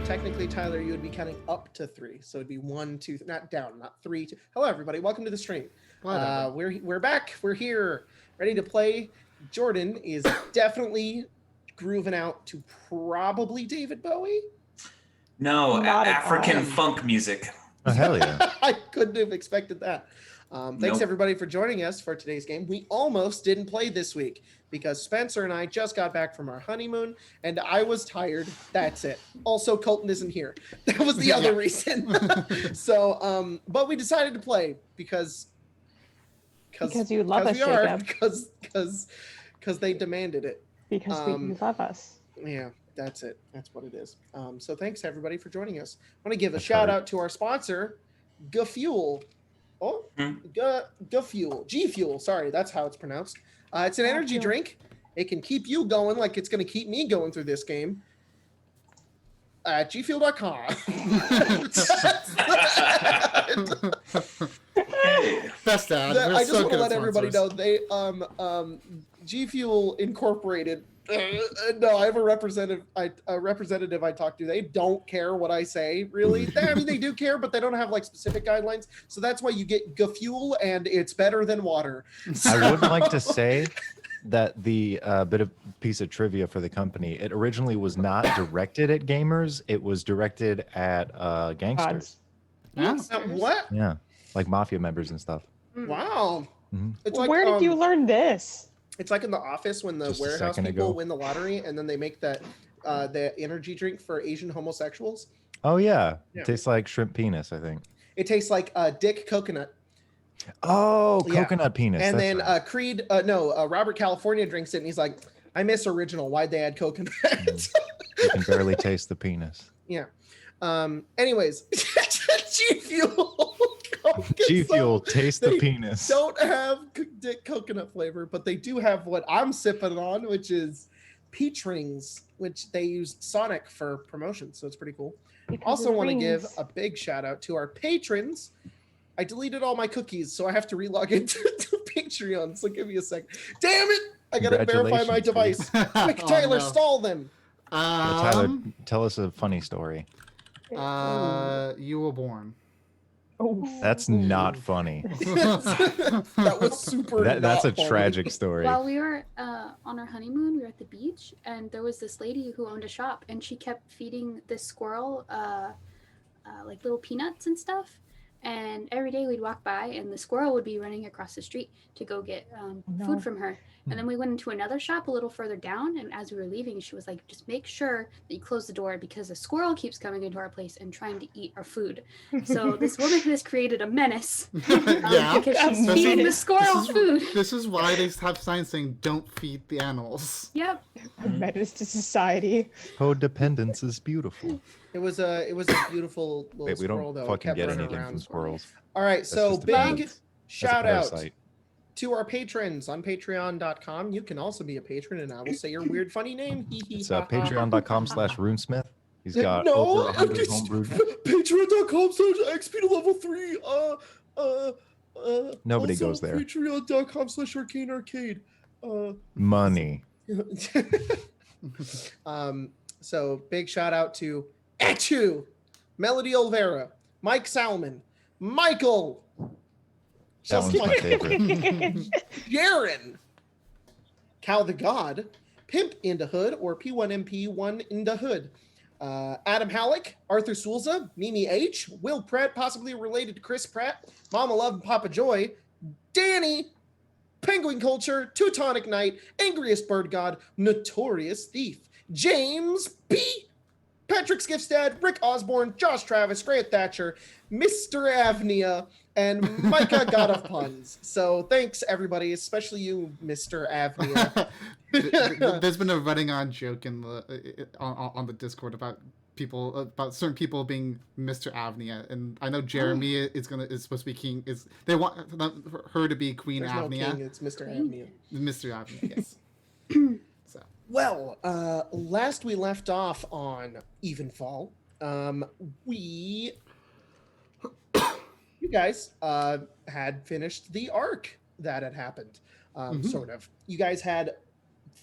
technically, Tyler, you would be counting up to 3. So it'd be 1, 2, not down, not 3, 2. Hello, everybody. Welcome to the stream. We're back. We're here, ready to play. Jordan is definitely grooving out to probably David Bowie. No, African funk music. Oh, hell yeah. I couldn't have expected that. Thanks, Nope. everybody, for joining us for today's game. We almost didn't play this week because Spencer and I just got back from our honeymoon, and I was tired. That's it. Also, Colton isn't here. That was the other reason. So, but we decided to play because you love us, Jacob. Because they demanded it. Because you love us. Yeah, that's it. That's what it is. So thanks, everybody, for joining us. I want to give a shout out to our sponsor, G-Fuel. Oh, G-Fuel. G-Fuel. Sorry, that's how it's pronounced. It's an energy drink. It can keep you going like it's going to keep me going through this game. At gfuel.com. Best ad. I just want to let everybody know they G Fuel Incorporated. No, I have a representative I talked to. They don't care what I say, really. They do care, but they don't have like specific guidelines. So that's why you get G-Fuel, and it's better than water. I would like to say that the piece of trivia for the company, it originally was not directed at gamers. It was directed at gangsters. What? Yeah, like mafia members and stuff. Wow. Mm-hmm. It's like, where did you learn this? It's like in The Office when the warehouse people win the lottery, and then they make that the energy drink for Asian homosexuals. Oh yeah. It tastes like shrimp penis, I think. It tastes like dick coconut. Oh, coconut penis. And that's then right. Creed, Robert California drinks it, and he's like, I miss original. Why'd they add coconut? You can barely taste the penis. Yeah. Anyways, G Fuel. G Fuel, taste the penis. Don't have dick coconut flavor, but they do have what I'm sipping on, which is peach rings, which they used Sonic for promotion. So it's pretty cool. Also want to give a big shout out to our patrons. I deleted all my cookies, so I have to relog into Patreon. So give me a sec. Damn it! I gotta verify my device. Quick, Tyler, stall them. Tyler, tell us a funny story. You were born. Oh, That's not funny. That was super. That's a funny. Tragic story. While we were on our honeymoon, we were at the beach, and there was this lady who owned a shop, and she kept feeding this squirrel like little peanuts and stuff. And every day we'd walk by, and the squirrel would be running across the street to go get food from her. And then we went into another shop a little further down, and as we were leaving, she was like, just make sure that you close the door because a squirrel keeps coming into our place and trying to eat our food. So this woman has created a menace because she's feeding the squirrel food. This is why they have signs saying, don't feed the animals. Yep. a menace to society. Codependence is beautiful. It was a beautiful little Wait, we squirrel, don't though. fucking Kept get running anything around. from squirrels. All right, That's so just a big shout out parasite. to our patrons on patreon.com. You can also be a patron, and I will say your weird, funny name. It's patreon.com/runesmith. He's got No, over I'm 100 just homebrewed. patreon.com/XP to level 3. Nobody also goes there. Patreon.com/arcane arcade. Money. So big shout out to Echu, Melody Olvera, Mike Salmon, Michael, That one's my favorite. Jaren, Cal the God, Pimp in the Hood, or P1MP1 in the Hood, Adam Halleck, Arthur Sulza, Mimi H, Will Pratt, possibly related to Chris Pratt, Mama Love and Papa Joy, Danny, Penguin Culture, Teutonic Knight, Angriest Bird God, Notorious Thief, James P, Patrick Skifstad, Rick Osborne, Josh Travis, Grant Thatcher, Mr. Avnia, and Micah God of Puns. So thanks, everybody, especially you, Mr. Avnia. There's been a running on joke in the on the Discord about certain people being Mr. Avnia, and I know Jeremy is supposed to be king. They want her to be Queen There's Avnia? No king, it's Mr. Avnia. Mr. Avnia, yes. So. Well, last we left off on Evenfall, you guys had finished the arc that had happened, sort of. You guys had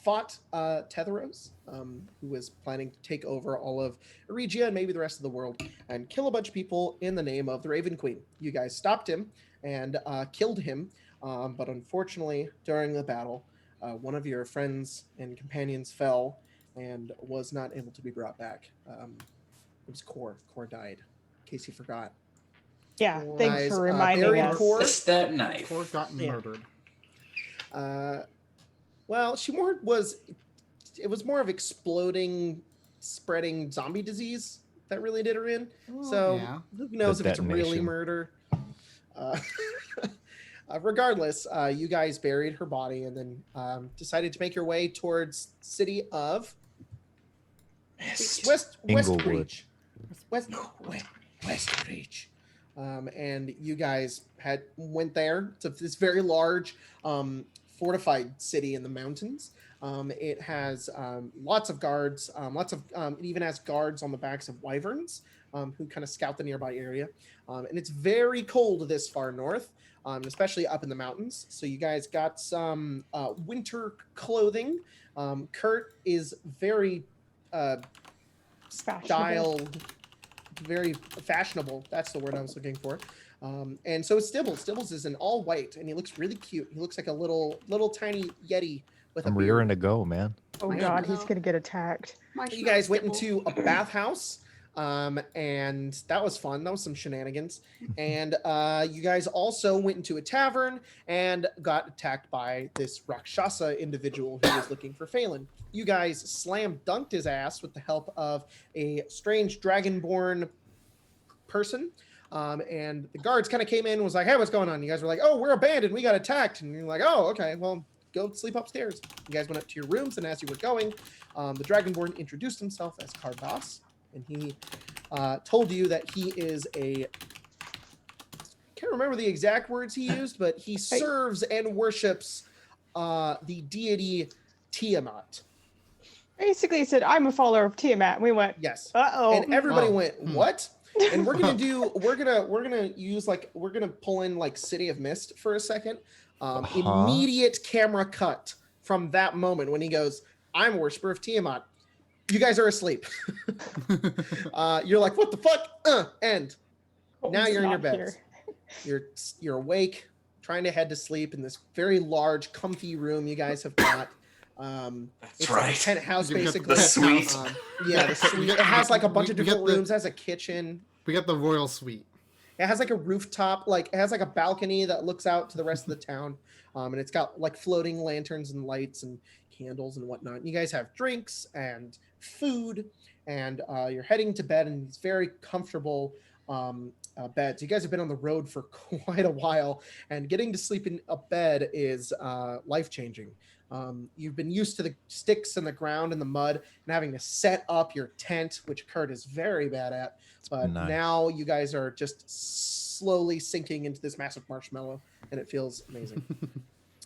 fought Tetheros, who was planning to take over all of Eregia and maybe the rest of the world and kill a bunch of people in the name of the Raven Queen. You guys stopped him and killed him, but unfortunately, during the battle, one of your friends and companions fell and was not able to be brought back. It was Core. Core died, in case you forgot. Yeah, Guys, thanks for reminding buried us. Core. Just that knife. Core got Yeah. murdered. Well, it was more of exploding, spreading zombie disease that really did her in. So yeah. who knows The if it's really detonation. murder? Uh, regardless, you guys buried her body and then decided to make your way towards city of Missed. Westbreach. Inglewood. Westbreach. And you guys went there to this very large fortified city in the mountains. It has lots of guards, it even has guards on the backs of wyverns who kind of scout the nearby area. And it's very cold this far north, especially up in the mountains. So you guys got some winter clothing. Kurt is very styled, very fashionable. That's the word I was looking for. And so is Stibbles. Stibbles is in all white, and he looks really cute. He looks like a little tiny yeti with I'm a beard. rearing to go, man. Oh I God, know. he's gonna get attacked. You guys went into a bathhouse, and that was fun. That was some shenanigans. And you guys also went into a tavern and got attacked by this Rakshasa individual who was looking for Phelan. You guys slam dunked his ass with the help of a strange dragonborn person. And the guards kind of came in and was like, hey, what's going on? You guys were like, oh, we're abandoned. We got attacked. And you're like, oh, okay, well, go sleep upstairs. You guys went up to your rooms, and as you were going, the Dragonborn introduced himself as Kardas, and he told you that he is can't remember the exact words he used, but he serves and worships the deity Tiamat. Basically, he said, "I'm a follower of Tiamat." And we went, Yes. "Uh-oh." And everybody Oh. went, what? And we're gonna pull in like City of Mist for a second. Immediate camera cut from that moment when he goes, I'm a worshiper of Tiamat. You guys are asleep. You're like, what the fuck? And now He's you're in your not beds. here. You're awake, trying to head to sleep in this very large, comfy room you guys have got. That's It's right. like a penthouse, You got basically. the suite. Yeah, the suite. It has like a bunch of We different get the- rooms. It has a kitchen. We got the royal suite. It has like a rooftop, like it has like a balcony that looks out to the rest of the town. And it's got like floating lanterns and lights and candles and whatnot. You guys have drinks and food, and you're heading to bed in these very comfortable beds. You guys have been on the road for quite a while, and getting to sleep in a bed is life-changing. You've been used to the sticks and the ground and the mud and having to set up your tent, which Kurt is very bad at. But Nice. now you guys are just slowly sinking into this massive marshmallow, and it feels amazing.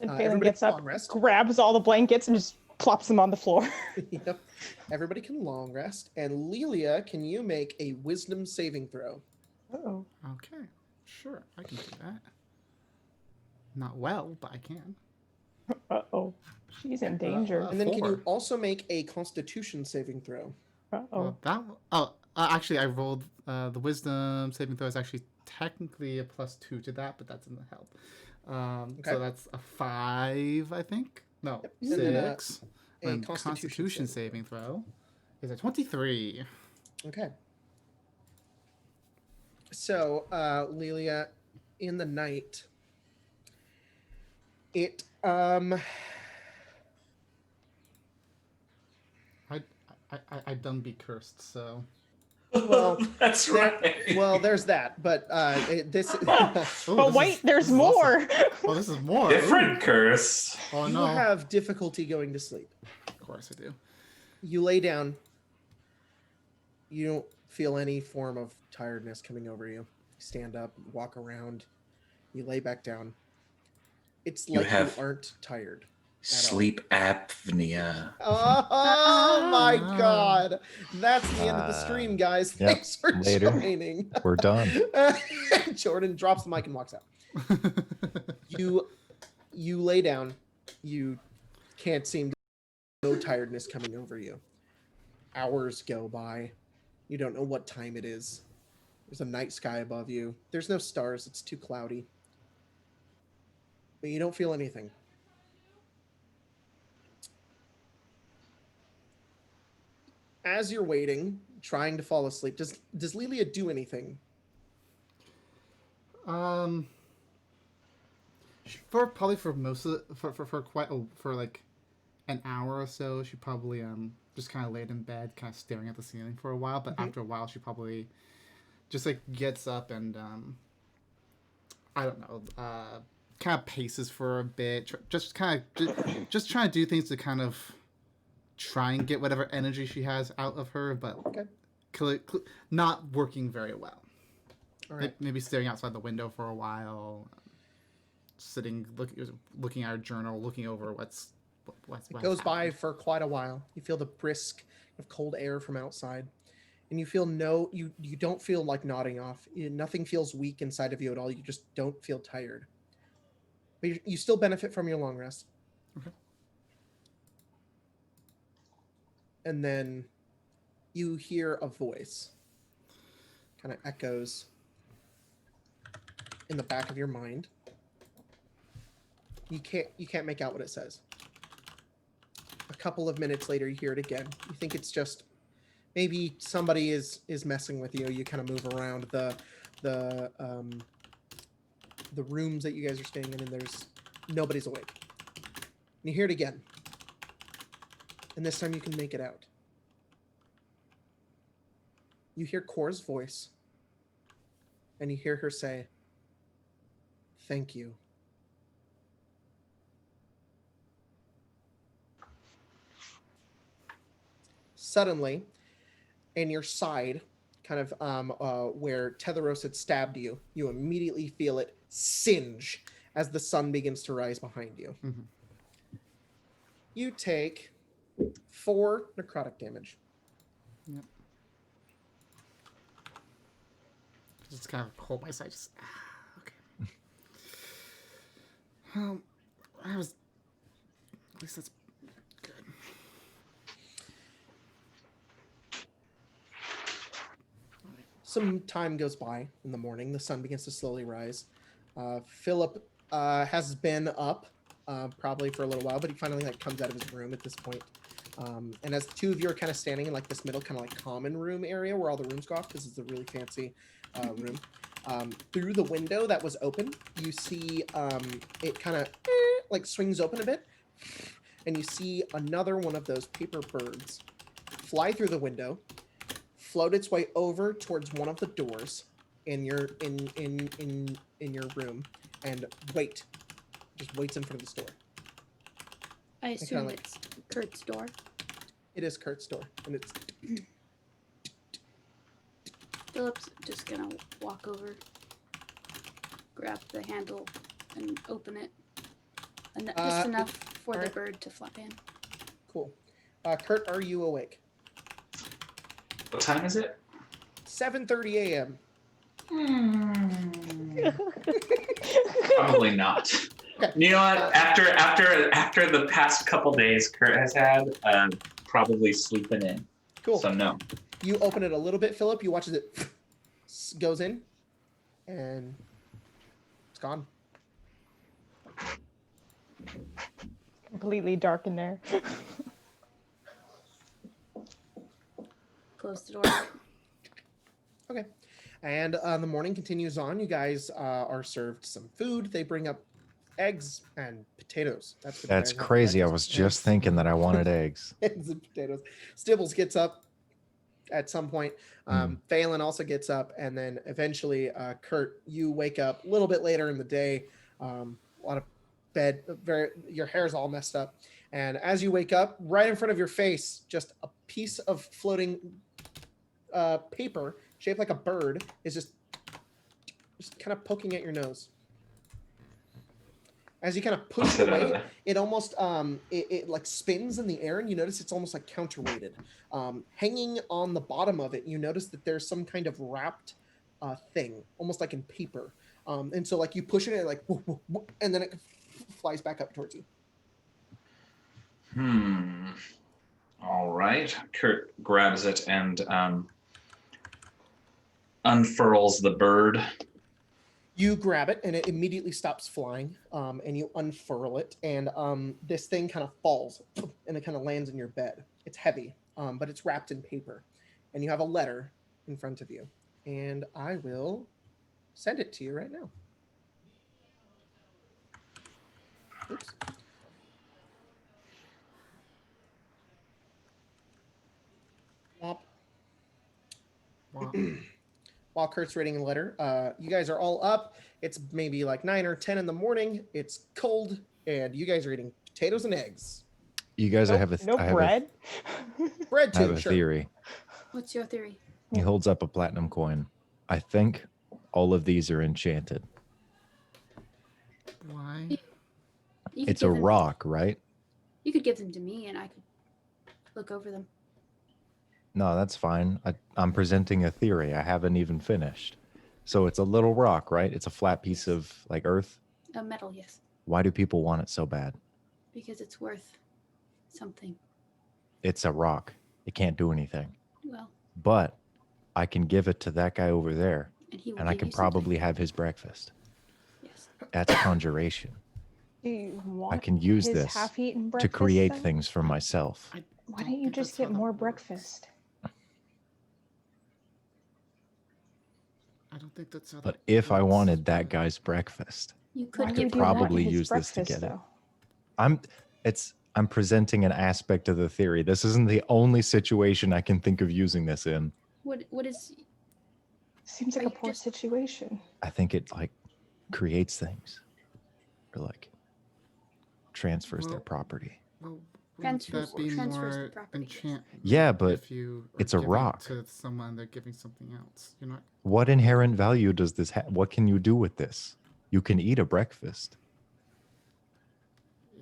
And Phelan everybody gets can up, long rest. grabs all the blankets, and just plops them on the floor. Yep. Everybody can long rest. And Lelia, can you make a wisdom saving throw? Uh-oh. Okay, sure, I can do that. Not well, but I can. Uh-oh. She's in danger. And then can you 4. also make a constitution saving throw? Uh-oh. Actually, I rolled the wisdom saving throw is actually technically a +2 to that, but that doesn't help. Okay. So that's a 5, I think. No, Yep. And then 6. a And constitution saving throw is a 23. Okay. So, Lelia, in the night, it I done be cursed, so. well, That's right. well, there's that, but this Oh, But wait, there's more. Oh, this is more. Different Ooh. curse. Oh you no. have difficulty going to sleep. Of course I do. You lay down. You don't feel any form of tiredness coming over you. You stand up, you walk around, you lay back down. It's You like have- you aren't tired. Sleep apnea. Oh my god. That's the end of the stream, guys. Yep, Thanks for later. joining. We're done. Jordan drops the mic and walks out. You lay down. You can't seem no tiredness coming over you. Hours go by. You don't know what time it is. There's a night sky above you. There's no stars. It's too cloudy. But you don't feel anything. As you're waiting, trying to fall asleep, does Lelia do anything? For most of the, for like an hour or so, she probably just kind of laid in bed, kind of staring at the ceiling for a while. But after a while, she probably just like gets up and I don't know, kind of paces for a bit, just trying to do things to kind of try and get whatever energy she has out of her, but not working very well. All right. Maybe staring outside the window for a while, sitting, looking at her journal, looking over what's It goes by for quite a while. You feel the brisk of cold air from outside, and you feel you don't feel like nodding off. Nothing feels weak inside of you at all. You just don't feel tired. But you still benefit from your long rest. Okay. And then you hear a voice kind of echoes in the back of your mind. You can't make out what it says. A couple of minutes later, you hear it again. You think it's just maybe somebody is messing with you. You kind of move around the rooms that you guys are staying in, and there's nobody's awake. And you hear it again. And this time you can make it out. You hear Kor's voice, and you hear her say, "Thank you." Suddenly, in your side, kind of where Tetheros had stabbed you, you immediately feel it singe as the sun begins to rise behind you. Mm-hmm. You take 4 necrotic damage. Yep. Just kind of hold my side. Just okay. I was. At least that's good. Some time goes by in the morning. The sun begins to slowly rise. Philip has been up probably for a little while, but he finally comes out of his room at this point. And as the two of you are kind of standing in this middle kind of common room area where all the rooms go off, this is a really fancy room. Through the window that was open, you see it kind of swings open a bit, and you see another one of those paper birds fly through the window, float its way over towards one of the doors in your room, and just waits in front of this door. I assume it's Kurt's door. It is Kurt's door, and it's. Philip's just gonna walk over, grab the handle, and open it. Just enough for the bird to fly in. Cool. Kurt, are you awake? What time is it? 7:30 a.m. Probably not. Okay. You know what? After the past couple days Kurt has had, probably sleeping in. Cool. So no. You open it a little bit, Philip. You watch as it goes in, and it's gone. Completely dark in there. Close the door. Okay. And the morning continues on. You guys are served some food. They bring up eggs and potatoes. That's what you That's guys have for crazy. I breakfast. was just thinking that I wanted eggs. Eggs and potatoes. Stibbles gets up at some point. Phelan also gets up, and then eventually, Kurt, you wake up a little bit later in the day. A lot of bed, your hair's all messed up, and as you wake up, right in front of your face, just a piece of floating paper shaped like a bird is just kind of poking at your nose. As you kind of push it away, it almost it spins in the air, and you notice it's almost counterweighted. Hanging on the bottom of it, you notice that there's some kind of wrapped thing, almost like in paper. And so you push it, and and then it flies back up towards you. All right. Kurt grabs it and unfurls the bird. You grab it and it immediately stops flying, and you unfurl it, and this thing kind of falls and it kind of lands in your bed. It's heavy, but it's wrapped in paper, and you have a letter in front of you, and I will send it to you right now. Oops. Womp. Wow. While Kurt's reading the letter, you guys are all up. It's maybe like 9 or 10 in the morning. It's cold, and you guys are eating potatoes and eggs. You guys, I have a No bread. Bread I have too, a sure. theory. What's your theory? He holds up a platinum coin. I think all of these are enchanted. Why? You could It's a give them- rock, right? You could give them to me, and I could look over them. No, that's fine. I'm presenting a theory. I haven't even finished. So it's a little rock, right? It's a flat piece of like earth. A metal, yes, Why do people want it so bad? because it's worth something. It's a rock. It can't do anything. Well, But I can give it to that guy over there, and he will and I give can you something. probably have his breakfast. Yes. That's conjuration. Do you want I can use his this half-eaten to breakfast, create though? things for myself. Why don't you just get more breakfast? I don't think that's how. But that if I works. wanted that guy's breakfast, You Why could could give would him you want probably his use this to breakfast, get it. though? I'm presenting an aspect of the theory. This isn't the only situation I can think of using this in. What is? Seems like Are a you poor just- situation. I think it like creates things or like transfers their Well, property. Well, wouldn't Transfers- that be transfers the more property, yes. enchantment? Yeah, but if you are it's a giving rock. to someone, they're giving something else. You're not. What inherent value does this have? What can you do with this? You can eat a breakfast.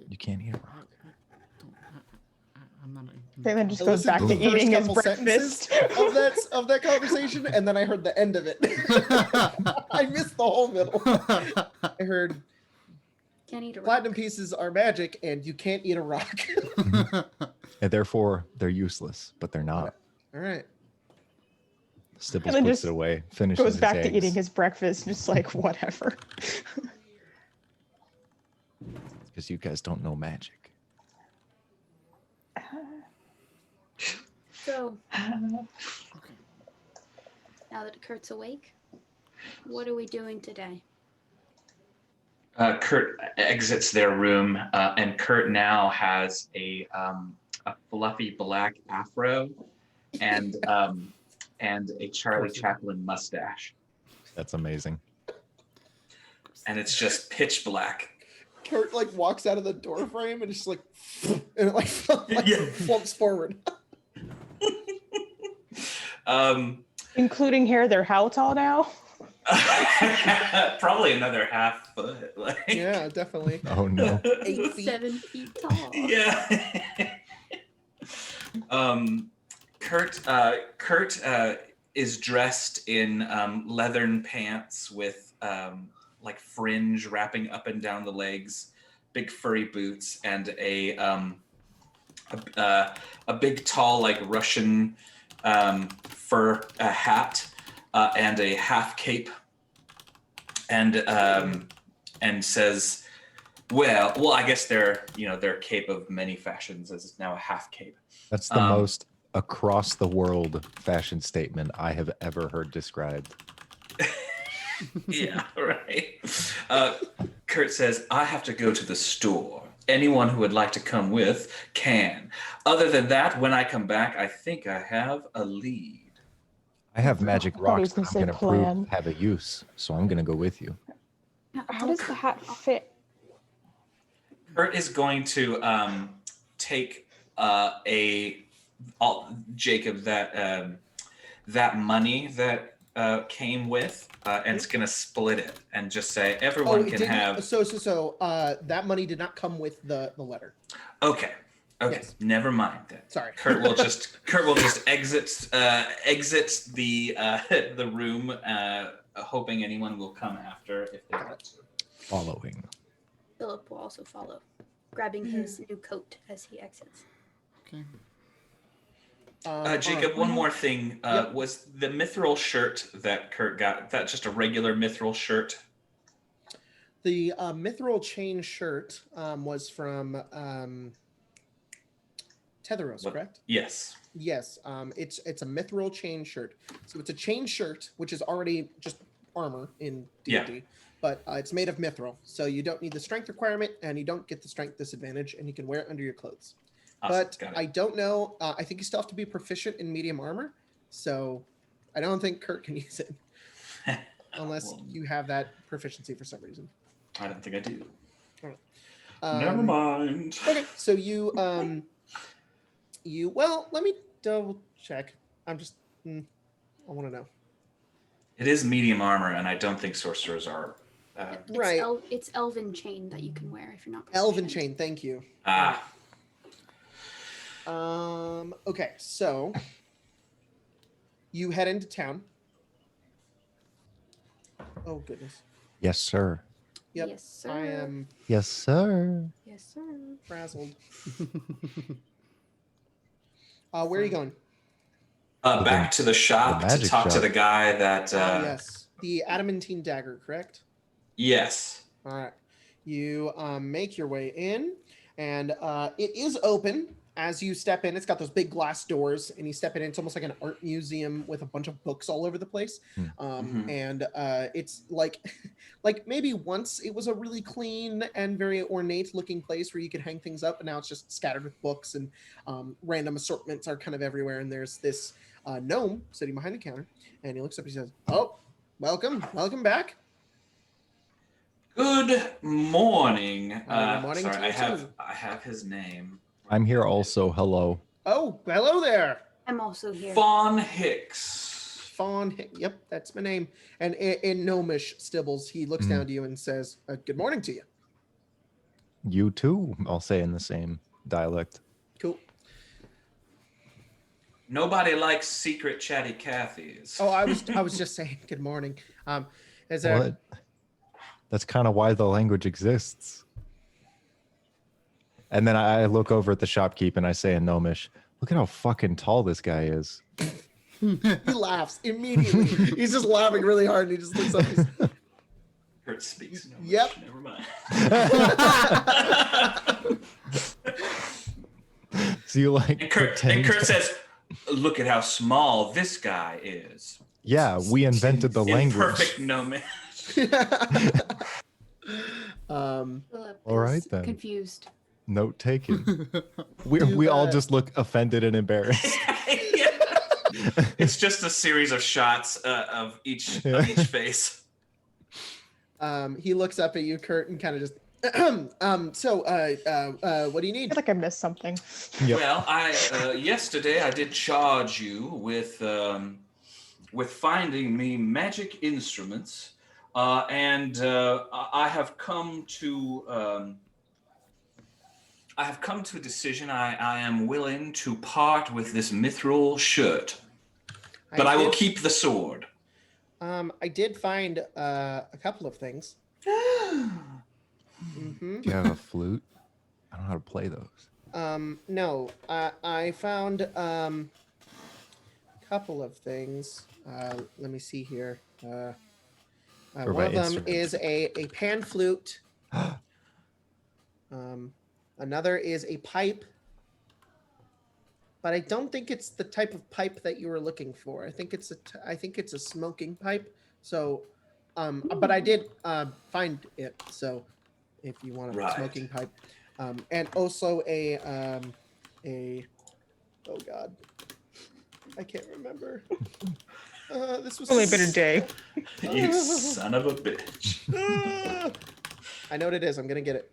You can't eat a rock. I'm not. Raymond just I goes listened back to to the first eating his couple sentences breakfast. of that conversation, and then I heard the end of it. I missed the whole middle. I heard Can't eat a rock. platinum pieces are magic, and you can't eat a rock. And therefore, they're useless, but they're not. All right. Stibbles And then puts just it away, finishes Goes his back eggs. to eating his breakfast, just like whatever. Because you guys don't know magic. So now that Kurt's awake, what are we doing today? Kurt exits their room, and Kurt now has a fluffy black afro and a Charlie Chaplin mustache, That's amazing. and it's just pitch black. Kurt like walks out of the door frame and just like, and it like Yeah. flumps forward. Including hair, they're how tall now? Probably another half foot. Like. Yeah, definitely. Oh no. 8 feet. 7 feet tall. Yeah. Kurt is dressed in leathern pants with like fringe wrapping up and down the legs, big furry boots, and a big tall like Russian fur hat and a half cape, and says, well, I guess their cape of many fashions is now a half cape. That's the most across the world fashion statement I have ever heard described. Yeah, right. Kurt says, I have to go to the store. Anyone who would like to come with can. Other than that, when I come back, I think I have a lead. I have magic I thought he was rocks that gonna I'm say going to plan. prove have a use, so I'm going to go with you. How does the hat fit? Kurt is going to take Jacob that money that came with, and it's going to split it and just say everyone it can didn't. have. So that money did not come with the letter. Okay. Yes. Never mind then. Sorry. Kurt will just exit the room, hoping anyone will come after if they want to. Following. Philip will also follow. grabbing his new coat as he exits. Okay. Jacob, alright. one more thing. Yep. Was the mithril shirt that Kurt got, that just a regular mithril shirt? The mithril chain shirt was from Tetheros, What- correct? Yes. Yes, it's a mithril chain shirt. So it's a chain shirt, which is already just armor in D&D, but it's made of mithril. So you don't need the strength requirement, and you don't get the strength disadvantage, and you can wear it under your clothes. Awesome. But Got it. I don't know. I think you still have to be proficient in medium armor. So I don't think Kurt can use it unless Well, you have that proficiency for some reason. I don't think I do. Um, Never mind. Okay, so you well, let me double check. I'm just I want to know. It is medium armor, and I don't think sorcerers are. It's Right. It's elven chain that you can wear if you're not. Elven proficient. chain, thank you. Ah, Okay, so you head into town. Oh goodness. Yes, sir. Yep. Yes, sir. I am Yes, sir. Yes, sir. frazzled. Where are you going? back to the shop the to magic talk to shop. the guy that. Yes. The adamantine dagger, correct? Yes. All right. You make your way in, and it is open. As you step in, it's got those big glass doors, and you step in. It's almost like an art museum with a bunch of books all over the place. Mhm. And it's like, like maybe once it was a really clean and very ornate-looking place where you could hang things up, and now it's just scattered with books, and random assortments are kind of everywhere. And there's this gnome sitting behind the counter, and he looks up. He says, "Oh, welcome back." Good morning. Good morning sorry, to you too. I have his name. I'm here also. Hello. Oh, hello there. I'm also here. Fawn Hicks. Fawn. Yep, that's my name. And in gnomish stibbles, he looks down to you and says, "Good morning to you." You too, I'll say in the same dialect. Cool. Nobody likes secret chatty Cathy's. Oh, I was just saying good morning. Is there? What? That's kind of why the language exists. And then I look over at the shopkeep and I say in Gnomish, look at how fucking tall this guy is. He laughs immediately. He's just laughing really hard, and he just looks up. He's, Kurt speaks. No, Yep. Never mind. So you like And Kurt says, "Look at how small this guy is." yeah, we invented the In language. perfect gnomish. Philip All right, is then. confused. Note taken. We all just look offended and embarrassed. It's just a series of shots of each face. He looks up at you, Kurt, and kind of just. So, what do you I need? feel like I missed something. Yep. Well, yesterday I did charge you with finding me magic instruments, and I have come to a decision. I am willing to part with this mithril shirt, but I will keep the sword. I did find a couple of things. Do you have a flute? I don't know how to play those. No, I found a couple of things. Let me see here. One of about them instruments? is a pan flute. Another is a pipe, but I don't think it's the type of pipe that you were looking for. I think it's a smoking pipe. So, but I did find it. So, if you want a Right. smoking pipe, and also a oh god, I can't remember. This was Only been a day. You son of a bitch. I know what it is. I'm gonna get it.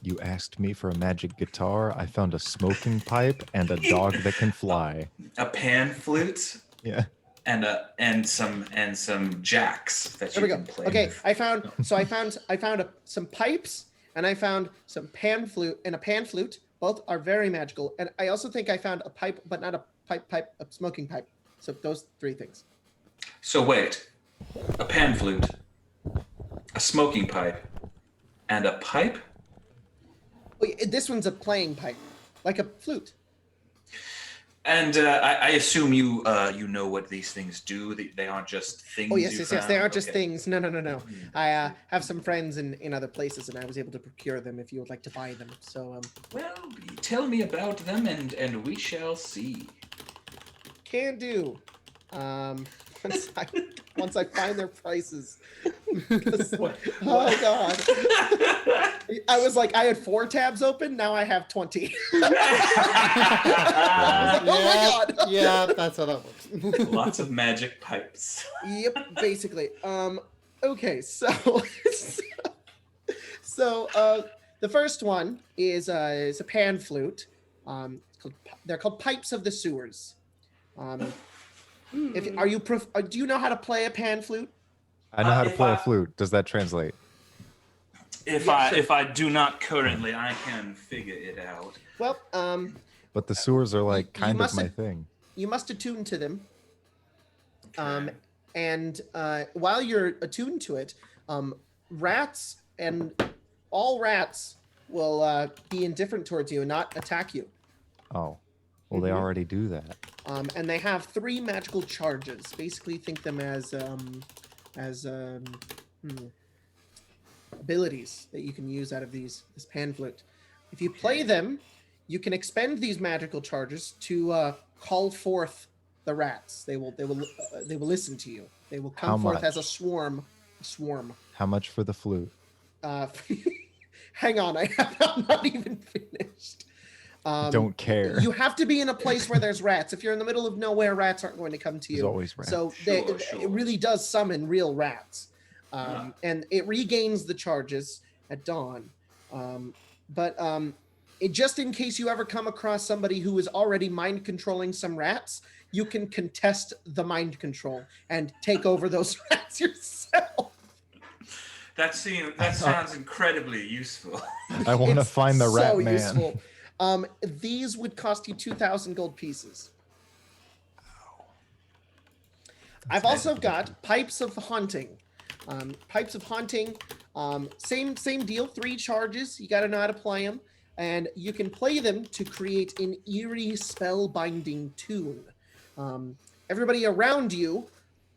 You asked me for a magic guitar. I found a smoking pipe and a dog that can fly. A pan flute Yeah. and some jacks that There you we go. can play Okay, with. I found some pipes, and I found some pan flute and a pan flute. Both are very magical, and I also think I found a pipe, but not a pipe, a smoking pipe. So those three things. So wait, a pan flute, a smoking pipe, and a pipe? This one's a playing pipe, like a flute. And I assume you know what these things do. They aren't just things. Oh, yes, you yes, yes. found? They aren't just Okay. things. No. I have some friends in other places, and I was able to procure them if you would like to buy them. So, Well, tell me about them, and we shall see. can do. Once I find their prices. 'Cause- oh God. I was like, I had 4 tabs open. Now I have 20. I was like, oh my God. Yeah, that's how that works. Lots of magic pipes. Yep, basically. Okay, so the first one is a pan flute. They're called pipes of the sewers. Do you know how to play a pan flute? I know how to if play I- a flute. Does that translate? If Yeah, sure. if I do not currently, I can figure it out. Well, But the sewers are like You kind of must my have- thing. you must attune to them. Okay. And while you're attuned to it, rats and all rats will be indifferent towards you and not attack you. Oh, well, they Mhm. already do that. And they have 3 magical charges. Basically, think them as abilities that you can use out of this pan flute. If you play them, you can expend these magical charges to call forth the rats. They will listen to you. They will come How forth as a much? swarm. How much for the flute? Hang on, I'm not even finished. Don't care. You have to be in a place where there's rats. If you're in the middle of nowhere, rats aren't going to come to There's you. always rats. So Sure. it really does summon real rats. And it regains the charges at dawn. Just in case you ever come across somebody who is already mind controlling some rats, you can contest the mind control and take over those rats yourself. That sounds incredibly useful. I want to It's find the rat so man. useful. These would cost you 2,000 gold pieces. I've also got pipes of haunting. Pipes of haunting, same deal. 3 charges. You got to know how to play them, and you can play them to create an eerie spell-binding tune. Everybody around you,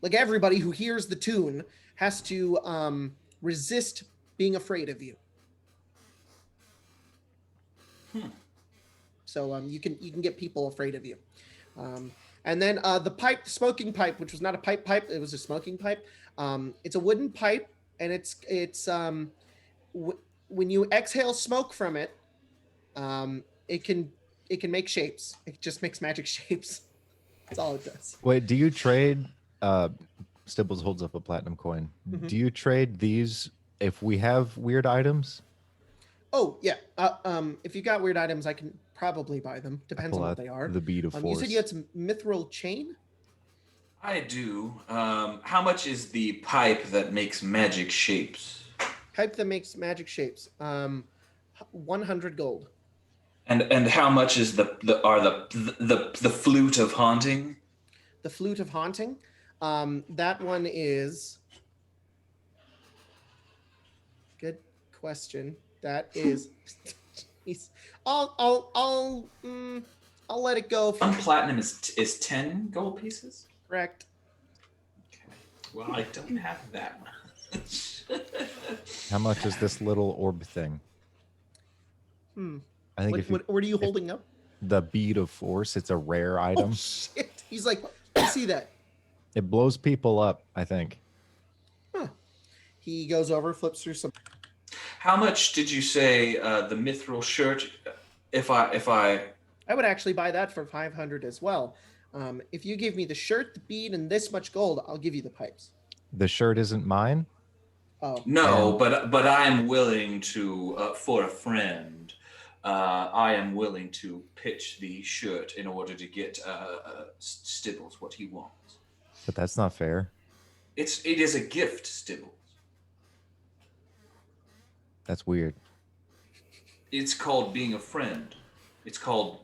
like everybody who hears the tune, has to resist being afraid of you. So you can get people afraid of you. And then the smoking pipe, which was not a pipe, it was a smoking pipe. It's a wooden pipe, and it's when you exhale smoke from it, it can make shapes. It just makes magic shapes. That's all it does. Wait, do you trade? Stibbles holds up a platinum coin. Mhm. Do you trade these if we have weird items? Oh yeah. If you got weird items, I can probably buy them. Depends on Pull what out they are. The bead of You force. said you had some mithril chain. I do. How much is the pipe that makes magic shapes? Pipe that makes magic shapes. 100 gold. And how much is the flute of haunting? The flute of haunting. That one is. Good question. That is. Jeez. I'll let it go. One platinum is 10 gold pieces. Correct. Okay. Well, I don't have that much. How much is this little orb thing? I think if you, What are you holding up? the bead of force, it's a rare Oh item. shit! He's like, I see that. It blows people up, I think. He goes over, flips through some. How much did you say the mithril shirt? If I I would actually buy that for 500 as well. If you give me the shirt, the bead, and this much gold, I'll give you the pipes. The shirt isn't mine. Oh, no, but I am willing to for a friend. I am willing to pitch the shirt in order to get Stibbles what he wants. But that's not fair. It is a gift, Stibbles. That's weird. It's called being a friend. It's called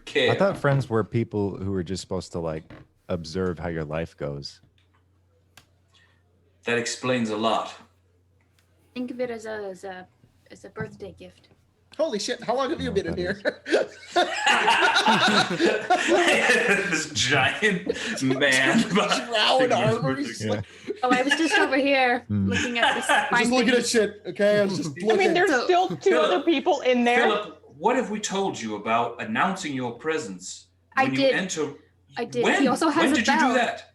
care. I thought friends were people who were just supposed to like observe how your life goes. That explains a lot. Think of it as a birthday gift. Holy shit! How long have you know been in what here? This giant man. Shroud armor. He's just Yeah. like, Oh, I was just over here looking at this. just fine looking thing. at shit. Okay, I was just I looking. mean, there's So- still two Philip, other people in there. Philip, what have we told you about announcing your presence I when you did. enter? I did. When? He also has when a did bell. you do that?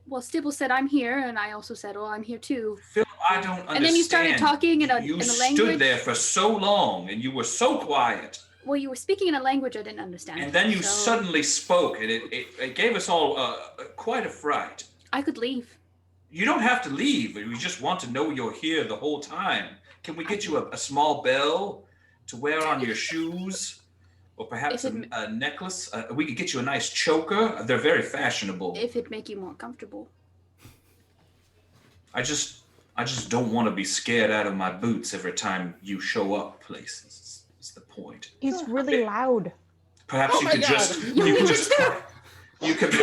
Well, Stibble said I'm here, and I also said, "Oh, I'm here too." Philip, I don't understand. And then you started talking in a You in a stood language. there for so long, and you were so quiet. Well, you were speaking in a language I didn't understand. And then you so suddenly spoke, and it gave us all quite a fright. I could leave. You don't have to leave. We just want to know you're here the whole time. Can we get you a small bell to wear on your shoes? Or perhaps a necklace? We could get you a nice choker. They're very fashionable. If it'd make you more comfortable. I just don't want to be scared out of my boots every time you show up places. Is the point. He's really loud. Perhaps Oh you my could God. just you could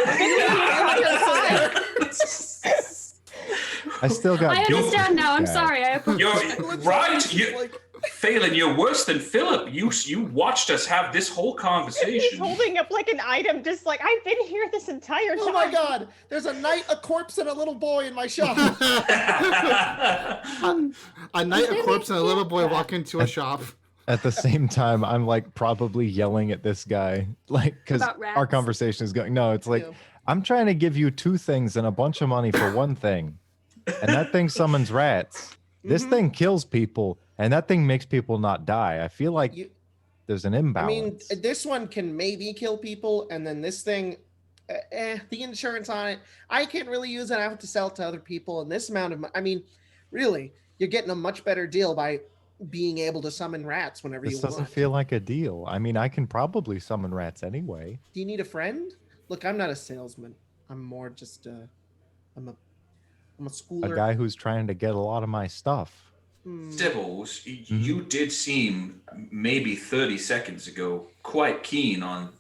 I still got. I understand now. I'm Yeah. sorry. I apologize. You're right. You, Like, Phelan, you're worse than Philip. You watched us have this whole He's conversation. holding up like an item, just like I've been here this entire time. oh my god! There's a knight, a corpse, and a little boy in my shop. A knight, a corpse, and a little boy walk into a shop. At the same time, I'm like probably yelling at this guy, like, because About our rats? conversation is going. No, it's like Yeah. I'm trying to give you two things and a bunch of money for one thing, and that thing summons rats. This Mhm. thing kills people, and that thing makes people not die. I feel like You- there's an I imbalance. mean, this one can maybe kill people, and then this thing, the insurance on it, I can't really use it. I have to sell it to other people, and this amount of, I mean, really, you're getting a much better deal by being able to summon rats whenever This you doesn't want. feel like a deal. I mean, I can probably summon rats anyway. Do you need a friend? Look, I'm not a salesman. I'm more just I'm a A schooler. guy who's trying to get a lot of my stuff. Hmm. Stibbles, you did seem maybe 30 seconds ago quite keen on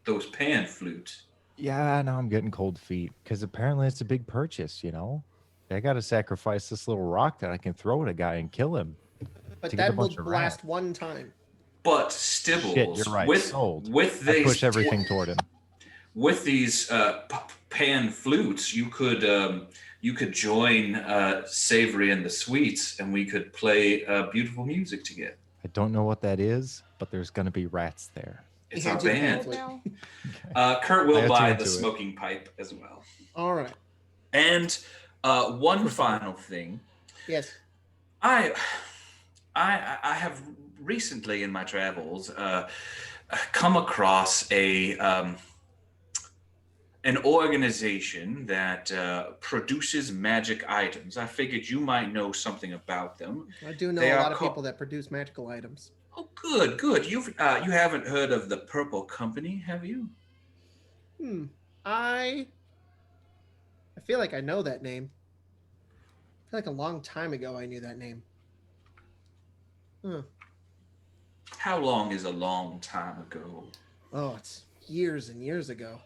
those pan flutes. Yeah, now I'm getting cold feet because apparently it's a big purchase, you know? I got to sacrifice this little rock that I can throw at a guy and kill him. But to get a that will bunch of last rats. one time. But Stibbles, Shit, you're right. Sold. with I these push everything toward him. with these pan flutes, you could join Savory and the Sweets, and we could play beautiful music together. I don't know what that is, but there's going to be rats there. It's Yeah, our just band. pan Kurt I will got you buy into the it. smoking pipe as well. All right. And one final thing, Yes. I have recently in my travels come across an organization that produces magic items. I figured you might know something about them. I do know They a are lot of called- people that produce magical items. Oh, good. You haven't heard of the Purple Company, have you? I feel like I know that name. I feel like a long time ago I knew that name. Huh. How long is a long time ago? Oh, it's years and years ago.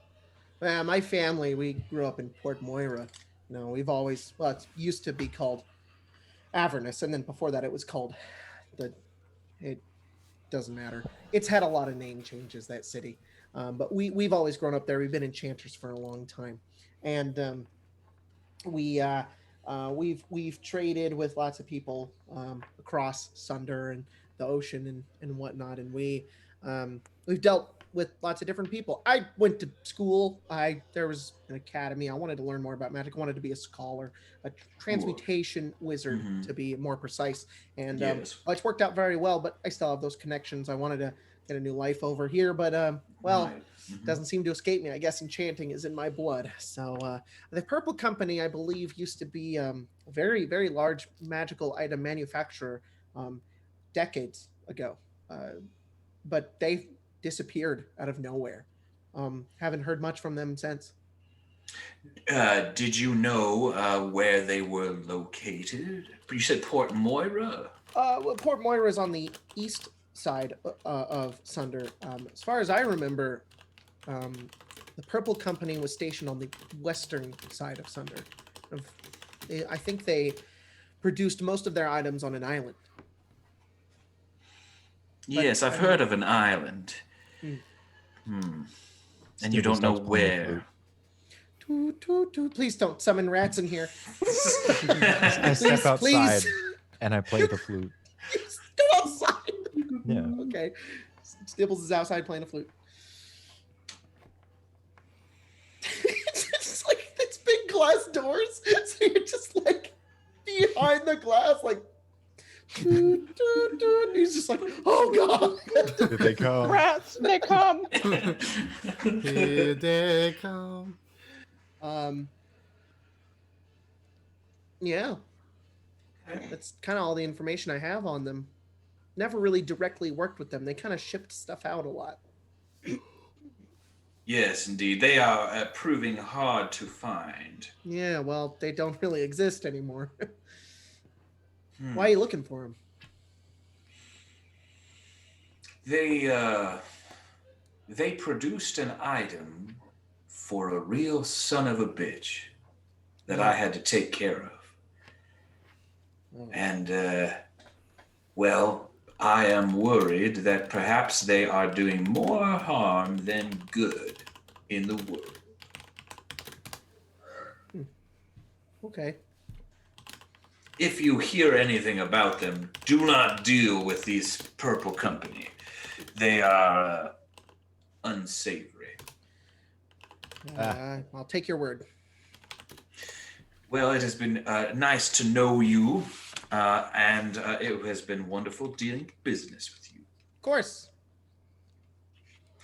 My family, we grew up in Port Moira. You know, we've always, well, it used to be called Avernus, and then before that it was called it doesn't matter. It's had a lot of name changes, that city. But we've always grown up there. We've been enchanters for a long time. And we've traded with lots of people across Sunder and the ocean and whatnot. And we've dealt with lots of different people. I went to school. There was an academy. I wanted to learn more about magic. I wanted to be a scholar, a transmutation wizard, Mhm. to be more precise. And Yes. it's worked out very well, but I still have those connections. I wanted to get a new life over here, but well, Right. Mhm. doesn't seem to escape me. I guess enchanting is in my blood. So the Purple Company, I believe, used to be a very, very large magical item manufacturer decades ago. But they disappeared out of nowhere. Haven't heard much from them since. Did you know where they were located? You said Port Moira. Well, Port Moira is on the east side of Sunder. As far as I remember, the Purple Company was stationed on the western side of Sunder. I think they produced most of their items on an island. Yes, I've heard of an island. And you don't know where. Toot, toot, toot. Please don't summon rats in here. I step outside please. and I play the flute. Please, go outside. Yeah. Okay. Stibbles is outside playing a flute. It's just like it's big glass doors, so you're just like behind the glass, like. Toot, toot, toot. He's just like, oh god. Did they come? Rats, they come. Here they come. Yeah. That's kind of all the information I have on them. Never really directly worked with them. They kind of shipped stuff out a lot. Yes, indeed. They are proving hard to find. Yeah, well, they don't really exist anymore. Why are you looking for them? They produced an item for a real son of a bitch that I had to take care of. And, well, I am worried that perhaps they are doing more harm than good in the world. Okay. If you hear anything about them, do not deal with these purple company. They are unsavory. I'll take your word. Well, it has been nice to know you, and it has been wonderful dealing business with you. Of course.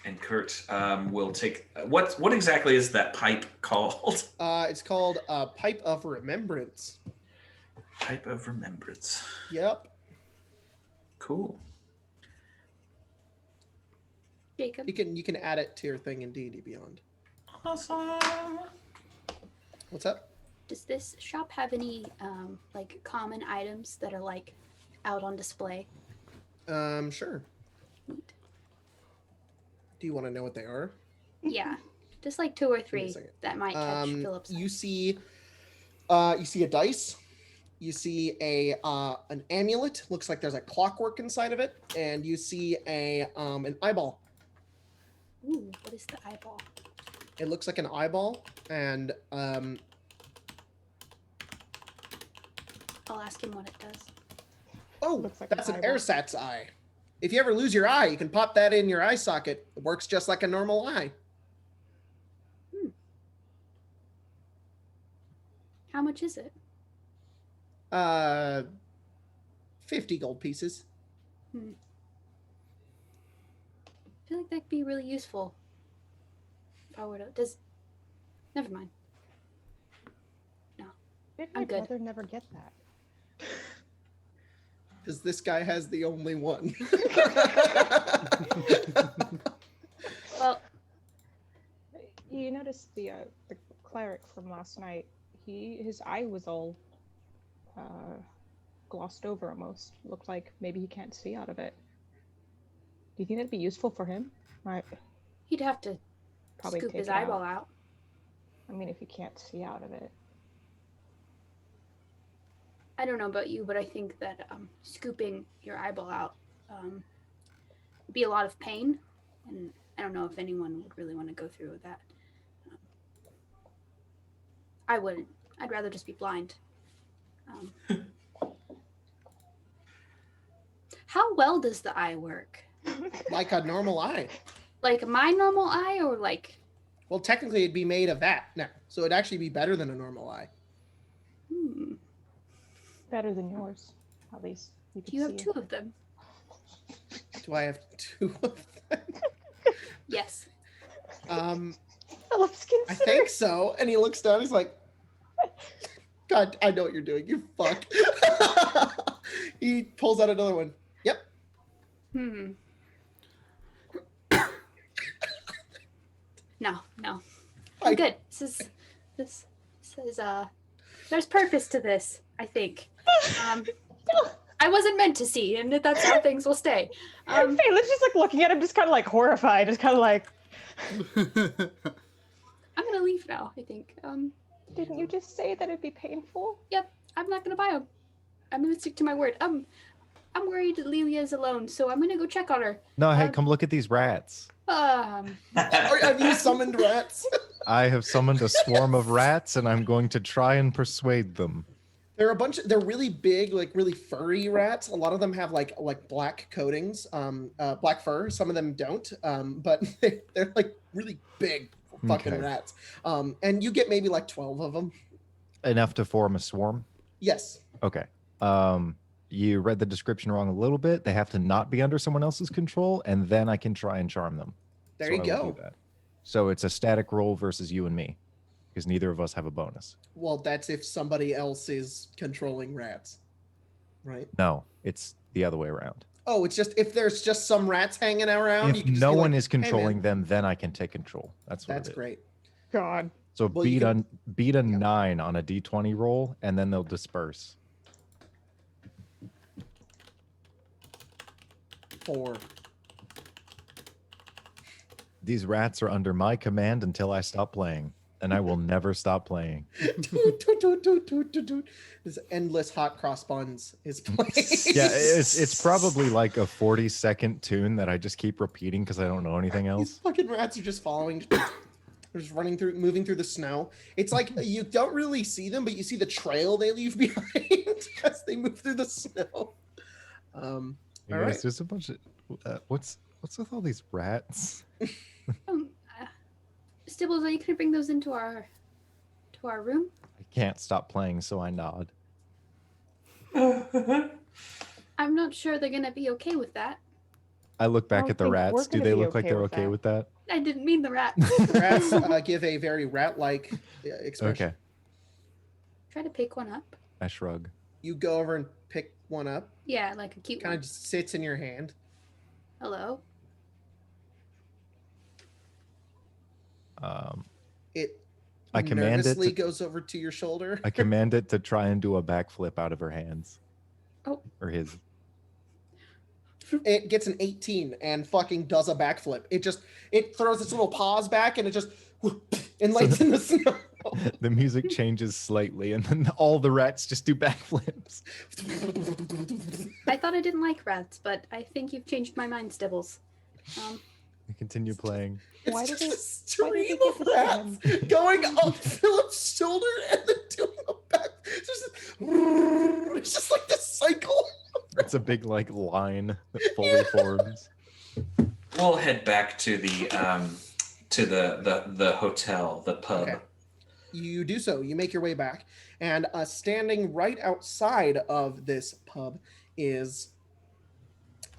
And Kurt will take... What exactly is that pipe called? It's called Pipe of Remembrance. Pipe of Remembrance. Yep. Cool. Jacob. You can add it to your thing in D&D Beyond. Awesome. What's up? Does this shop have any like common items that are like out on display? Sure. Neat. Do you want to know what they are? Yeah, just like 2 or me a 3 second. that might catch Philip's. You see a dice. You see an amulet. Looks like there's a clockwork inside of it, and you see an eyeball. Ooh, what is the eyeball? It looks like an eyeball, and I'll ask him what it does. oh, Looks like an that's an eyeball. ersatz eye. If you ever lose your eye, you can pop that in your eye socket. It works just like a normal eye. How much is it? 50 gold pieces. I feel like that'd be really useful. If I were to, never mind. Did I'm my good. brother never get that? Because this guy has the only one. Well, You noticed the cleric from last night. His eye was all glossed over almost. Looked like maybe he can't see out of it. Do you think that'd be useful for him? Right. he'd have to Probably scoop take his it eyeball out. out. I mean, if he can't see out of it. I don't know about you, but I think that scooping your eyeball out would be a lot of pain, and I don't know if anyone would really want to go through with that. I wouldn't. I'd rather just be blind. How well does the eye work? Like a normal eye. Like my normal eye, or like? Well, technically, it'd be made of that now. So it'd actually be better than a normal eye. Better than yours, at least. Do you have 2 of them? Do I have 2 of them? Yes. Philip's concerned. I think so. And he looks down. He's like, God, I know what you're doing. You fuck. He pulls out another one. Yep. No. I'm good. This is there's purpose to this, I think. I wasn't meant to see, and that's how things will stay. Phelan's just like looking at him, just kind of like horrified, just kind of like, I'm gonna leave now, I think. didn't you just say that it'd be painful? Yep, I'm not gonna buy them. I'm gonna stick to my word. I'm worried Lilia's alone, so I'm gonna go check on her. No, hey, come look at these rats. Have you summoned rats? I have summoned a swarm of rats, and I'm going to try and persuade them. They're they're really big, like really furry rats. A lot of them have like black coatings, black fur. Some of them don't, but they're like really big fucking Okay. rats. And you get maybe like 12 of them. Enough to form a swarm? Yes. Okay. You read the description wrong a little bit. They have to not be under someone else's control, and then I can try and charm them. There So you I will go. do that. So it's a static roll versus you and me, because neither of us have a bonus. Well, that's if somebody else is controlling rats, right? No, it's the other way around. Oh, it's just if there's just some rats hanging around. You If can just no be like, one is "Hey, man." controlling them, then I can take control. That's what That's it is. great. God. So Well, you beat a yeah. 9 on a d20 roll, and then they'll disperse. 4. These rats are under my command until I stop playing, and I will never stop playing. This endless hot cross buns is playing. Yeah, it's probably like a 40-second tune that I just keep repeating because I don't know anything These else. fucking rats are just following. They're just moving through the snow. It's like you don't really see them, but you see the trail they leave behind as they move through the snow. You All guys, right. there's a bunch of what's with all these rats? Stibbles, are you gonna bring those into our room? I can't stop playing, so I nod. I'm not sure they're gonna be okay with that. I look back don't at the think rats. we're Do gonna they be look like okay they're with okay that. with that? I didn't mean the rat. Rats give a very rat-like expression. Okay, Try to pick one up. I shrug. You go over and pick one up. Yeah, like a cute Kind one. of just sits in your hand. Hello. It I command it nervously to, goes over to your shoulder. I command it to try and do a backflip out of her hands. Oh. Or his. It gets an 18 and fucking does a backflip. It throws its little paws back and it just and lands in the snow. The music changes slightly, and then all the rats just do backflips. I thought I didn't like rats, but I think you've changed my mind, Stibbles. We continue playing. It's Why did just they- a why did they stream get of to rats going up Philip's shoulder and then doing a back. It's just like this cycle. It's a big like line that fully forms. We'll head back to the hotel, the pub. Okay. You do so. You make your way back, and standing right outside of this pub is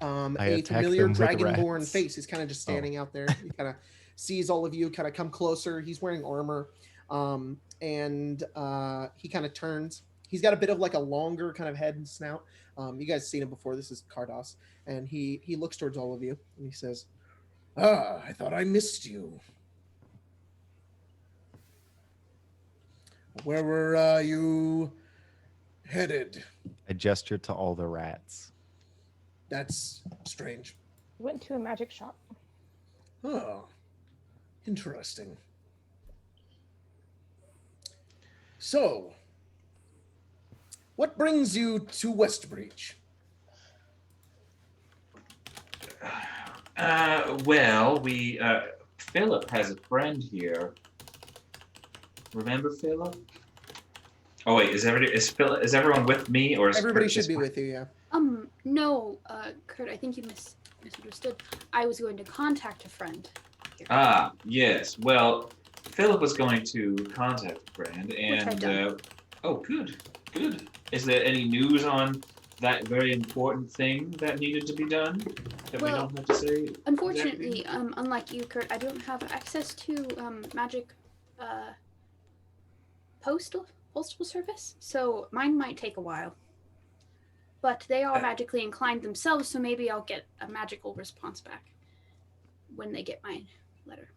I a attack familiar them with dragonborn rats. face. He's kind of just standing out there. He kind of sees all of you, kind of come closer. He's wearing armor, and he kind of turns. He's got a bit of like a longer kind of head and snout. You guys seen him before. This is Kardas, and he looks towards all of you and he says, "Ah, I thought I missed you. Where were you headed? I gesture to all the rats. That's strange. Went to a magic shop. Oh, interesting. So, what brings you to Westbreach? Well, Philip has a friend here. Remember Philip? Oh wait, is everyone with me, or is Everybody Kurt should just- be with you, yeah. No, Kurt, I think you misunderstood. I was going to contact a friend. Here. Ah, yes. Well, Philip was going to contact a friend, I've and done. oh, good. Is there any news on that very important thing that needed to be done that we Well, don't have to say? Unfortunately, unlike you, Kurt, I don't have access to magic postal service, so mine might take a while. But they are magically inclined themselves, so maybe I'll get a magical response back when they get my letter.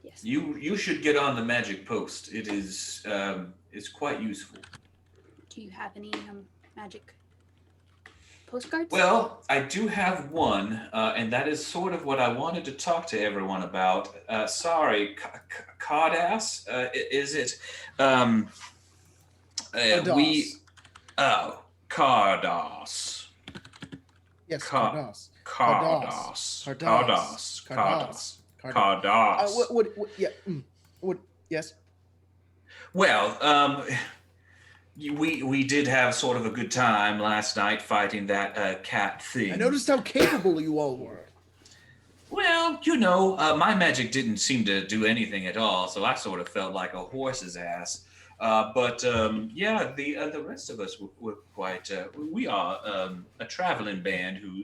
Yes. You should get on the magic post. It is it's quite useful. Do you have any magic postcards? Well, I do have one, and that is sort of what I wanted to talk to everyone about. Sorry, Cardass, is it? We Kardas. Oh, Cardos. Yes, Car- Cardos. Cardos. Cardos. Cardos. Cardos. Cardos. What, yeah. What, yes. Well, we did have sort of a good time last night fighting that cat thing. I noticed how capable you all were. Well, my magic didn't seem to do anything at all, so I sort of felt like a horse's ass. But the rest of us were quite. We are a traveling band who.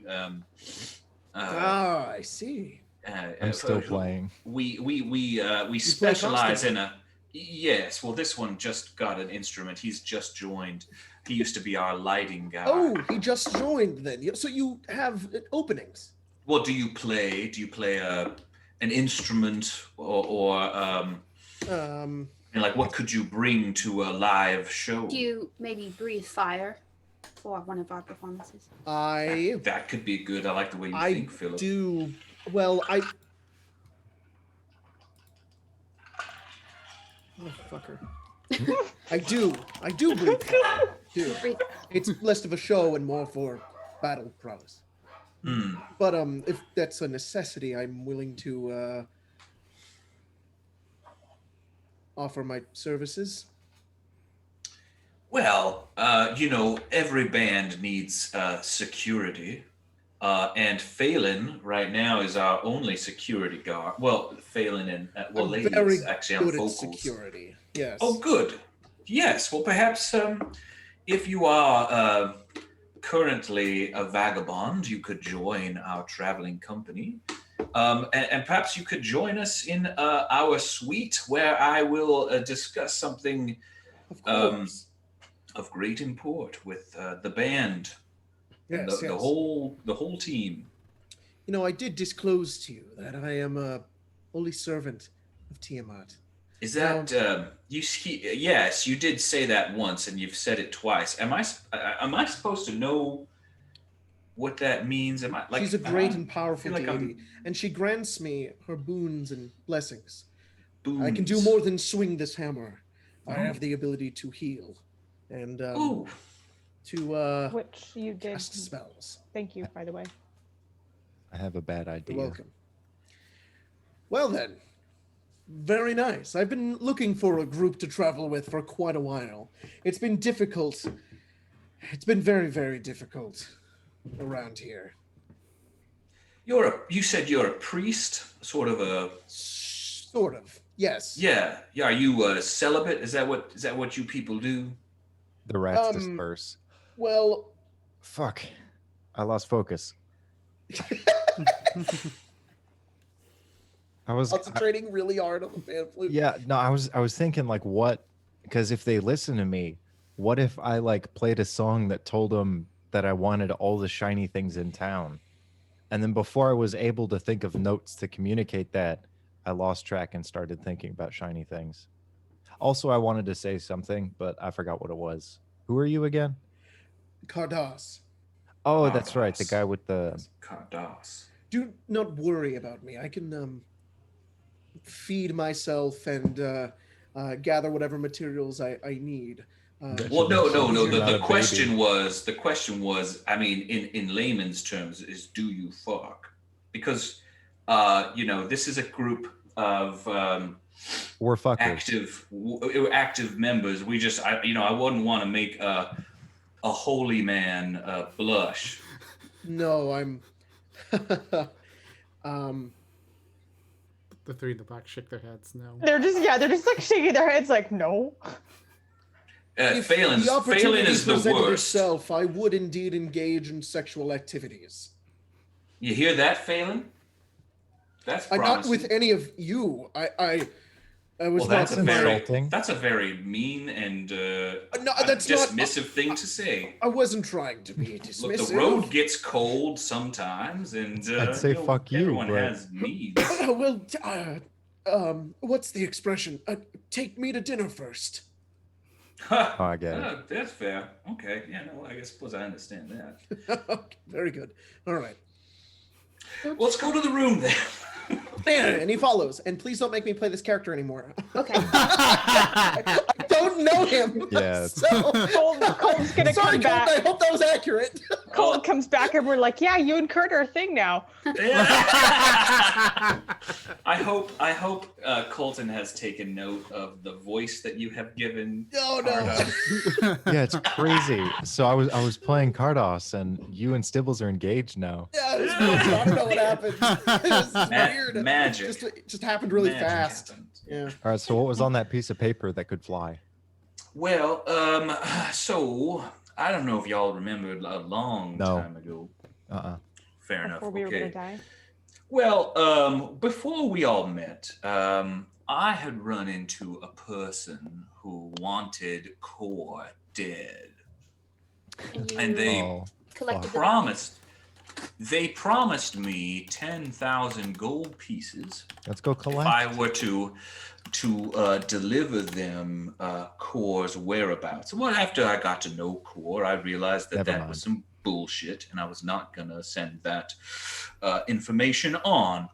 I see. I'm still playing. We specialize in a. Yes, well, this one just got an instrument. He's just joined. He used to be our lighting guy. Oh, he just joined then. So you have openings. Well, do you play? Do you play an instrument or and like what could you bring to a live show? Do you maybe breathe fire for one of our performances? That could be good. I like the way you think, Philip. Oh, fucker. I do breathe fire. It's less of a show and more for battle prowess. But if that's a necessity, I'm willing to offer my services. Well, every band needs security. And Phelan right now is our only security guard. Well, Phelan and Lady is actually on vocals. Security, yes. Oh, good. Yes. Well, perhaps if you are currently a vagabond, you could join our traveling company, and perhaps you could join us in our suite, where I will discuss something of great import with the band. Yes, the whole team. I did disclose to you that I am a holy servant of Tiamat. Is that yes, you did say that once, and you've said it twice. Am I supposed to know what that means? Am I like? She's a great and powerful like deity, and she grants me her boons and blessings. Boons. I can do more than swing this hammer. I have the ability to heal, and to Which you did. cast spells. Thank you, by the way. I have a bad idea. You're welcome. Well then, very nice. I've been looking for a group to travel with for quite a while. It's been difficult. It's been very, very difficult around here. You said you're a priest, sort of. Yes. Yeah. Are you celibate? Is that what you people do? The rats disperse. Well, fuck. I lost focus. I was concentrating really hard on the pan flute. Yeah, no, I was thinking like what, because if they listen to me, what if I like played a song that told them that I wanted all the shiny things in town, and then before I was able to think of notes to communicate that, I lost track and started thinking about shiny things. Also, I wanted to say something, but I forgot what it was. Who are you again? Cardos. Oh, that's right, the guy with the Cardos. Do not worry about me. I can feed myself and gather whatever materials I need. Well, no. The question was. I mean, in layman's terms, is do you fuck? Because this is a group of we're fuckers. active members. We just, I wouldn't want to make a holy man blush. No, I'm. The three in the back shake their heads. No. They're just like shaking their heads, like no. Phelan is the worst. Itself, I would indeed engage in sexual activities. You hear that, Phelan? That's promising. Not with any of you. I was that's insulting. That's a very mean and that's dismissive thing to say. I wasn't trying to be dismissive. Look, the road gets cold sometimes, and I'd say fuck you. Everyone but... has needs. What's the expression? Take me to dinner first. Oh, I get it. That's fair. Okay. Yeah. No. I suppose I understand that. Okay, very good. All right. Well, let's go to the room then. And he follows. And please don't make me play this character anymore. Okay. I don't know him. Yeah. So, Colton's gonna sorry, come back. Colton, I hope that was accurate. Colton comes back and we're like, yeah, you and Kurt are a thing now. I hope Colton has taken note of the voice that you have given. No, no. Cardos. Yeah, it's crazy. So I was playing Cardos, and you and Stibbles are engaged now. Yeah, it was weird. I don't know what happened. It was weird. Magic. It just happened really Magic fast. happened. Yeah. All right. So what was on that piece of paper that could fly? Well, so I don't know if y'all remembered a long No. time ago. Fair enough. Before we were gonna Okay. die. Well, before we all met, I had run into a person who wanted Core dead, and they Oh, collected the they promised me 10,000 gold pieces let's go if collect. I were to deliver them Core's whereabouts. Well, after I got to know Core, I realized that Never that mind. was some bullshit, and I was not gonna send that information on.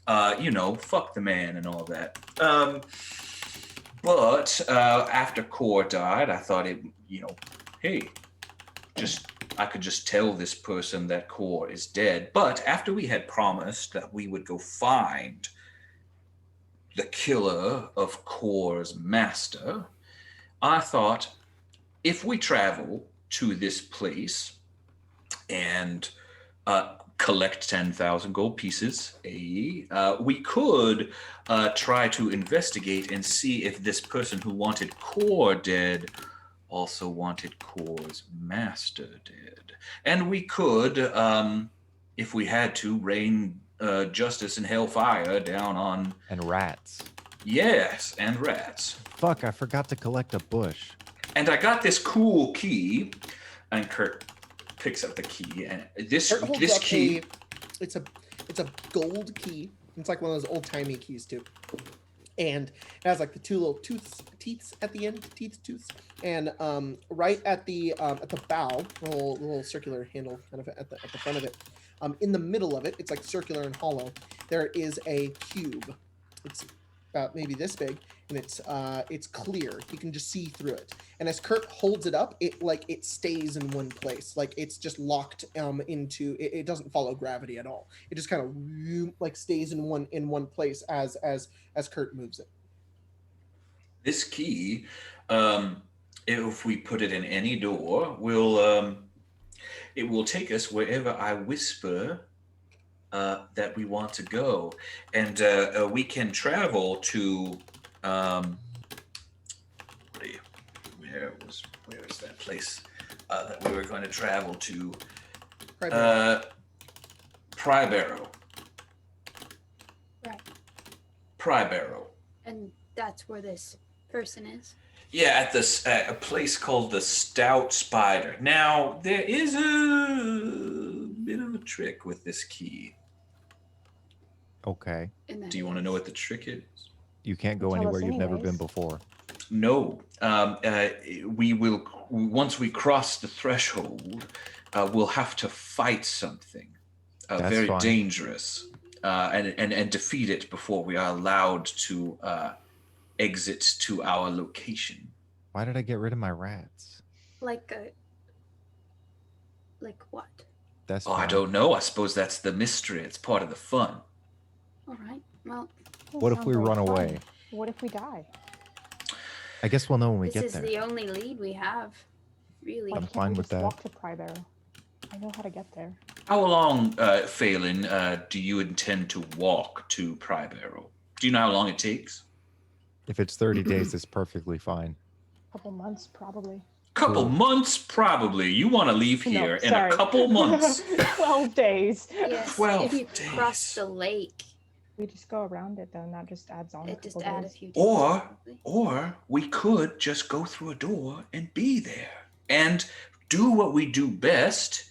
Fuck the man and all that. But after Core died, I thought hey, I could just tell this person that Core is dead. But after we had promised that we would go find the killer of Core's master, I thought if we travel to this place and collect 10,000 gold pieces, we could try to investigate and see if this person who wanted Core dead also wanted Core's master dead. And we could, if we had to, rain justice and hellfire down on... And rats. Yes, and rats. Fuck, I forgot to collect a bush. And I got this cool key, and Kurt picks up the key. And this Kurt holds up key... it's a gold key. It's like one of those old timey keys too. And it has like the two little teeths at the end, tooths, and right at the bow, little circular handle kind of at the front of it. In the middle of it, it's like circular and hollow. There is a cube. It's about maybe this big, and it's clear. You can just see through it. And as Kurt holds it up, it stays in one place. Like it's just locked into. It doesn't follow gravity at all. It just kind of stays in one place as Kurt moves it. This key, if we put it in any door, it will take us wherever I whisper that we want to go, and we can travel to where is that place that we were going to travel to? Prybarrow. Right. Prybarrow. And that's where this person is. Yeah, at this a place called the Stout Spider. Now, there is a bit of a trick with this key. Okay. Do you want to know what the trick is? You can't go Tell us anywhere you've never anyways. been before. No. We will, once we cross the threshold, we'll have to fight something That's very fine. dangerous and defeat it before we are allowed to exit to our location. Why did I get rid of my rats? Like what? That's Oh, I fine. don't know. I suppose that's the mystery. It's part of the fun. All right. Well, What if Sounds we like run fun. away? What if we die? I guess we'll know when we this get is there. the only lead we have, really. Why I'm can't fine we with just that. walk to Prybarrow? I know how to get there. How long, Phelan, do you intend to walk to Prybarrow? Do you know how long it takes? If it's 30 days, it's perfectly fine. Couple months, probably. Couple Cool. months, probably. You want to leave No, here in sorry. a couple months. 12 days. Yes. 12 if you cross days. the lake, We just go around it, then that just adds on. it just couple add a days. few days. Or, probably. or we could just go through a door and be there and do what we do best,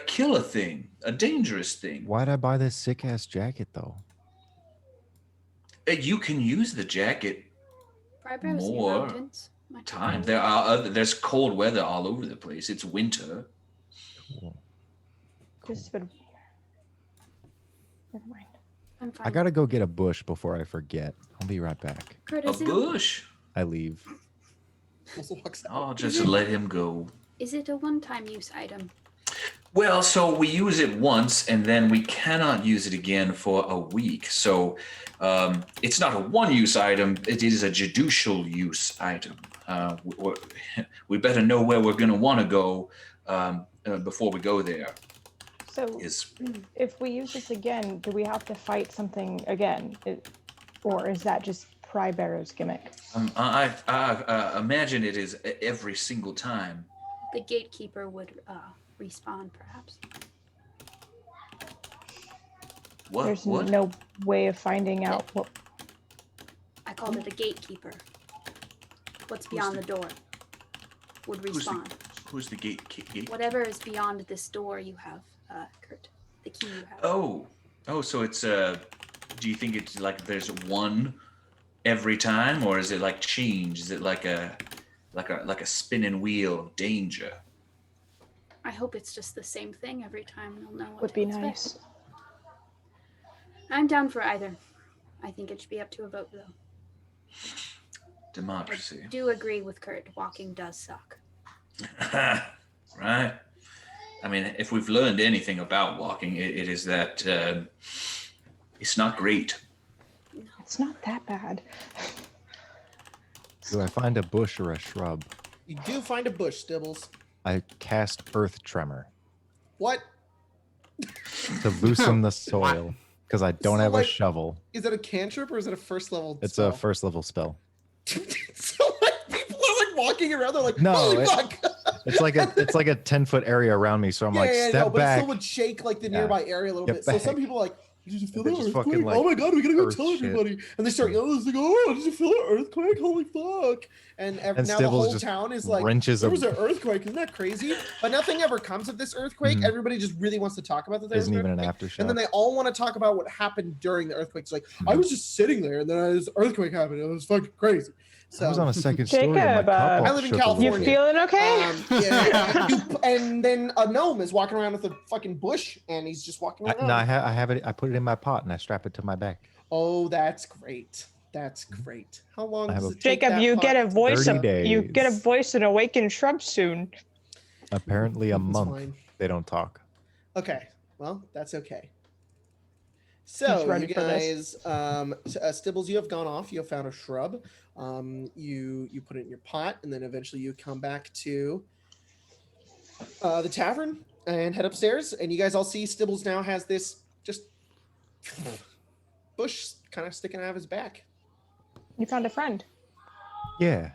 kill a thing, a dangerous thing. Why'd I buy this sick ass jacket though? You can use the jacket Prybarrow's in the more mountains. Much time. better. There's cold weather all over the place. It's winter. Cool. Just a bit of... Never mind. I'm fine. I gotta go get a bush before I forget. I'll be right back. Kurt, A is it bush. I leave. Muscle walks out. I'll just let him go. Is it a one-time use item? Well, so we use it once and then we cannot use it again for a week. So it's not a one-use item, it is a judicial use item. We better know where we're going to want to go before we go there. So, if we use this again, do we have to fight something again? Or is that just Prybearer's gimmick? I imagine it is every single time. The gatekeeper would respawn, perhaps. There's What? no way of finding out what. I called it a gatekeeper. What's beyond the door would respawn. Who's the gate? Whatever is beyond this door you have, Kurt. The key you have. Oh, so it's do you think it's like there's one every time, or is it like change? Is it like a spinning wheel of danger? I hope it's just the same thing every time. We'll know what Would to be expect. nice. I'm down for either. I think it should be up to a vote, though. Democracy. I do agree with Kurt. Walking does suck. Right. I mean, if we've learned anything about walking, it is that it's not great. It's not that bad. Do I find a bush or a shrub? You do find a bush, Stibbles. I cast Earth Tremor What? to loosen the soil because I don't So, have a like, shovel. Is it a cantrip or is it a first level It's spell? a first level spell. So like people are like walking around, they're like, No, holy it- fuck. It's like a 10-foot area around me, so I'm like, no, step but it back. still would shake like the Yeah. nearby area a little Get bit. So some back. people are like, did you feel They the just earthquake? fucking, like, Oh my god, we gotta go earth tell shit. everybody. And they start yelling, it's like, oh, did you feel the earthquake? Holy fuck. And now the Stibbles whole just town is like, wrenches there a- was an earthquake, isn't that crazy? But nothing ever comes of this earthquake. Mhm. Everybody just really wants to talk about the Isn't even an earthquake. aftershock. And then they all want to talk about what happened during the earthquake. It's like, I Mhm. was just sitting there and then this earthquake happened. It was fucking crazy. So I was on a second story. and my Jacob, cup all I live in shook a California. little You bit. feeling okay? Yeah, and then a gnome is walking around with a fucking bush, and he's just walking around. I have it. I put it in my pot and I strap it to my back. Oh, that's great. That's great. How long I have does a- it take? Jacob, that you pot get a to- voice. 30 You get a days. voice in Awakened Shrub soon. Apparently, a It's month fine. they don't talk. Okay, well, that's okay. He's So ready you for this. guys, Stibbles, you have gone off. You have found a shrub. You put it in your pot, and then eventually you come back to the tavern and head upstairs. And you guys all see Stibbles now has this just bush kind of sticking out of his back. You found a friend. Yeah.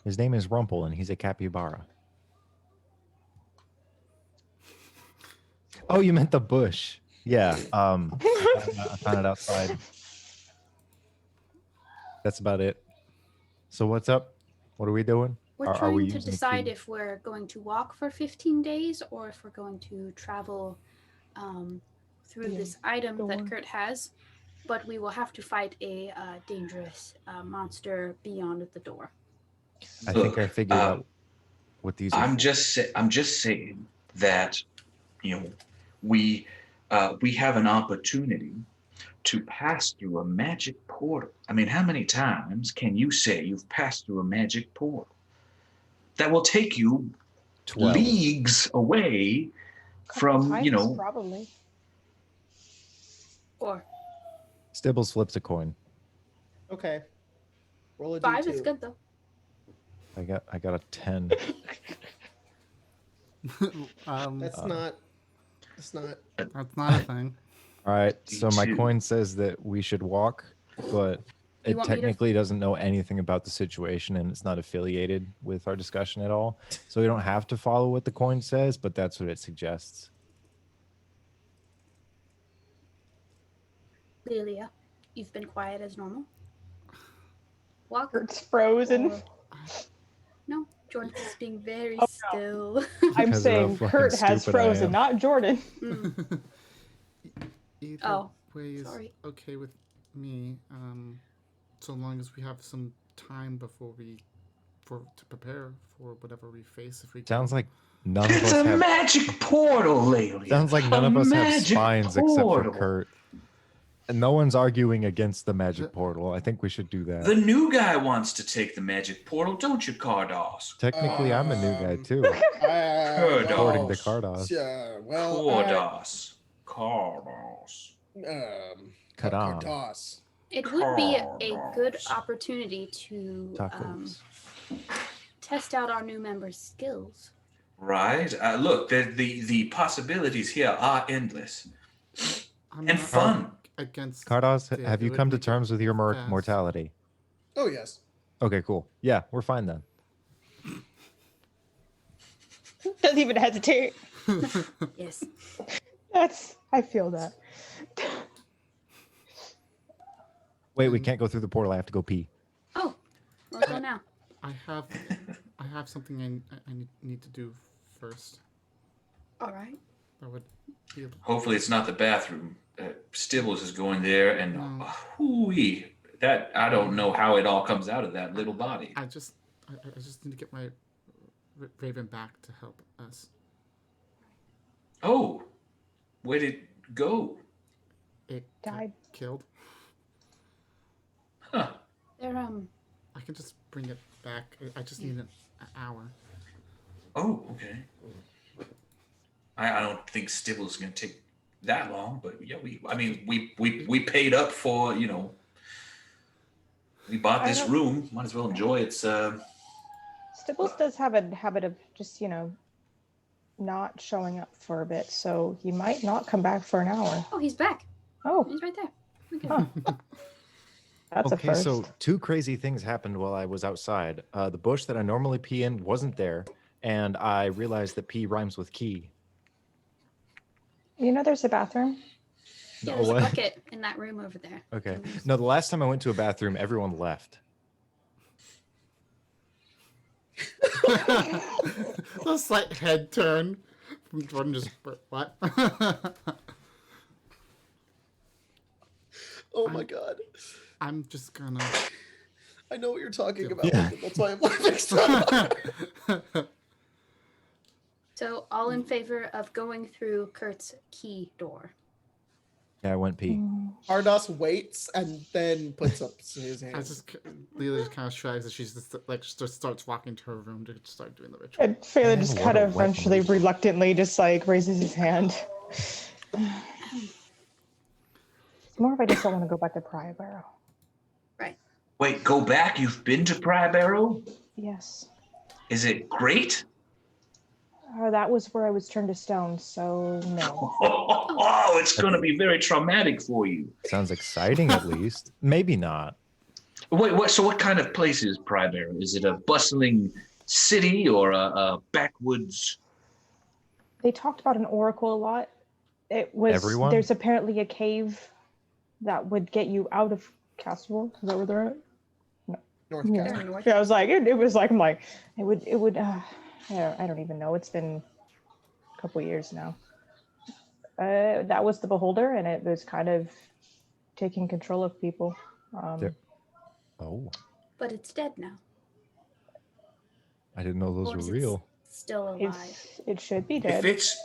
His name is Rumple, and he's a capybara. Oh, you meant the bush. Yeah. I found it outside. That's about it. So what's up? What are we doing? We're Are trying we to using decide key? if we're going to walk for 15 days or if we're going to travel through Yeah, this item that door. Kurt has. But we will have to fight a dangerous monster beyond the door. I think Look, I figured out what these are. I'm just saying that we have an opportunity to pass through a magic portal. I mean, how many times can you say you've passed through a magic portal that will take you 12. leagues away from Times, probably. Or Stibbles flips a coin. Okay. Roll a 5 D2. is good though. I got a 10. That's not. That's not. That's not a thing. All right. So my D2. coin says that we should walk, but You it want me to- technically doesn't know anything about the situation and it's not affiliated with our discussion at all. So we don't have to follow what the coin says, but that's what it suggests. Lilia, you've been quiet as normal. Walk. Kurt's frozen. or- No, Jordan's just being very Oh, still. I'm Because of saying how fucking Kurt has stupid I frozen, am. not Jordan. Mm, Either Oh, way is sorry. okay with me. So long as we have some time before to prepare for whatever we face. If we Sounds go. like none of us It's a have. magic portal, Lelia. Sounds like none A of us have magic spines except for portal. Kurt. And no one's arguing against the magic portal. I think we should do that. The new guy wants to take the magic portal, don't you, Cardos? Technically, I'm a new guy too. According to Cardos. Cardos. Cardos. Cardos. It would be a good opportunity to test out our new members' skills. Right. Look, the possibilities here are endless and fun. Against Cardos, have you come to terms with your mortality? Oh, yes. Okay, cool. Yeah, we're fine then. Doesn't even hesitate. Yes. I feel that. Wait, we can't go through the portal. I have to go pee. Oh, we'll go now. I have something I need to do first. All right. That would be Hopefully it's not the bathroom. Stibbles is going there, and hooey, that I don't know how it all comes out of that little body. I just need to get my Raven back to help us. Oh, where did it go? It Died. Killed. Huh. They're I can just bring it back. I just need an hour. Oh, okay. I don't think Stibbles is going to take that long, but yeah, we paid up for, we bought this room. Might as well enjoy it. Stibbles does have a habit of just, not showing up for a bit, so he might not come back for an hour. Oh, he's back. Oh, He's right there. Okay. Huh. That's a Okay, first. so two crazy things happened while I was outside. The bush that I normally pee in wasn't there, and I realized that pee rhymes with key. There's a bathroom. Yeah, there's a bucket in that room over there. Okay. No, the last time I went to a bathroom, everyone left. A slight head turn from Jordan. Just what? Oh my god. I'm just gonna. I know what you're talking about. Yeah. That's why I'm laughing so hard. So, all in favor of going through Kurt's key door? Yeah, I went pee. Cardos waits and then puts up his hand. Leela just kind of shrugs and she's just just starts walking to her room to start doing the ritual. And Phelan just What kind a of wet eventually, move. reluctantly, just raises his hand. It's more if I just don't want to go back to Pry Barrow. Right. Wait, go back? You've been to Pry Barrow? Yes. Is it great? That was where I was turned to stone, so no. Oh, it's going to be very traumatic for you. Sounds exciting, at least. Maybe not. Wait, what? So what kind of place is Pry Barrow? Is it a bustling city or a backwoods? They talked about an oracle a lot. It was Everyone? There's apparently a cave that would get you out of Castle. Is that where they're at? North Yeah. Castle. North. Yeah, I was like, it was like, I'm like, it would. I don't even know. It's been a couple years now. That was the Beholder, and it was kind of taking control of people. Oh, But it's dead now. I didn't know those Or is were it real. Still alive. It should be If dead. it's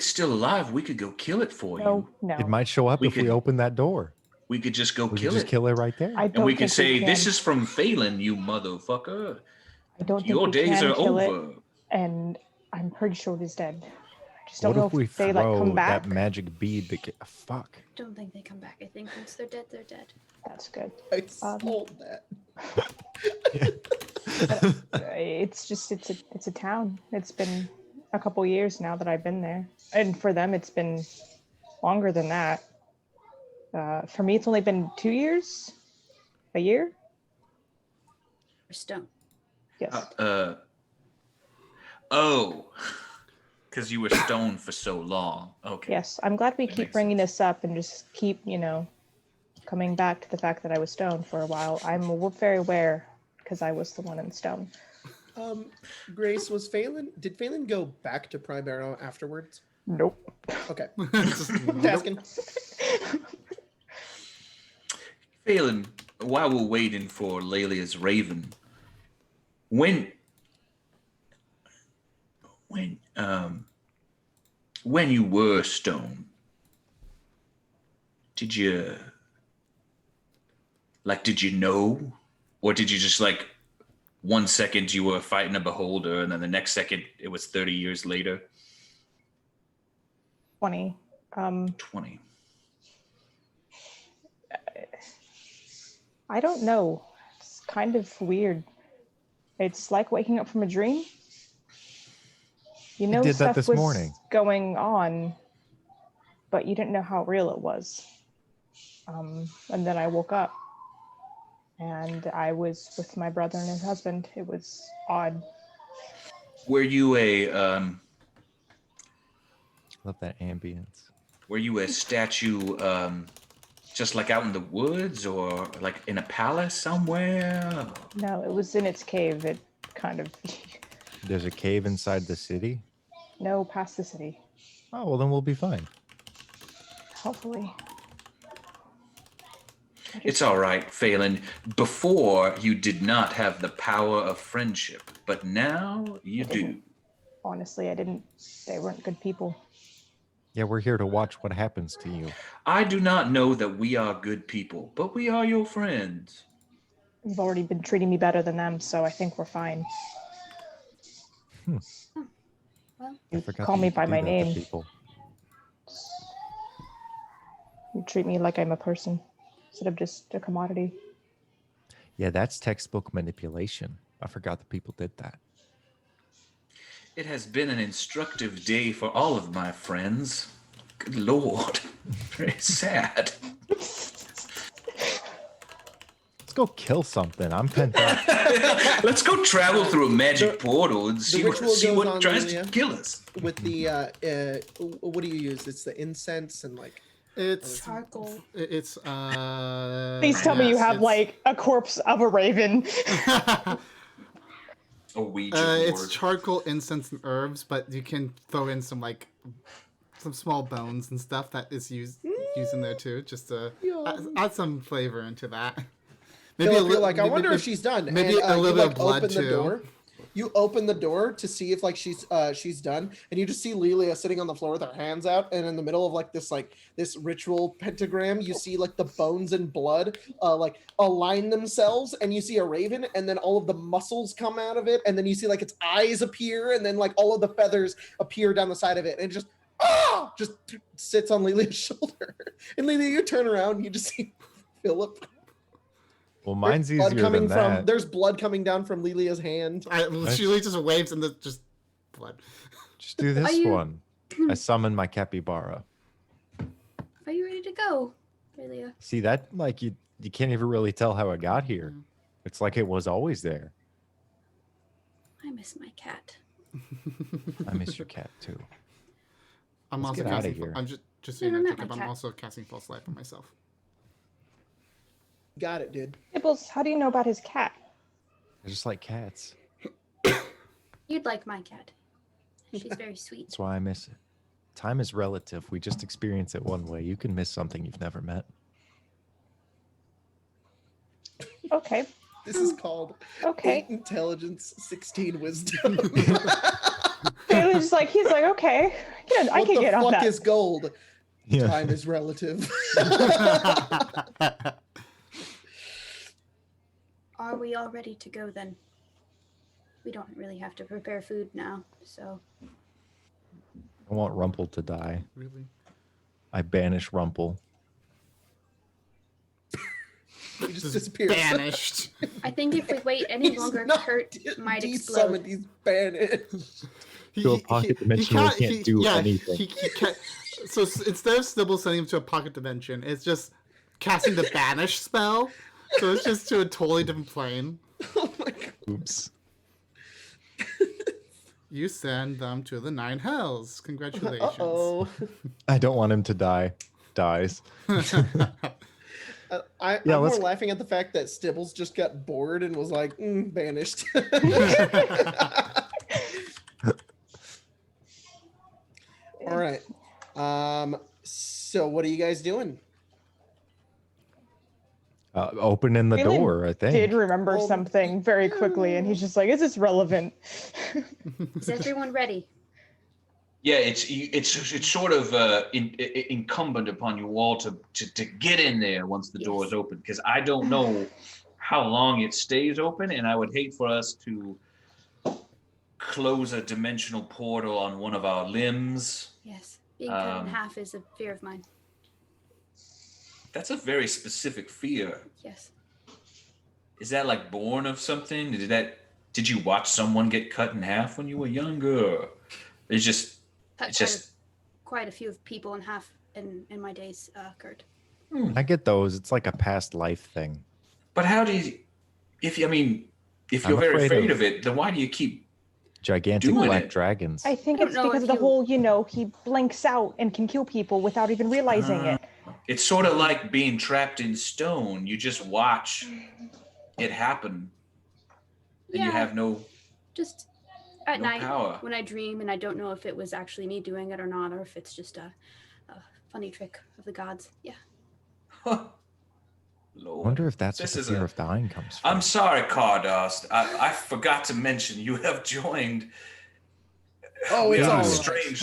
still alive, we could go kill it for No, you. no. It might show up We if we could- open that door. We could just go We kill could just it. kill it right there. I don't And we think could say, can. this is from Phelan, you motherfucker. I don't think Your we days can are kill over. it, and I'm pretty sure it is dead. I just What don't know if we if they throw come back. that magic bead that fuck? Don't think they come back. I think once they're dead, they're dead. That's good. I sold that. It's a town. It's been a couple years now that I've been there, and for them it's been longer than that. For me, it's only been 2 years, a year. Or stone. Yes. Oh, because you were stoned for so long. Okay. Yes. I'm glad we That keep makes bringing this up and just keep, coming back to the fact that I was stoned for a while. I'm very aware because I was the one in stone. Grace, did Phelan go back to Pry Barrow afterwards? Nope. Okay. Just, Just asking. Phelan, while we're waiting for Lelia's Raven, when you were stoned, did you know, or did you just like 1 second you were fighting a beholder and then the next second it was 30 years later? 20. 20. I don't know. It's kind of weird. It's like waking up from a dream. You know, did that stuff this was morning. going on, but you didn't know how real it was. And then I woke up, and I was with my brother and his husband. It was odd. Were you a Love that ambience. Were you a statue just like out in the woods or like in a palace somewhere? No, it was in its cave. It kind of... There's a cave inside the city? No, past the city. Oh, well, then we'll be fine. Hopefully. It's all right, Phelan. Before, you did not have the power of friendship, but now you do. Honestly, I didn't. They weren't good people. Yeah, we're here to watch what happens to you. I do not know that we are good people, but we are your friends. You've already been treating me better than them, so I think we're fine. Well, I You forgot call that me you could by do my that to name. people. You treat me like I'm a person instead of just a commodity. Yeah, that's textbook manipulation. I forgot that people did that. It has been an instructive day for all of my friends. Good Lord. Very sad. Let's go kill something. I'm pent up. Let's go travel through a magic portal and see ritual what goes on, tries Lilia. to kill us. With the what do you use? It's the incense and like It's charcoal. it's Please tell me you yes, have it's- like a corpse of a raven. A Ouija board. it's charcoal, incense, and herbs, but you can throw in some like some small bones and stuff that is used in there too, just to add some flavor into that. Maybe a li- like I wonder maybe- if she's done. maybe and, a little you, bit like, of blood open the too. door. You open the door to see if like she's done, and you just see Lilia sitting on the floor with her hands out, and in the middle of like this ritual pentagram, you see like the bones and blood like align themselves, and you see a raven, and then all of the muscles come out of it, and then you see like its eyes appear, and then like all of the feathers appear down the side of it, and it just sits on Lilia's shoulder, and Lilia, you turn around, and you just see Philip. Well, mine's There's blood easier coming than from that. There's blood coming down from Lilia's hand. She really just waves and just blood. Just do this you- one. I summon my capybara. Are you ready to go, Lilia? See that? Like you can't even really tell how it got here. It's like it was always there. I miss my cat. I miss your cat too. I'm Let's also get outta casting. here. I'm just so No, you know, no, not Jacob, my I'm cat. also casting false light on myself. Got it, dude. Nibbles, how do you know about his cat? I just like cats. You'd like my cat. She's very sweet. That's why I miss it. Time is relative. We just experience it one way. You can miss something you've never met. Okay. This is called Okay. 8 intelligence, 16 wisdom. He's like, okay. You know, I What can the get on fuck that. is gold? Yeah. Time is relative. Are we all ready to go then? We don't really have to prepare food now, so I want Rumple to die. Really? I banish Rumple. He just disappears. Banished. I think if we wait any He's longer, not Kurt might desummoned, explode. he's banished. To a pocket dimension where he can't do anything. He can't, so instead of Stibble sending him to a pocket dimension, it's just casting the banish spell. So it's just to a totally different plane. Oh my god. Oops. You send them to the 9 hells. Congratulations. Uh-oh. I don't want him to die. Dies. I'm Yeah, more let's- laughing at the fact that Stibbles just got bored and was like, banished. All right. So what are you guys doing? Opening the Really door, I think. Did remember Well, something very quickly, and he's just like, "Is this relevant?" Is everyone ready? Yeah, it's sort of incumbent upon you all to get in there once the door is open, because I don't know how long it stays open, and I would hate for us to close a dimensional portal on one of our limbs. Yes, being cut in half is a fear of mine. That's a very specific fear. Yes. Is that like born of something? Did you watch someone get cut in half when you were younger? It's just quite a few people in half in my days, Kurt. I get those. It's like a past life thing. But how do you? If you're very afraid of it, then why do you keep gigantic black dragons? I think it's because of the whole, he blinks out and can kill people without even realizing it. It's sort of like being trapped in stone. You just watch it happen, and you have just at night power. When I dream, and I don't know if it was actually me doing it or not, or if it's just a funny trick of the gods. Yeah. Lord. I wonder if that's what the fear of dying comes from. I'm sorry, Cardust. I forgot to mention you have joined. Oh, it's all strange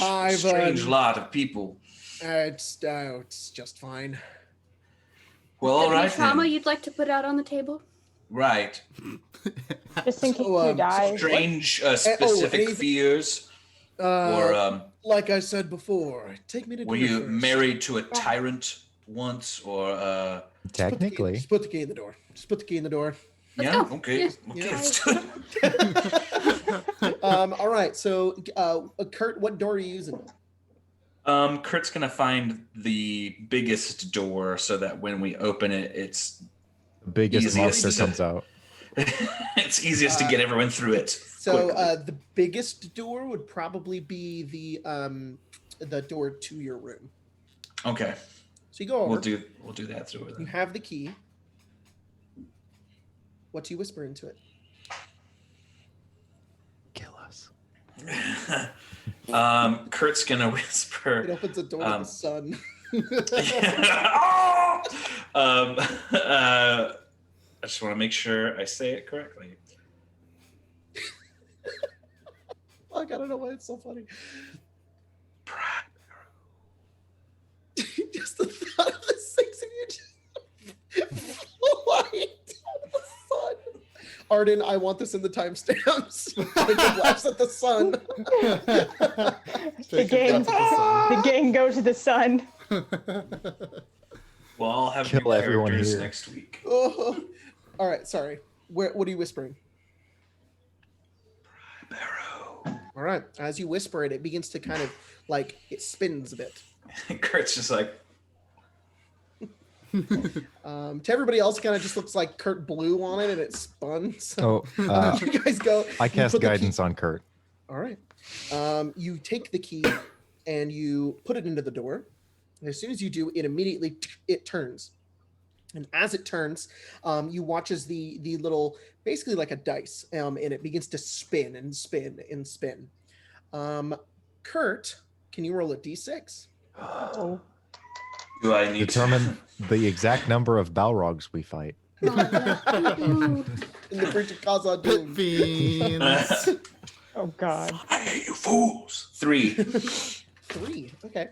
lot of people. It's just fine. Well, all right. Trauma you'd like to put out on the table? Right. Just in case you die. Strange, specific fears, or like I said before, take me to. Were you married to a tyrant once, or technically? Just put the key in the door. Let's go. Okay. All right. So, Kurt, what door are you using? Kurt's gonna find the biggest door so that when we open it, it's the biggest monster comes out. It's easiest to get everyone through it. So the biggest door would probably be the door to your room. Okay. So you go over. We'll do that through it. You have the key. What do you whisper into it? Kill us. Kurt's gonna whisper. It opens the door to the sun. I just want to make sure I say it correctly. Fuck, I don't know why it's so funny. Just the thought of the six of you just flying down the sun. Arden, I want this in the timestamps. Jacob laughs at the sun. The gang goes to the sun. Well, I'll have kill everyone here next week. Oh. All right, sorry. What are you whispering? Barrow. All right. As you whisper it, it begins to kind of it spins a bit. Kurt's just like. To everybody else, it kind of just looks like Kurt blew on it and it spun. So you guys go. I cast guidance on Kurt. All right. You take the key and you put it into the door. And as soon as you do, it turns. And as it turns, you watch as the little, basically like a dice, and it begins to spin and spin and spin. Kurt, can you roll a d6? Oh. Do I need determine the exact number of Balrogs we fight? In the breach of Khazad-dûm. Beans. Oh God. I hate you fools. 3. 3. Okay.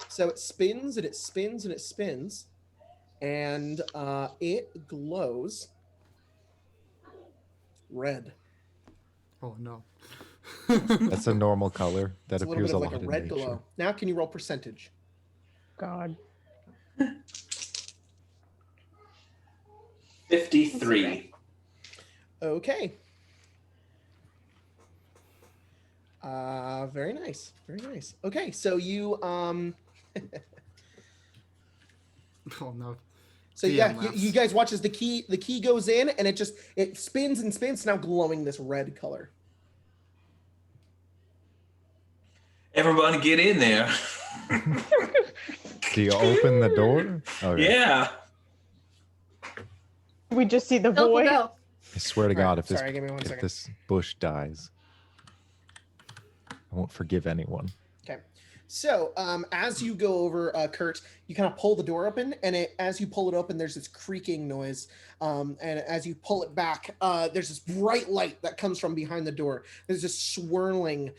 So it spins and it spins and it spins. And it glows red. Oh no. That's a normal color that It's appears a little lot bit of in like a red nature. glow. Now can you roll percentage? God. 53. Okay. Very nice. Very nice. Okay, so you Oh no. so you guys watch as the key goes in and it spins and spins, now glowing this red color. Everybody get in there. Do you open the door? Okay. Yeah. We just see the Go, void. go. I swear to God, if give me 1 second. this bush dies, I won't forgive anyone. Okay. So, as you go over, Kurt, you kind of pull the door open, and as you pull it open, there's this creaking noise. And as you pull it back, there's this bright light that comes from behind the door. There's this swirling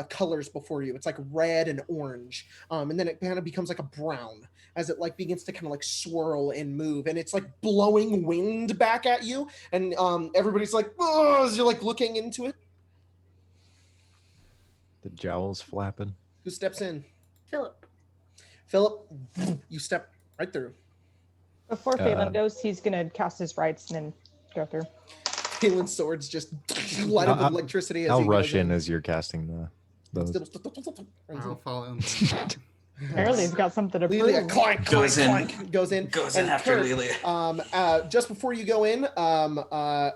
colors before you. It's like red and orange, and then it kind of becomes like a brown as it like begins to kind of like swirl and move, and it's like blowing wind back at you, and everybody's like, oh, as you're like looking into it. The jowls flapping. Who steps in? Philip. Philip, you step right through. Before Phelan goes, he's gonna cast his rights and then go through. Phelan's swords just light up with electricity. As I'll he rush goes in as you're casting those. I'll follow him. Apparently, he's got something to prove. Lilia, clank, Goes in. clank, goes in. Goes in And after Kurt, Lilia. just before you go in,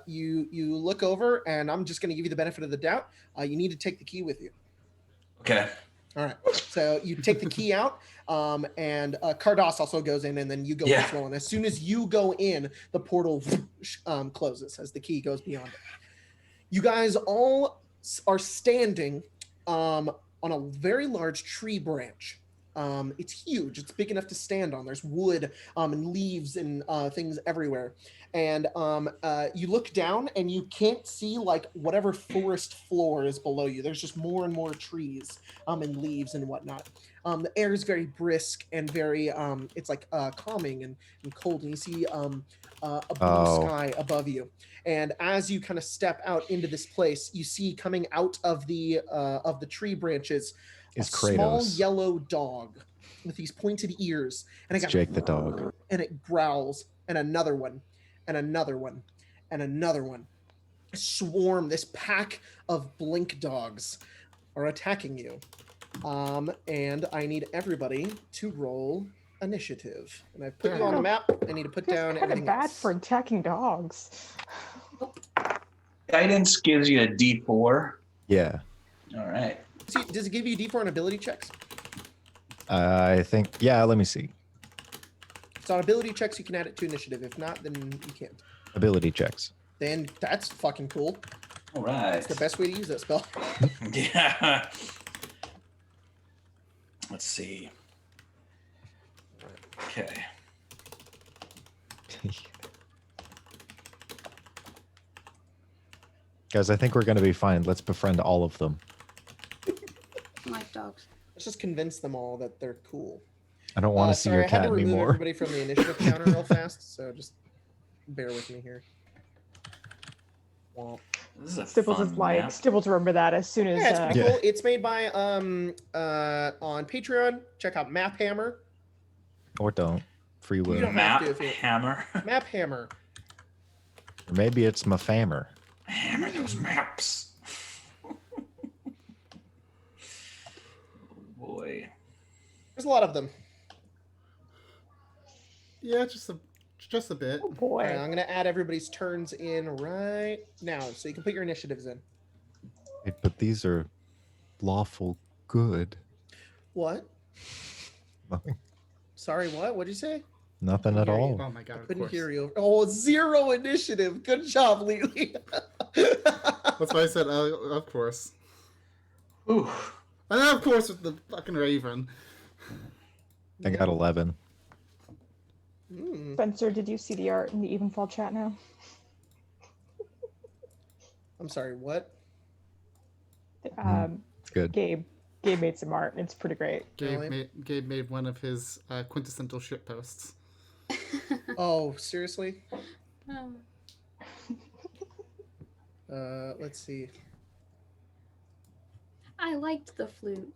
you look over, and I'm just going to give you the benefit of the doubt. You need to take the key with you. Okay. All right. So you take the key out, and Cardos also goes in, and then you go in as well. And as soon as you go in, the portal closes as the key goes beyond it. You guys all are standing on a very large tree branch. It's huge. It's big enough to stand on. There's wood and leaves and things everywhere. And you look down and you can't see like whatever forest floor is below you. There's just more and more trees and leaves and whatnot. The air is very brisk and very, it's like calming and cold. And you see a blue sky above you. And as you kind of step out into this place, you see coming out of the tree branches Is a small Kratos. yellow dog with these pointed ears, and It's Jake the dog. and it growls, and another one, and another one, and another one. A swarm, this pack of blink dogs are attacking you, and I need everybody to roll initiative. And I've put you on the map. I need to put down Kind of everything bad else. for attacking dogs. Guidance gives you a D4. Yeah. All right. Does it give you D4 on ability checks? I think. Yeah. Let me see. If it's on ability checks, you can add it to initiative. If not, then you can't. Ability checks. Then that's fucking cool. All right. That's the best way to use that spell. Yeah. Let's see. Okay. Guys, I think we're gonna be fine. Let's befriend all of them. I like dogs. Let's just convince them all that they're cool. I don't want to see Sorry, your I had cat to remove anymore. everybody from the initiative counter real fast, so just bear with me here. Womp. This is a Stibbles fun is like, map. Stibbles will remember that as soon as. Yeah, it's pretty Yeah. cool. It's made by on Patreon. Check out Map Hammer. Or don't. Free You will. don't Map have to if you- hammer. Map Hammer. Or maybe it's my fammer. Hammer those maps. Oh boy. There's a lot of them. Yeah, just a bit. Oh All boy. right, I'm gonna add everybody's turns in right now, so you can put your initiatives in. Wait, but these are lawful good. What? Nothing. Sorry, what? What'd you say? Nothing at Hear you. all. Oh my god, of Couldn't course. hear you. Oh, 0 initiative. Good job, Lily. That's why I said, of course. Ooh. And then, of course, with the fucking Raven. I got 11. Spencer, did you see the art in the Evenfall chat now? I'm sorry, what? It's good. Gabe made some art. It's pretty great. Really? Gabe made one of his quintessential shit posts. Oh, seriously? Oh. Let's see. I liked the flute.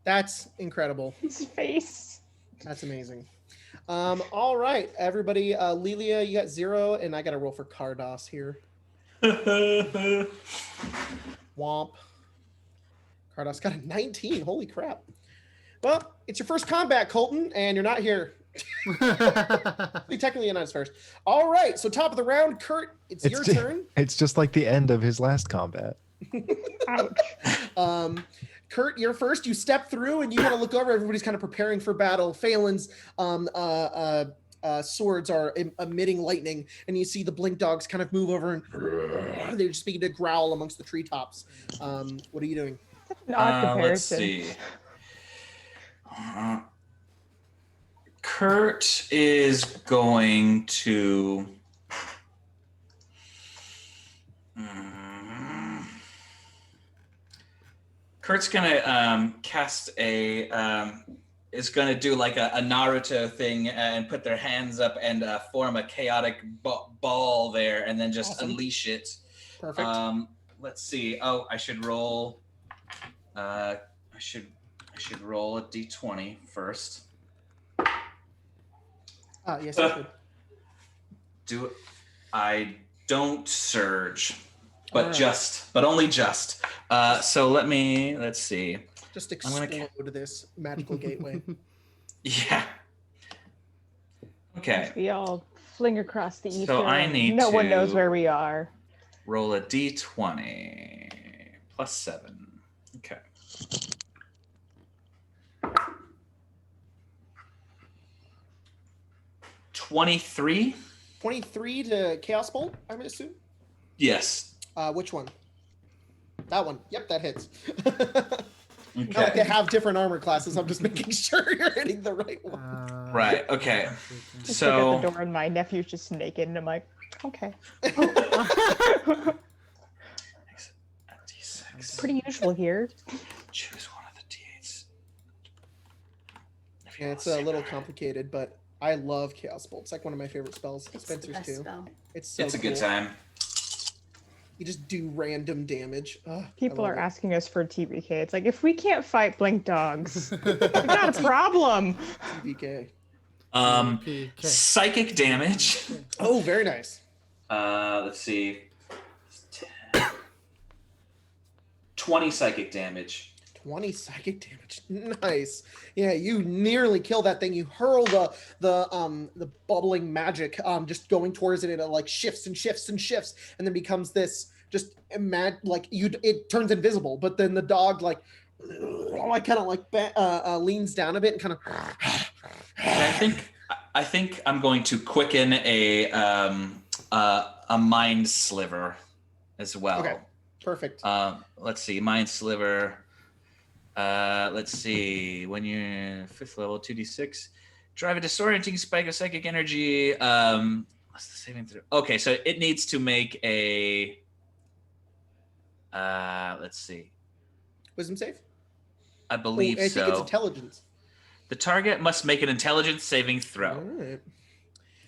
That's incredible. His face. That's amazing. All right, everybody. Lilia, you got 0, and I got to roll for Cardos here. Womp. Cardos got a 19. Holy crap. Well, it's your first combat, Colton, and you're not here. Technically, you're not his first. All right, so top of the round, Kurt, it's your turn. It's just like the end of his last combat. Ouch. Kurt, you're first. You step through and you kind of look over. Everybody's kind of preparing for battle. Phelan's swords are emitting lightning, and you see the blink dogs kind of move over and they're just beginning to growl amongst the treetops. What are you doing? An odd Let's comparison. see. Kurt is going to. Kurt's gonna cast a. Is gonna do like a Naruto thing and put their hands up and form a chaotic ball there, and then just unleash it. Perfect. Let's see. Oh, I should roll. I should roll a d20 first. Yes, you should. I don't surge, but Alright. but only just. So let's see. Just explode this magical gateway. Yeah. Okay. We all fling across the ether. So I need no one to knows where we are. Roll a d20 plus 7. Okay. $23. 23 to Chaos Bolt, I would assume. Yes. Which one? That one. Yep, that hits. Okay. Not like they have different armor classes. I'm just making sure you're hitting the right one. Right. Okay. Just look at the door and my nephew's just naked, and I'm like, okay. D6. Pretty usual here. Choose one of the d8s. Yeah, it's a little complicated, but I love Chaos Bolt. It's like one of my favorite spells. It's Spencer's the best too. spell. It's so It's a good cool. time. You just do random damage. People are asking us for TBK. It's like, if we can't fight blink dogs, we got a problem. TBK. Psychic damage. Oh, very nice. Let's see. 20 psychic damage. 20 psychic damage. Nice. Yeah, you nearly kill that thing. You hurl the bubbling magic just going towards it, and it like shifts and shifts and shifts, and then becomes this just it turns invisible, but then the dog like kind of leans down a bit and kind of I think I'm going to quicken a mind sliver as well. Okay. Perfect. Let's see, mind sliver. Let's see. When you're 5th level, 2d6. Drive a disorienting spike of psychic energy. What's the saving throw? Okay, so it needs to make a. Let's see. Wisdom save? I believe I think so. it's intelligence. The target must make an intelligence saving throw. All right.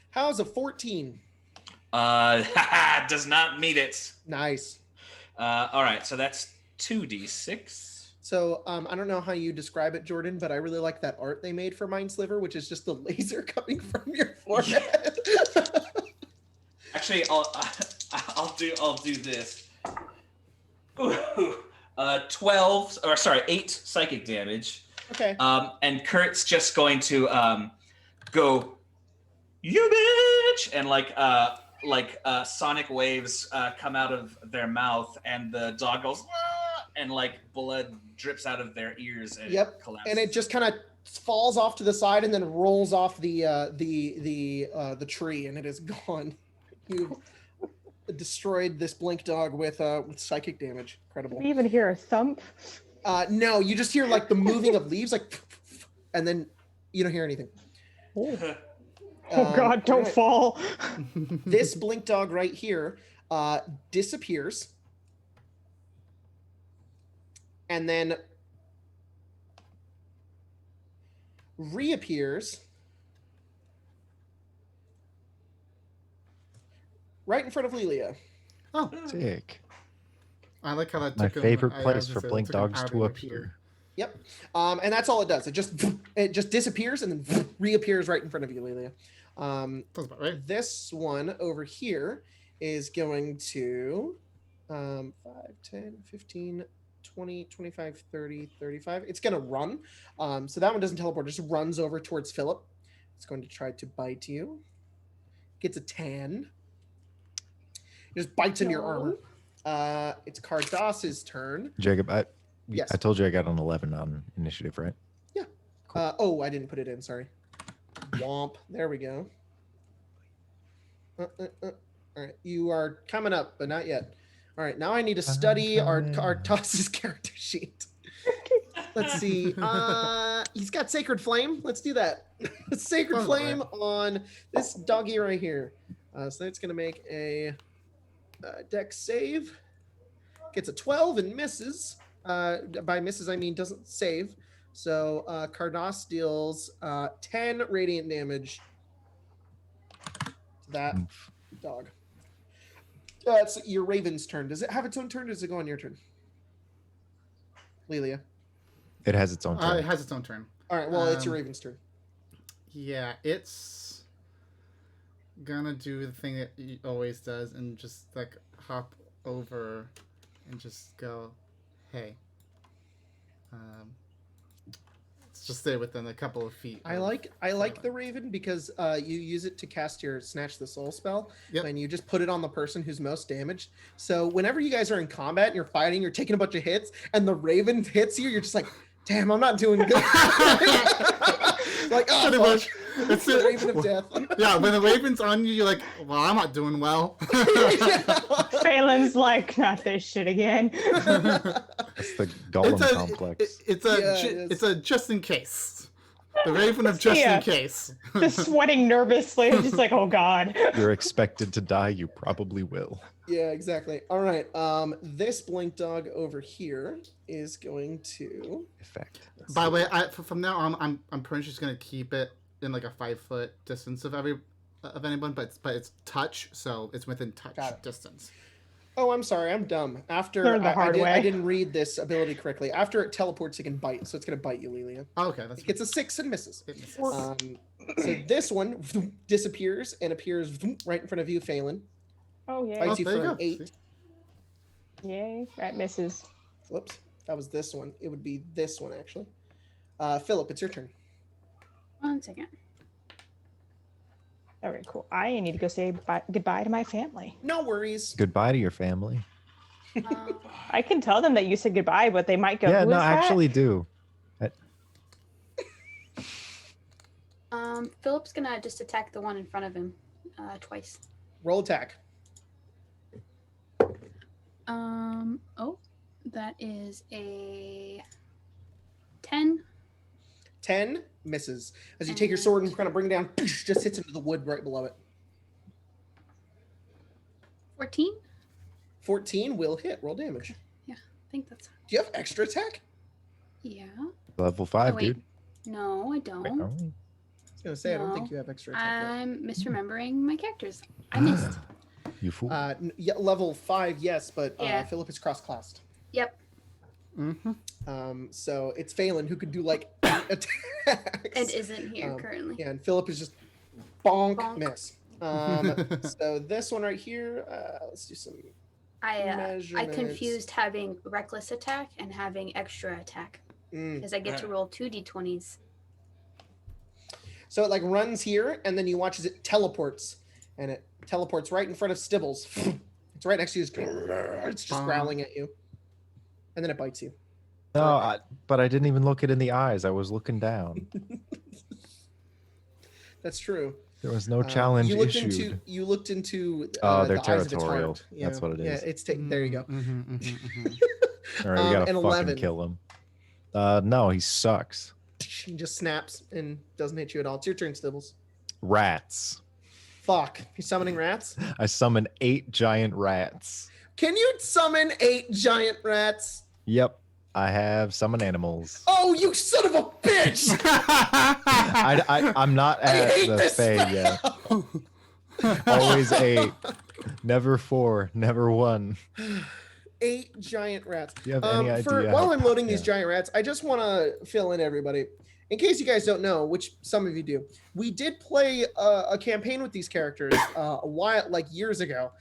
How's a 14? Does not meet it. Nice. All right, so that's 2d6. So I don't know how you describe it, Jordan, but I really like that art they made for Mind Sliver, which is just the laser coming from your forehead. Actually, I'll do this. Ooh, 8 psychic damage. Okay. And Kurt's just going to go, you bitch, and sonic waves come out of their mouth, and the dog goes, "Ah!" and like blood drips out of their ears and collapses. And it just kind of falls off to the side and then rolls off the tree, and it is gone. You destroyed this blink dog with psychic damage. Incredible. Did we even hear a thump? No, you just hear like the moving of leaves, like, and then you don't hear anything. Oh God, don't fall. This blink dog right here disappears, and then reappears right in front of Lilia. Oh, Sick. I like how that My took him- favorite I place was for gonna say, blink took him dogs out of to your appear. Yep. And that's all it does. It just disappears and then reappears right in front of you, Lilia. Sounds about right. This one over here is going to 5, 10, 15, 20, 25, 30, 35. It's going to run. So that one doesn't teleport. It just runs over towards Philip. It's going to try to bite you. Gets a 10. It just bites into your armor. It's Cardas's turn. Jacob, Yes. I told you I got an 11 on initiative, right? Yeah. I didn't put it in. Sorry. Womp. There we go. All right. You are coming up, but not yet. All right. Now I need to study our Toss's character sheet. Let's see. He's got Sacred Flame. Let's do that. Sacred Sounds Flame on this doggy right here. So that's gonna make a dex save. Gets a 12 and misses. By misses, I mean doesn't save. So Cardos deals 10 radiant damage to that dog. It's your Raven's turn. Does it have its own turn, or does it go on your turn? Lelia. It has its own turn. It has its own turn. All right, well, it's your Raven's turn. Yeah, it's gonna do the thing that it always does and just like hop over and just go, hey. Let's just stay within a couple of feet. I like the Raven because you use it to cast your Snatch the Soul spell, and you just put it on the person who's most damaged. So whenever you guys are in combat and you're fighting, you're taking a bunch of hits, and the Raven hits you, you're just like, damn, I'm not doing good. Like, oh, pretty much. It's the Raven of Death. Yeah, when the Raven's on you, you're like, well, I'm not doing well. Phelan's like, not this shit again. It's the Golem complex. It's a just in case. The Raven of just in case. Just sweating nervously, just like, oh god. You're expected to die. You probably will. Yeah, exactly. All right. This blink dog over here is going to Effect. By the way, from now on, I'm pretty sure just gonna keep it in like a 5-foot distance of anyone, but it's touch, so it's within touch distance. Oh, I'm sorry. I'm dumb. After Learn the hard way. I didn't read this ability correctly. After it teleports, it can bite, so it's going to bite you, Lelia. Oh, okay, It gets a 6 and misses. It misses. So this one disappears and appears right in front of you, Phelan. Oh, yeah. Bites you there you for an go. 8. Yay, that misses. Whoops. That was this one. It would be this one, actually. Philip, it's your turn. 1 second. All right, cool. I need to go say goodbye to my family. No worries. Goodbye to your family. I can tell them that you said goodbye, but they might go, Yeah, "Who no, is I that?" actually do. Philip's gonna just attack the one in front of him twice. Roll attack. Oh, that is a 10. 10 misses. As you take your sword and kind of bring it down, just hits into the wood right below it. 14? 14 will hit. Roll damage. Yeah, I think that's. Do you have extra attack? Yeah. Level 5, Oh, wait. dude. No, I don't. Wait, oh. I was going to say, I don't No. think you have extra attack. I'm misremembering my characters. I missed. You fool. Yeah, level 5, yes, but Yeah. Philip is cross-classed. Yep. Mm-hmm. So it's Phelan who could do like 8 attacks. And isn't here currently. Yeah, and Philip is just bonk, Bonk. miss. So this one right here, let's do some I measurements. confused having reckless attack and having extra attack because I get to roll 2 d20s. So it like runs here, and then you watch as it teleports, and it teleports right in front of Stibbles. It's right next to you. It's just growling at you, and then it bites you. No, but I didn't even look it in the eyes. I was looking down. That's true. There was no challenge you looked issued. You looked into They're the eyes of its territorial. heart. Yeah. That's what it is. Yeah, it's there. You go. All right, we gotta and fucking 11. kill him. No, he sucks. He just snaps and doesn't hit you at all. It's your turn, Stibbles. Rats. Fuck. You're summoning rats? I summoned 8 giant rats. Can you summon 8 giant rats? Yep, I have summon animals. Oh, you son of a bitch! I'm not I at hate the this Fae yet. Always 8. Never 4. Never 1. 8 giant rats. Do you have any idea? While how- I'm loading these yeah. giant rats, I just want to fill in everybody. In case you guys don't know, which some of you do, we did play a campaign with these characters a while, like years ago,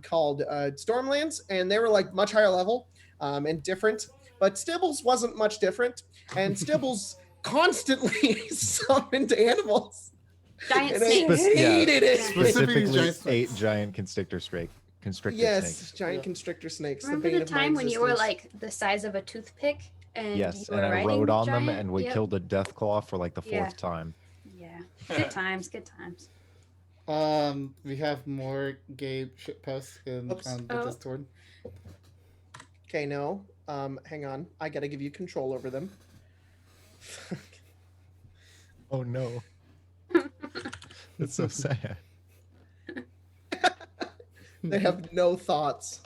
called Stormlands, and they were like much higher level and different. But Stibbles wasn't much different, and Stibbles constantly summoned animals. Giant And I snakes. hated it. Specifically Specifically, giant 8 snakes. giant constrictor Yes, snakes. giant constrictor snakes. Remember bane the of my time when you were existence. like the size of a toothpick? And Yes, you were and I riding rode on giant? them, and we Yep. killed a deathclaw for like the 4th Yeah. time. Yeah. Good times, good times. We have more gay shit posts Oops. on the Oh. Discord. Okay, no. Hang on. I gotta give you control over them. Oh no. That's so sad. They have no thoughts.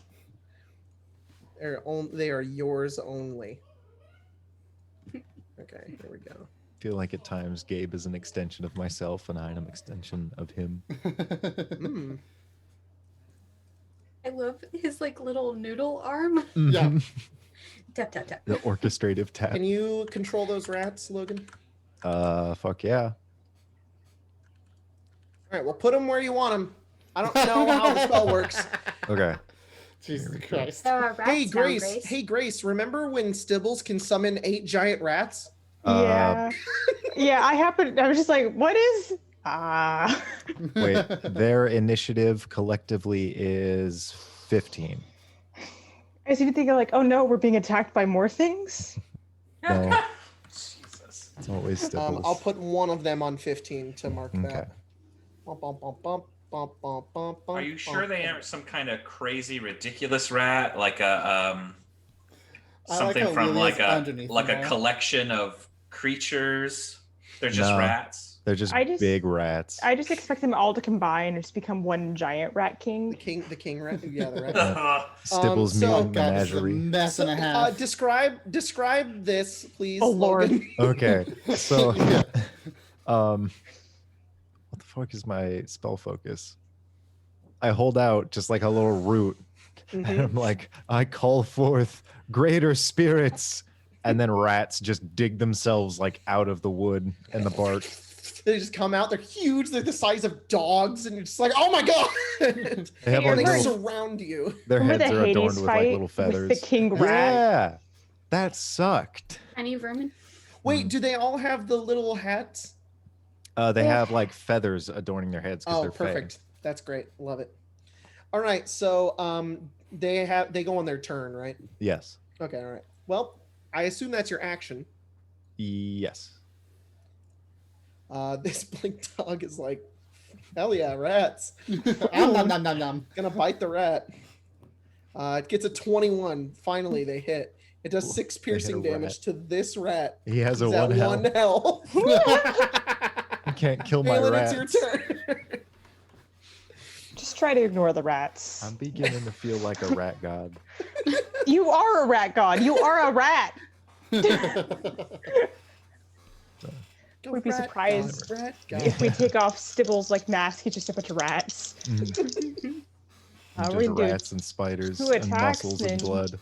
They are yours only. Okay, here we go. I feel like at times Gabe is an extension of myself and I am an extension of him. Mm. I love his like little noodle arm. Yeah. Tap tap tap. The orchestrative tap. Can you control those rats, Logan? Fuck yeah. All right, well, put them where you want them. I don't know how the spell works. Okay. Jesus Christ. Rats Hey, down, Grace. Hey, Grace. Remember when Stibbles can summon 8 giant rats? Yeah. Yeah, I was just like, what is Wait, their initiative collectively is 15. I seem to think like, oh no, we're being attacked by more things. No, Jesus. it's always Stibbles. I'll put one of them on 15 to mark Okay. that. Bump, bump, bump, bump, bump, bump, bump, Are you bump, sure they bump. aren't some kind of crazy, ridiculous rat, like a I like something how from Lilia's like underneath a them all. collection of creatures? They're just No. rats. They're just big rats. I just expect them all to combine and just become one giant rat king. The king rat? Yeah, the rat. Stibbles so- mutant God, this is a menagerie. mess and a half. Describe this, please. Oh, Lord. Logan. Okay, so Yeah. what the fuck is my spell focus? I hold out just like a little root, and Mhm. I'm like, I call forth greater spirits, and then rats just dig themselves like out of the wood and the bark. They just come out. They're huge. They're the size of dogs, and you're just like, oh my god! They have You're like they very- little, surround you. their Remember heads the are Hades adorned with like fight little feathers. with the king rat? Yeah, that sucked. Any vermin? Wait, do they all have the little hats? They Yeah. have like feathers adorning their heads because Oh, they're fey. perfect. That's great. Love it. All right, so they go on their turn, right? Yes. Okay, all right. Well, I assume that's your action. Yes. This blink dog is like, hell yeah, rats. Nom, nom, nom, nom. Gonna bite the rat. It gets a 21. Finally, they hit. It does 6 hit a piercing damage rat. to this rat. He has a He's at 1 health. 1 health. You can't kill my Phelan, rats. it's your turn. Just try to ignore the rats. I'm beginning to feel like a rat god. You are a rat god. You are a rat. Go We'd be rat surprised god, rat god. If we take off Stibble's like mask, he's just a bunch of rats. Mhm. We're Just gonna do rats and spiders who and attacks muscles and and- blood.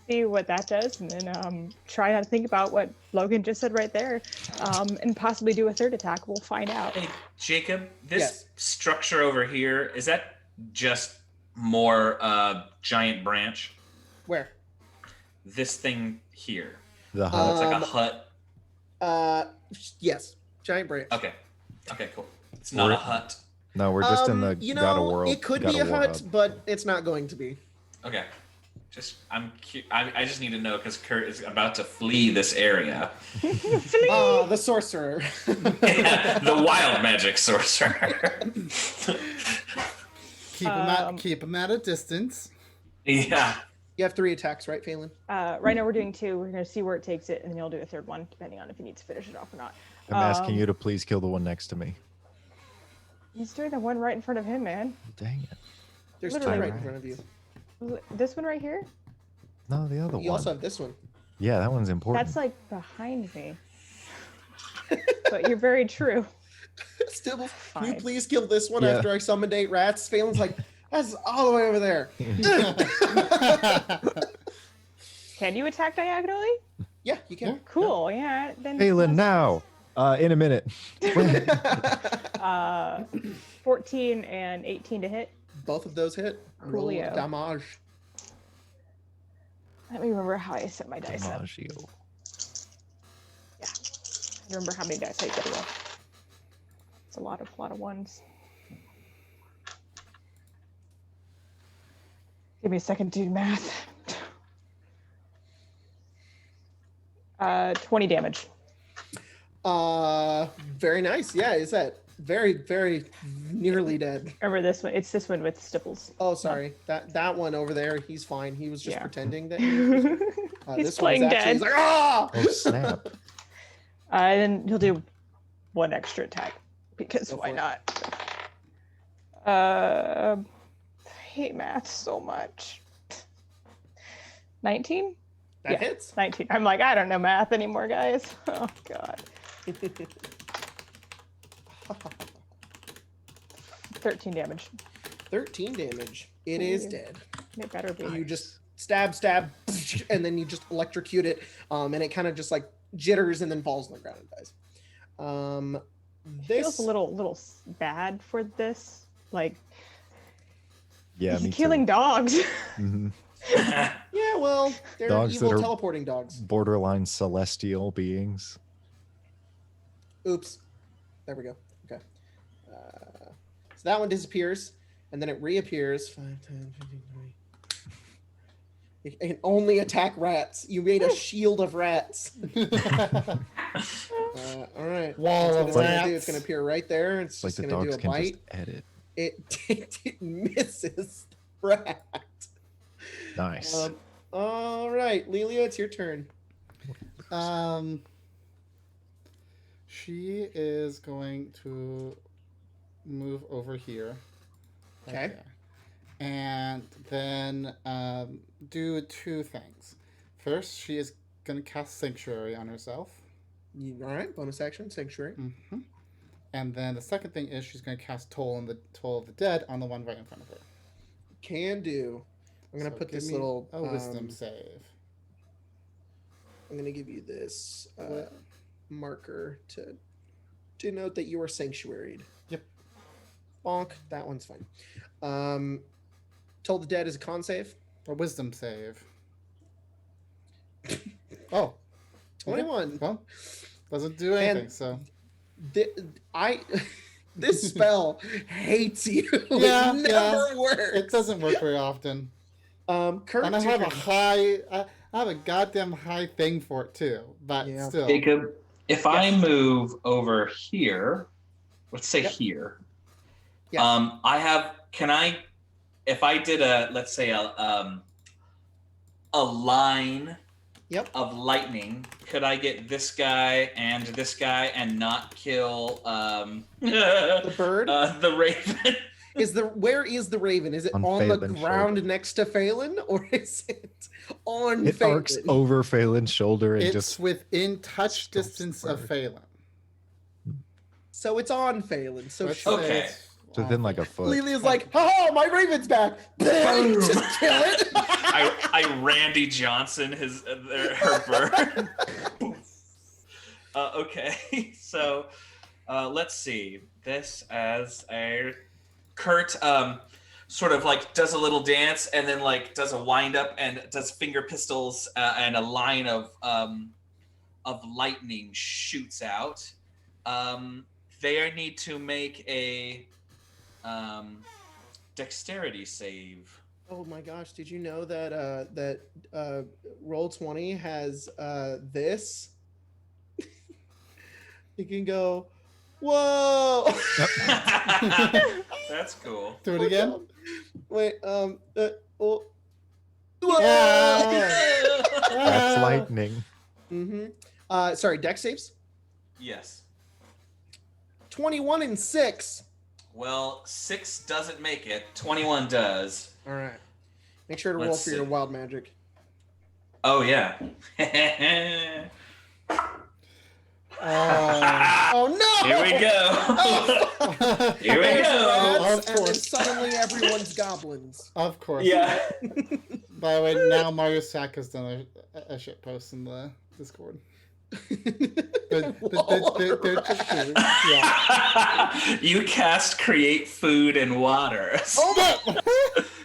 see what that does, and then try not to think about what Logan just said right there, and possibly do a third attack. We'll find out. Hey, Jacob, this Yes. structure over here, is that just more giant branch? Where? This thing here. The It's hut. like a Um, hut. Yes, giant branch. Okay. Okay, cool. It's not We're- a hut. No, we're just in the you God of know, World. it could God be of a War hut, hub. but it's not going to be. Okay. I just need to know because Kurt is about to flee this area. The sorcerer. The wild magic sorcerer. Keep him at a distance. Yeah. You have 3 attacks, right, Phelan? Right now we're doing 2. We're gonna see where it takes it, and then you'll do a third one, depending on if he needs to finish it off or not. I'm asking you to please kill the one next to me. He's doing the one right in front of him, man. Dang it. There's Literally 2 right in right. front of you. This one right here? No, the other You one. also have this one. Yeah, that one's important. That's like behind me. But you're very true. Stibbles, can you Fine. please kill this one Yeah. after I summoned 8 rats? Phelan's like, that's all the way over there. Can you attack diagonally? Yeah, you can. Cool. Yeah. Then. Phelan, now. In a minute. 14 and 18 to hit. Both of those hit. Roll Coolio. damage. Let me remember how I set my dice up. Dimaggio. I remember how many dice I get roll. It's a lot of ones. Give me a second to do math. 20 damage. Very nice. Yeah, is that very, very nearly dead. Remember this one? It's this one with stipples. Oh, sorry. That one over there, he's fine. He was just Yeah. pretending that He's this playing one's actually dead. he's like, ah! Oh snap! And then he'll do one extra attack because Go why for it. not? I hate math so much. 19? That Yeah. hits. 19. I'm like, I don't know math anymore, guys. Oh god. 13 damage. 13 damage. It is Ooh. dead. It better be. You just stab, and then you just electrocute it, and it kind of just like jitters and then falls on the ground and dies. This feels a little bad for this. Like, Yeah, he's me killing too. dogs. Mhm. yeah, well, they're Dogs that evil are- teleporting dogs. Borderline celestial beings. Oops. There we go. Okay. So that one disappears, and then it reappears. 5, 10, 15, 20. It can only attack rats. You made a shield of rats. All right. Wall That's of what it's gonna do. rats. It's gonna appear right there. It's It's like just the gonna do dogs a can bite. just edit. It misses the rat. Nice. All right, Lelia, it's your turn. She is going to move over here. right Okay. there. And then do two things. First, she is going to cast Sanctuary on herself. All right, bonus action, Sanctuary. Mm-hmm. And then the second thing is she's going to cast Toll of the Dead on the one right in front of her. Can do. I'm gonna So put give this me little. a Wisdom save. I'm gonna give you this What? marker to denote that you are sanctuaried. Yep. Bonk. That one's fine. Toll the Dead is a con save. A Wisdom save. Oh. 21. Well, doesn't do And- anything, so. This spell hates you. Yeah, It never works. It doesn't work very often. Kurt, And I it's your have a turn. high, I have a goddamn high thing for it too. But Yeah. still. Jacob, if I Yes. move over here, let's say Yep. here. Yes. I have. Can I? If I did let's say a line. Yep. Of lightning, could I get this guy and not kill The bird the raven? where is the raven? Is it On on the Phelan's ground shoulder. next to Phelan, or is it on It Phelan? arcs over Phelan's shoulder and It's just within touch stomps the distance of bird. Phelan. So it's on Phelan. So Let's sure. say Okay. it's within off. like a foot. Lilia's like, "Oh, my raven's back!" Just kill it. I Randy Johnson her bird. Okay, so let's see this as a Kurt sort of like does a little dance and then like does a wind up and does finger pistols and a line of lightning shoots out. They need to make a dexterity save. Oh my gosh! Did you know that Roll20 has this? You can go, whoa! That's cool. Do it again. Wait, oh. Whoa! Yeah. That's lightning. Mm-hmm. Sorry, dex saves. Yes. 21 and 6. Well, 6 doesn't make it. 21 does. All right. Make sure to roll Let's for your see. wild magic. Oh yeah. Oh no! Here we go. Oh, Here we there's go. rats, Of and then course. suddenly everyone's goblins. Of course. Yeah. By the way, now Mario Sack has done a shit post in the Discord. Wall of Yeah. You cast create food and water. Oh my!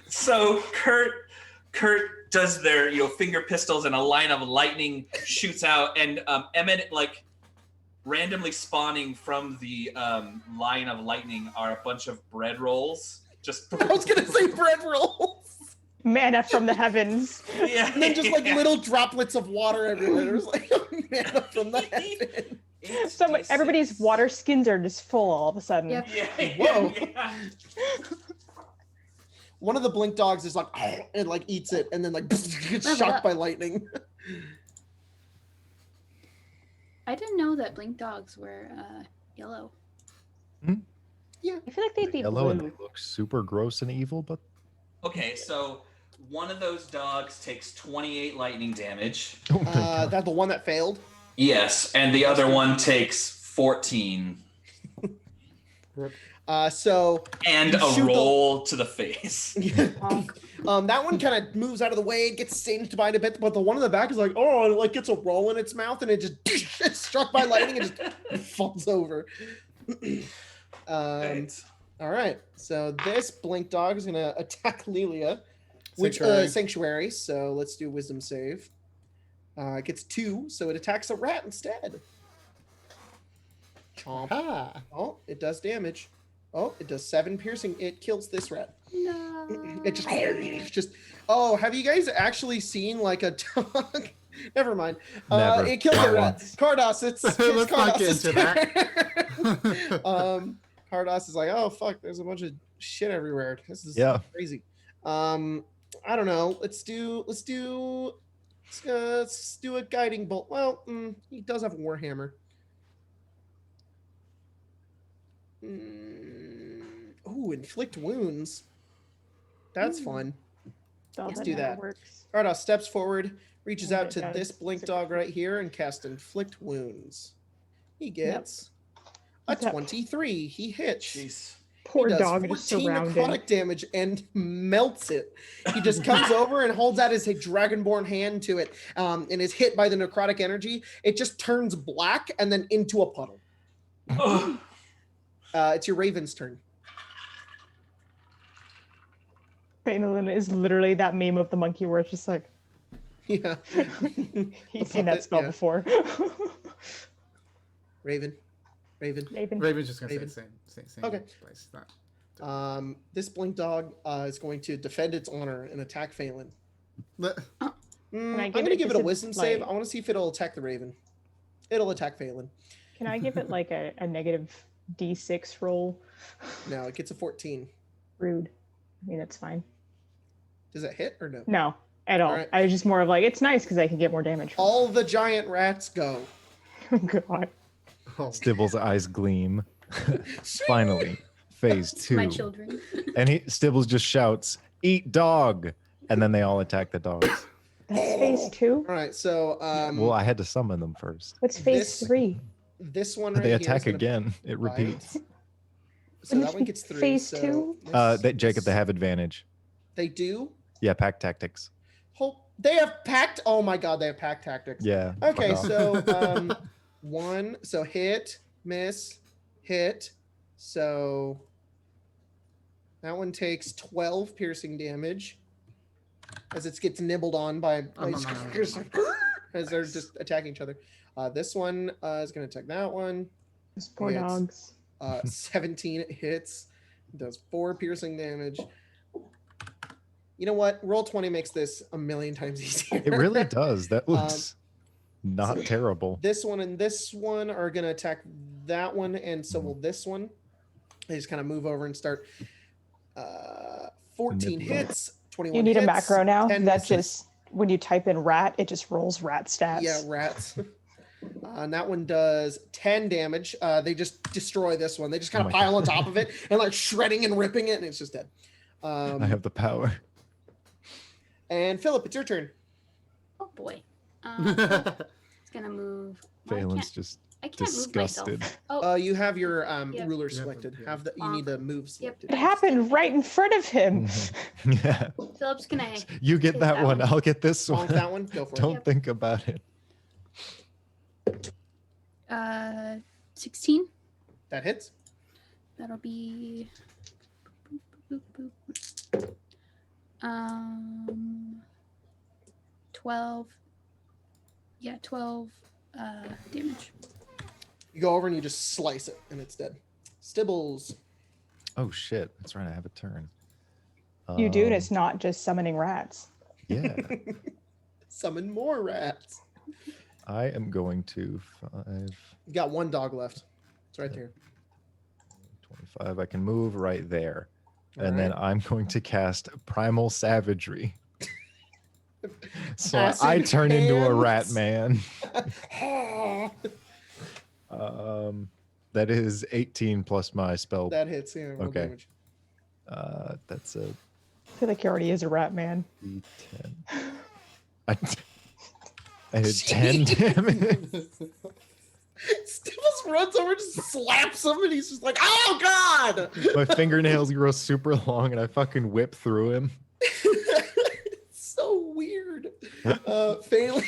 So Kurt does their finger pistols and a line of lightning shoots out and like randomly spawning from the line of lightning are a bunch of bread rolls. Just I was gonna say bread rolls. Mana from the heavens. yeah, And then just like little droplets of water everywhere. There's like mana from the heaven. Everybody's water skins are just full all of a sudden. Yep. Whoa. Yeah. One of the blink dogs is like, and like eats it, and then like gets Level shocked up. by lightning. I didn't know that blink dogs were yellow. I feel like they'd be Yellow and blue. they look super gross and evil, but Okay, so one of those dogs takes 28 lightning damage. oh my God. That's the one that failed. Yes, and the other one takes 14. So And You a shoot the- roll to the face. that one kind of moves out of the way, it gets singed by it a bit, but the one in the back is like, oh, and it like gets a roll in its mouth, and it just it's struck by lightning and just falls over. Right. All right, so this blink dog is gonna attack Lilia, which Sanctuary. sanctuary. So let's do a wisdom save. It gets 2, so it attacks a rat instead. Chomp. Ah. Oh, it does damage. Oh, it does 7 piercing. It kills this rat. No. It just. Oh, have you guys actually seen like a dog? Never mind. Never. It killed Not the rat. once. Cardos, it's Let's not get Cardos' into that. turn. Cardos is like, oh fuck, there's a bunch of shit everywhere. This is Yeah. crazy. I don't know. Let's do a guiding bolt. Well, he does have a warhammer. Ooh, inflict wounds. That's fun. Let's do that. Works. Cardos steps forward, reaches Oh out my to God, this it's blink super dog cool. right here and cast inflict wounds. He gets a What's that? 23. He hits. Jeez. Poor He does dog just 14 surrounded. necrotic damage and melts it. He just comes over and holds out his dragonborn hand to it, and is hit by the necrotic energy. It just turns black and then into a puddle. Ugh. It's your raven's turn. Phelan is literally that meme of the monkey where it's just like, Yeah. he's The seen that puppet, spell yeah. before. Raven. Raven. Raven's just gonna Raven. say same Okay. place. Not. This blink dog is going to defend its honor and attack Phelan. Let- I I'm give going to it give it a wisdom like- save. I want to see if it'll attack the Raven. It'll attack Phelan. Can I give it like a negative D6 roll? No, it gets a 14. Rude. I mean, it's fine. Does it hit or no? No, at all. Alright. I was just more of like, it's nice because I can get more damage. From All the giant rats go. it. God. Oh. Stibble's eyes gleam. Finally, phase 2. My children. And Stibbles just shouts, "Eat dog!" And then they all attack the dogs. That's phase 2. All right, so Well, I had to summon them first. What's phase this- 3? this one They right here is attack gonna again. It bite. repeats. So that one gets 3. Phase so 2? Jacob, they have advantage. They do? Yeah, pack tactics. They have packed. Oh my god, they have pack tactics. Yeah. Okay, fuck off. so one, so hit, miss, hit. So that one takes 12 piercing damage as it gets nibbled on by no. as they're just attacking each other. This one is going to attack that one. Those poor Yes. dogs. 17 it hits, does 4 piercing damage. You know what? Roll 20 makes this a million times easier. It really does. That looks not so- terrible. This one and this one are going to attack that one, and so will this one. They just kind of move over and start. 14 Nibble. hits, 21 You need a hits, macro now 10 that misses. just, when you type in rat, it just rolls rat stats. Yeah, rats. And that one does 10 damage. They just destroy this one. They just kind Oh of my pile on God. top of it and like shredding and ripping it, and it's just dead. I have the power. And Philip, it's your turn. Oh boy. It's gonna move. Well, Phelan's just I can't move myself. disgusted. Oh, You have your Yep. ruler Yeah, selected. yeah. Have the you need the move selected. It happened right in front of him. Yeah. Philip's gonna. You get Take that that one. one. I'll get this Bonk one. that one. Go for Don't Yep. think about it. 16. it. That hits. That'll be. Boop, boop, boop. 12. Yeah, 12 damage. You go over and you just slice it, and it's dead. Stibbles. Oh shit! That's right. I have a turn. You do, and Um, it's not just summoning rats. Yeah. Summon more rats. I am going to 5, You got one dog left. It's right Yep. there. 25. I can move right there. All And then right. I'm going to cast Primal Savagery. So Acid I turn into a rat hands. man. That is 18 plus my spell. That hits. Yeah. Roll Okay. damage. That's a I feel like he already is a rat man. D10. I did 10 damage. Stibbles runs over, just slaps him, and he's just like, "Oh God!" My fingernails grow super long, and I fucking whip through him. It's so weird. Phelan.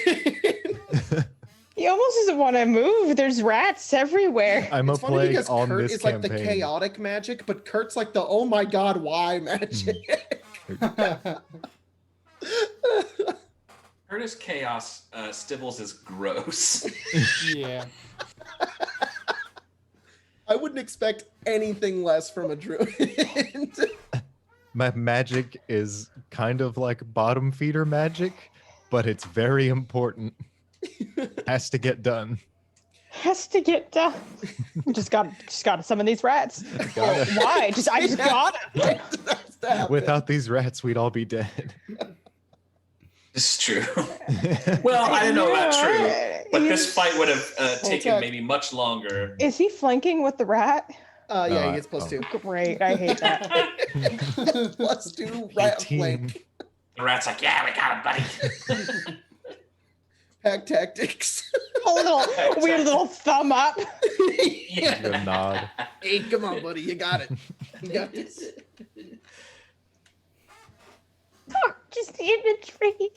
He almost doesn't want to move. There's rats everywhere. I'm It's a funny plague because on Kurt this is like the campaign. chaotic magic, but Kurt's like the "Oh my God, why" magic. Curtis Chaos, Stibbles is gross. Yeah. I wouldn't expect anything less from a druid. My magic is kind of like bottom feeder magic, but it's very important. Has to get done. Has to get done. just got to summon these rats. Gotta. Why? I just got it. Without these rats, we'd all be dead. This is true. Well, I don't know about true, but this fight would have taken attack. maybe much longer. Is he flanking with the rat? Yeah, No, he gets plus 2. Great. I hate that. Plus 2 rat 18. flank. The rat's like, yeah, we got him, buddy. Pack tactics. A little weird little thumb up. Give a nod. Hey, come on, buddy. You got it. You got this. Just the imagery.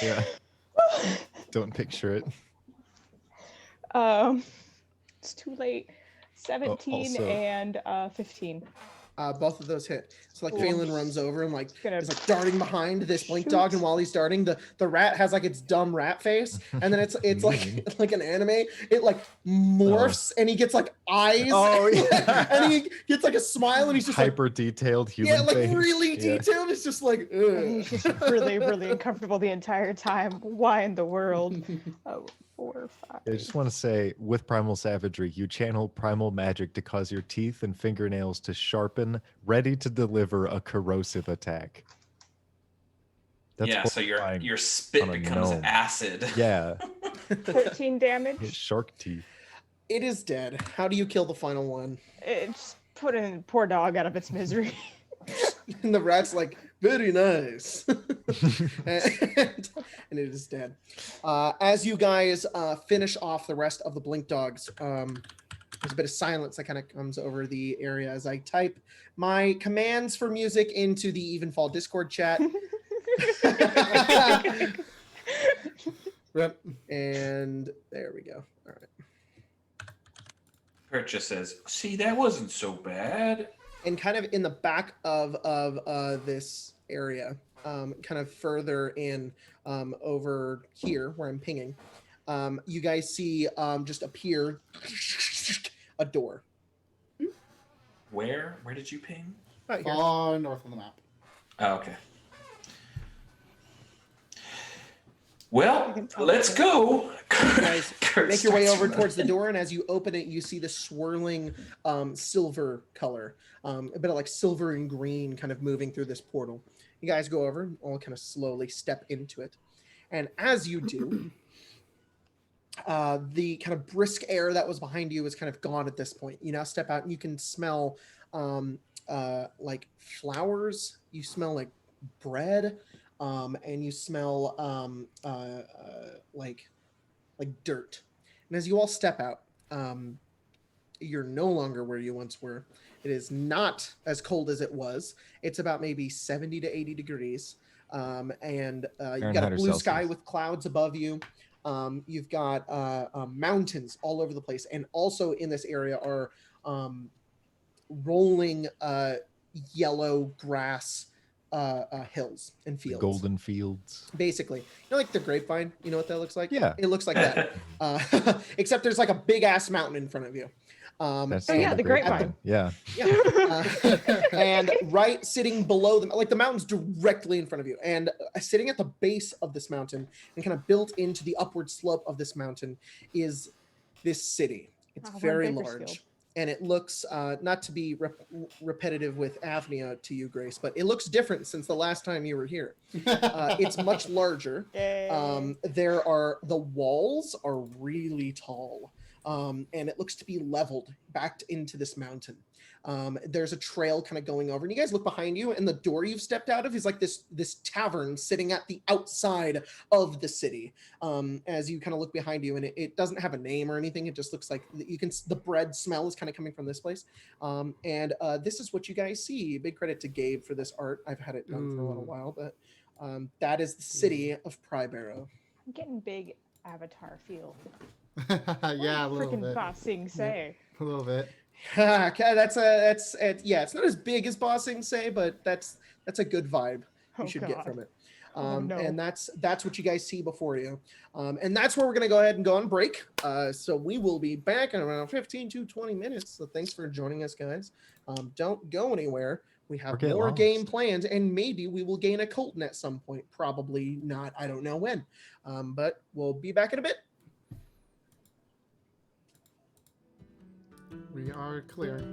Yeah. Don't picture it. It's too late. 17 also- and 15. Both of those hit. So like Cool. Phelan runs over and like Gonna is like darting behind this blink shoot. dog, and while he's darting, the rat has like its dumb rat face, and then it's like an anime. It like morphs and he gets like eyes. Oh, yeah. And he gets like a smile and he's just like Hyper detailed human yeah, like face. really Yeah. detailed. It's just like And ugh. he's just really, really uncomfortable the entire time. Why in the world? Oh, 4, 5. I just want to say, with Primal Savagery, you channel primal magic to cause your teeth and fingernails to sharpen, ready to deliver a corrosive attack. That's Yeah, so horrifying. your spit on a becomes gnome. acid. Yeah, 13 his damage. shark teeth. It is dead. How do you kill the final one? It's putting poor dog out of its misery. And the rat's like, very nice. and it is dead. As you guys finish off the rest of the blink dogs, there's a bit of silence that kind of comes over the area as I type my commands for music into the Evenfall Discord chat. And there we go. All right. Purchases. See, that wasn't so bad. And kind of in the back of this area, kind of further in over here where I'm pinging, you guys see just appear a door. Where did you ping? Right here. Far north on the map. Oh, okay. Well, let's go. You guys Kurt make your way starts over running. towards the door, and as you open it, you see the swirling silver color, a bit of like silver and green kind of moving through this portal. You guys go over, all kind of slowly step into it. And as you do, the kind of brisk air that was behind you is kind of gone at this point. You now step out and you can smell like flowers. You smell like bread. And you smell like dirt. And as you all step out, you're no longer where you once were. It is not as cold as it was. It's about maybe 70 to 80 degrees. And you've got a blue Celsius. sky with clouds above you. You've got mountains all over the place. And also in this area are rolling yellow grass hills and The fields. golden fields. Basically, like the grapevine. You know what that looks like? Yeah. It looks like that. Except there's like a big ass mountain in front of you. That's Oh, yeah, not the a great grapevine. vine. Yeah. And right sitting below them, like the mountain's directly in front of you, and sitting at the base of this mountain and kind of built into the upward slope of this mountain is this city. It's Oh, we're in very Bakersfield. large, and it looks not to be repetitive with Avnia to you, Grace, but it looks different since the last time you were here. It's much larger. Yay. The walls are really tall. And it looks to be leveled back into this mountain. There's a trail kind of going over, and you guys look behind you, and the door you've stepped out of is like this tavern sitting at the outside of the city. As you kind of look behind you, and it doesn't have a name or anything. It just looks like the bread smell is kind of coming from this place. And this is what you guys see. Big credit to Gabe for this art. I've had it done for a little while, but that is the city of Pryborough. I'm getting big Avatar feel. Yeah, a little Freaking bit. Ba Sing Se. A little bit. Okay, it's not as big as Bossing say, but that's a good vibe you Oh, should God. get from it. Oh, no. And that's what you guys see before you. And that's where we're gonna go ahead and go on break. So we will be back in around 15 to 20 minutes. So thanks for joining us, guys. Don't go anywhere. We have Or get more lost. game planned, and maybe we will gain a Colton at some point. Probably not. I don't know when. But we'll be back in a bit. We are clear.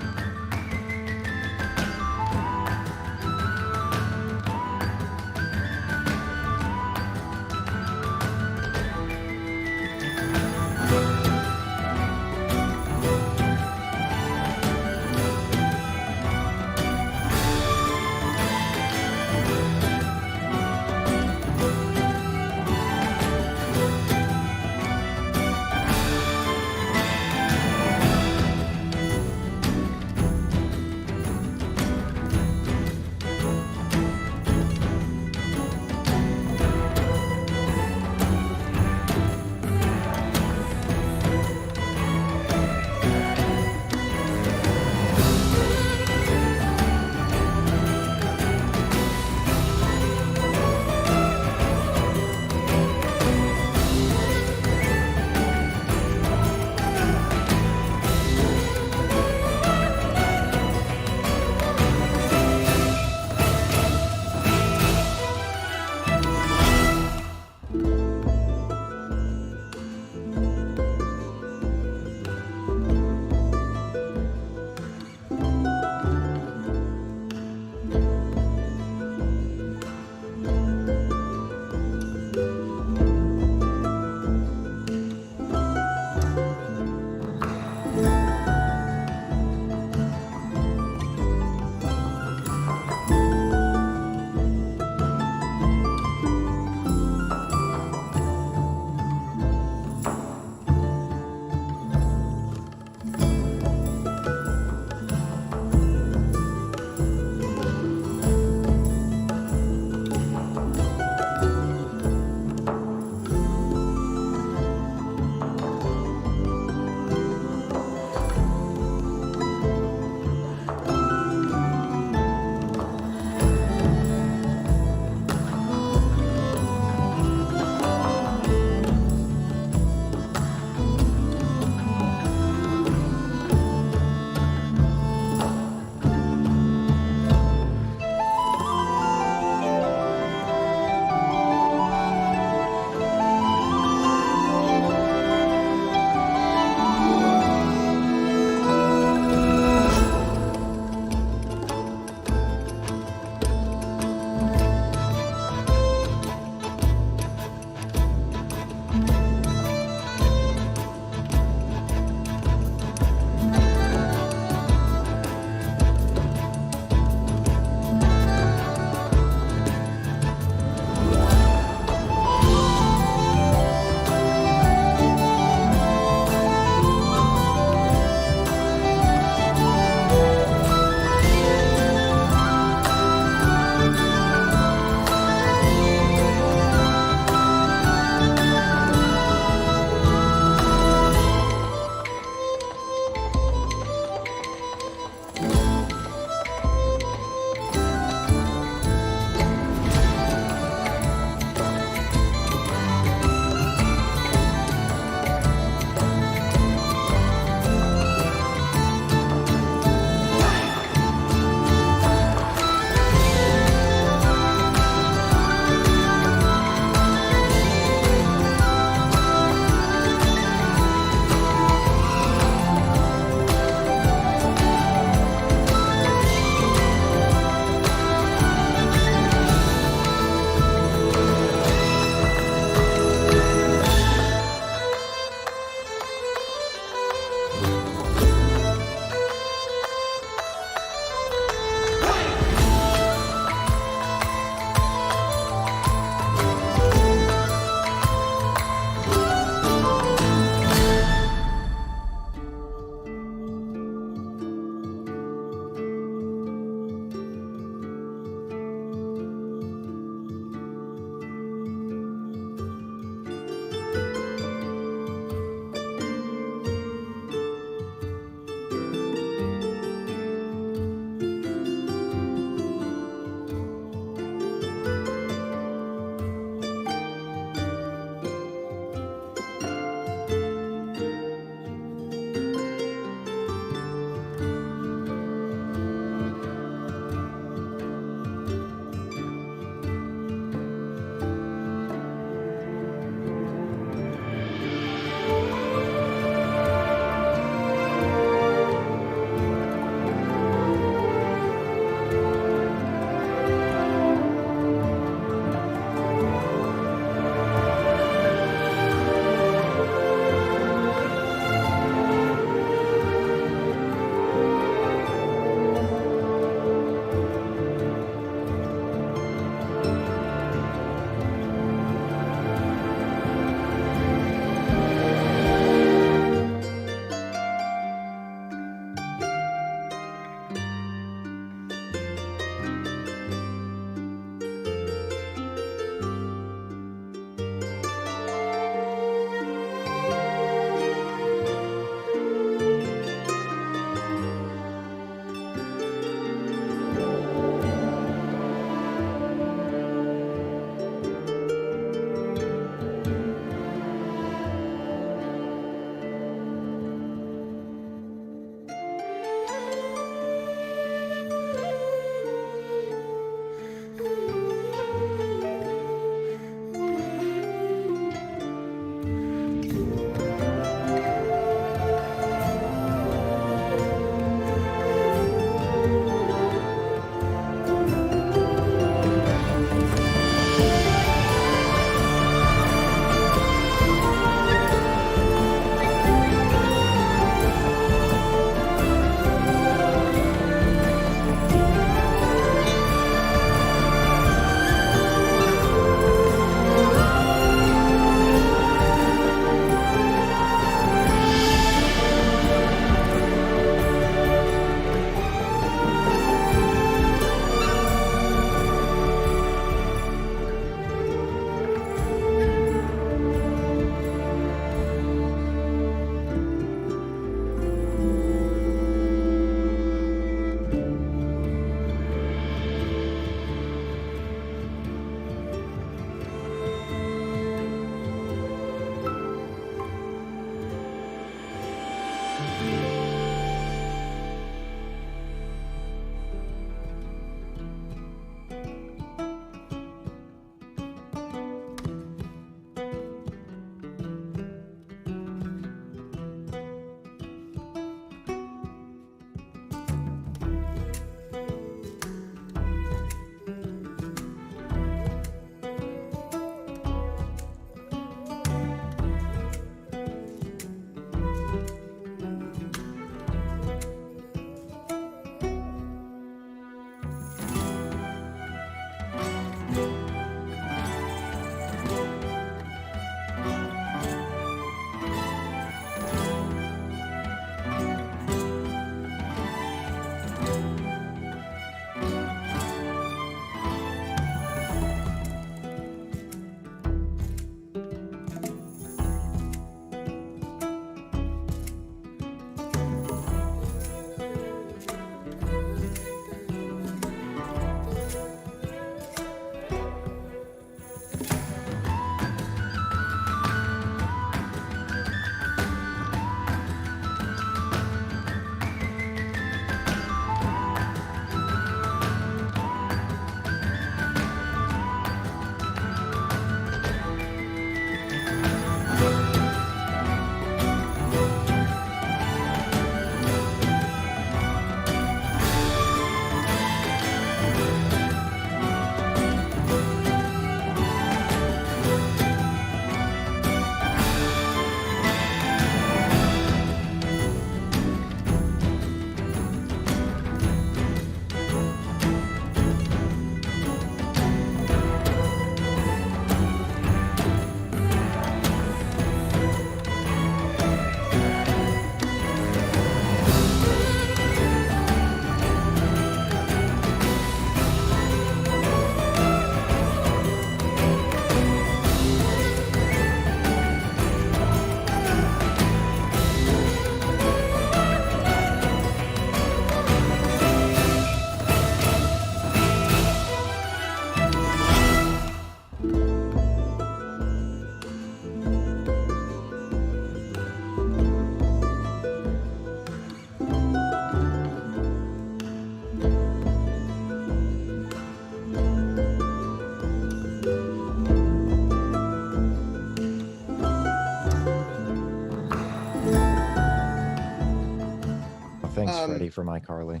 Thanks, Freddie, for my Carly.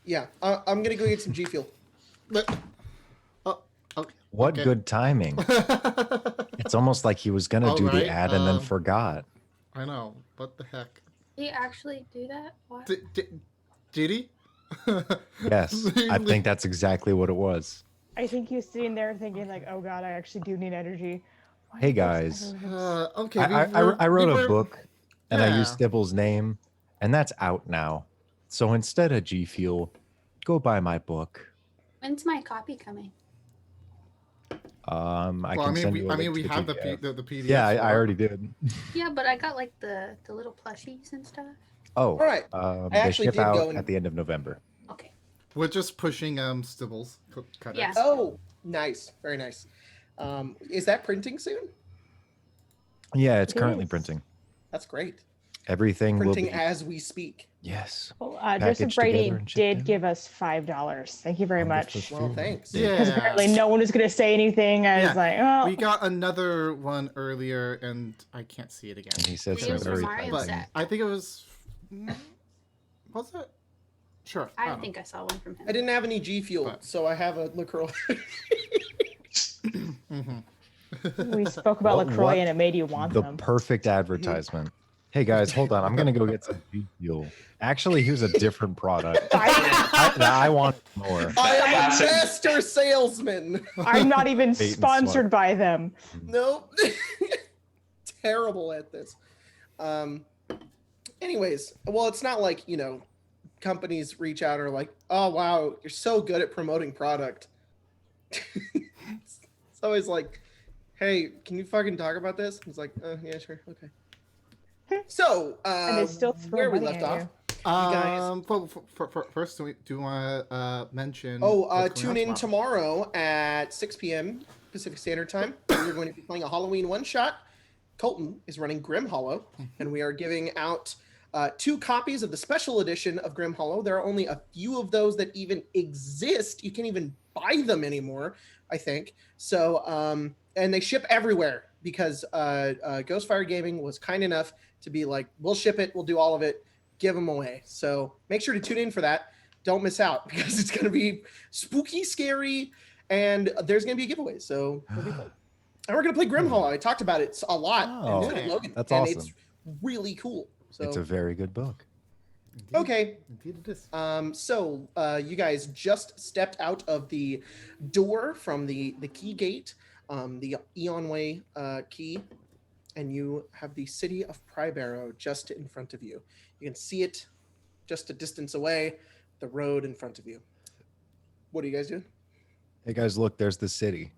Yeah, I'm gonna go get some G Fuel. What okay. good timing. It's almost like he was going to All do right, the ad and then forgot. I know. What the heck? Did he actually do that? What? Did he? Yes, I think that's exactly what it was. I think he was sitting there thinking like, oh god, I actually do need energy. Why Hey, did those guys. ever- Okay. I wrote a book and I Yeah. used Stibble's name, and that's out now. So instead of G Fuel, go buy my book. When's my copy coming? I can send you a link we to have PDF. the PDF. Yeah, I for it. already did. Yeah, but I got like the little plushies and stuff. Oh, All right. they actually ship did out go and- at the end of November. Okay. We're just pushing Stibble's credits. Yeah. Oh, nice, very nice. Is that printing soon? Yeah, it's It currently is. printing. That's great. Everything will Printing be. as we speak. Yes. Well, Joseph Packaged Brady together and shipped in. did give us $5. Thank you very Wonderful much. Well, feeling. thanks. Yeah. Because apparently no one was going to say anything. I was Yeah, like, oh. We got another one earlier, and I can't see it again. And he said It some was very Mario kind But set. things. I think it was. Was it? Sure. I don't know. think I saw one from him. I didn't have any G Fuel, But- so I have a LaCroix. We spoke about What- LaCroix what and it made you want The them. perfect advertisement. Hey guys, hold on. I'm gonna go get some G Fuel. Actually, here's a different product. I want more. I am a Classic. master salesman. I'm not even Bait and sponsored by them. Nope. Terrible at this. Anyways, well, it's not like, companies reach out and are like, oh, wow, you're so good at promoting product. It's always like, hey, can you fucking talk about this? It's like, yeah, sure. Okay. So, And they still throw where we money left at off. Um, guys- first, do you want to mention? Oh, what's tune going in on tomorrow at 6 p.m. Pacific Standard Time. We're going to be playing a Halloween one-shot. Colton is running Grim Hollow, and we are giving out 2 copies of the special edition of Grim Hollow. There are only a few of those that even exist. You can't even buy them anymore, I think. So, and they ship everywhere because Ghostfire Gaming was kind enough to be like, we'll ship it, we'll do all of it, give them away. So make sure to tune in for that. Don't miss out because it's going to be spooky, scary, and there's going to be a giveaway. So it'll be fun. And we're going to play Grim Hollow. I talked about it a lot. Oh, in Logan, that's and awesome. it's really cool. So It's a very good book. Okay. Indeed it is. So you guys just stepped out of the door from the key gate, the Eonway key, and you have the city of Prybarrow just in front of you. You can see it just a distance away, the road in front of you. What are you guys doing? Hey guys, look, there's the city.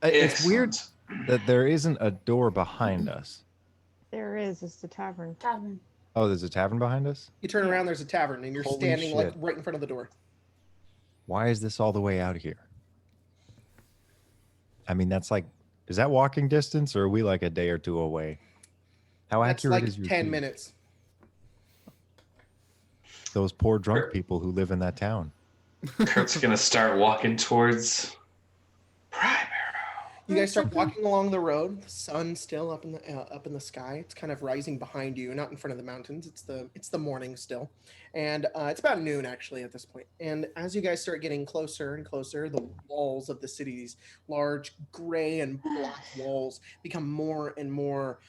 It's weird that there isn't a door behind us. There is. It's the tavern. Tavern. Oh, there's a tavern behind us? You turn around, there's a tavern, and you're Holy standing like shit. right in front of the door. Why is this all the way out here? I mean, that's like, is that walking distance or are we like a day or two away? How That's accurate like is your 10 feet? minutes. Those poor drunk Sure. people who live in that town. Kurt's gonna start walking towards Primary. You guys start walking along the road. The sun's still up in the sky. It's kind of rising behind you, not in front of the mountains. It's the morning still, and it's about noon actually at this point. And as you guys start getting closer and closer, the walls of the city, these large gray and black walls, become more and more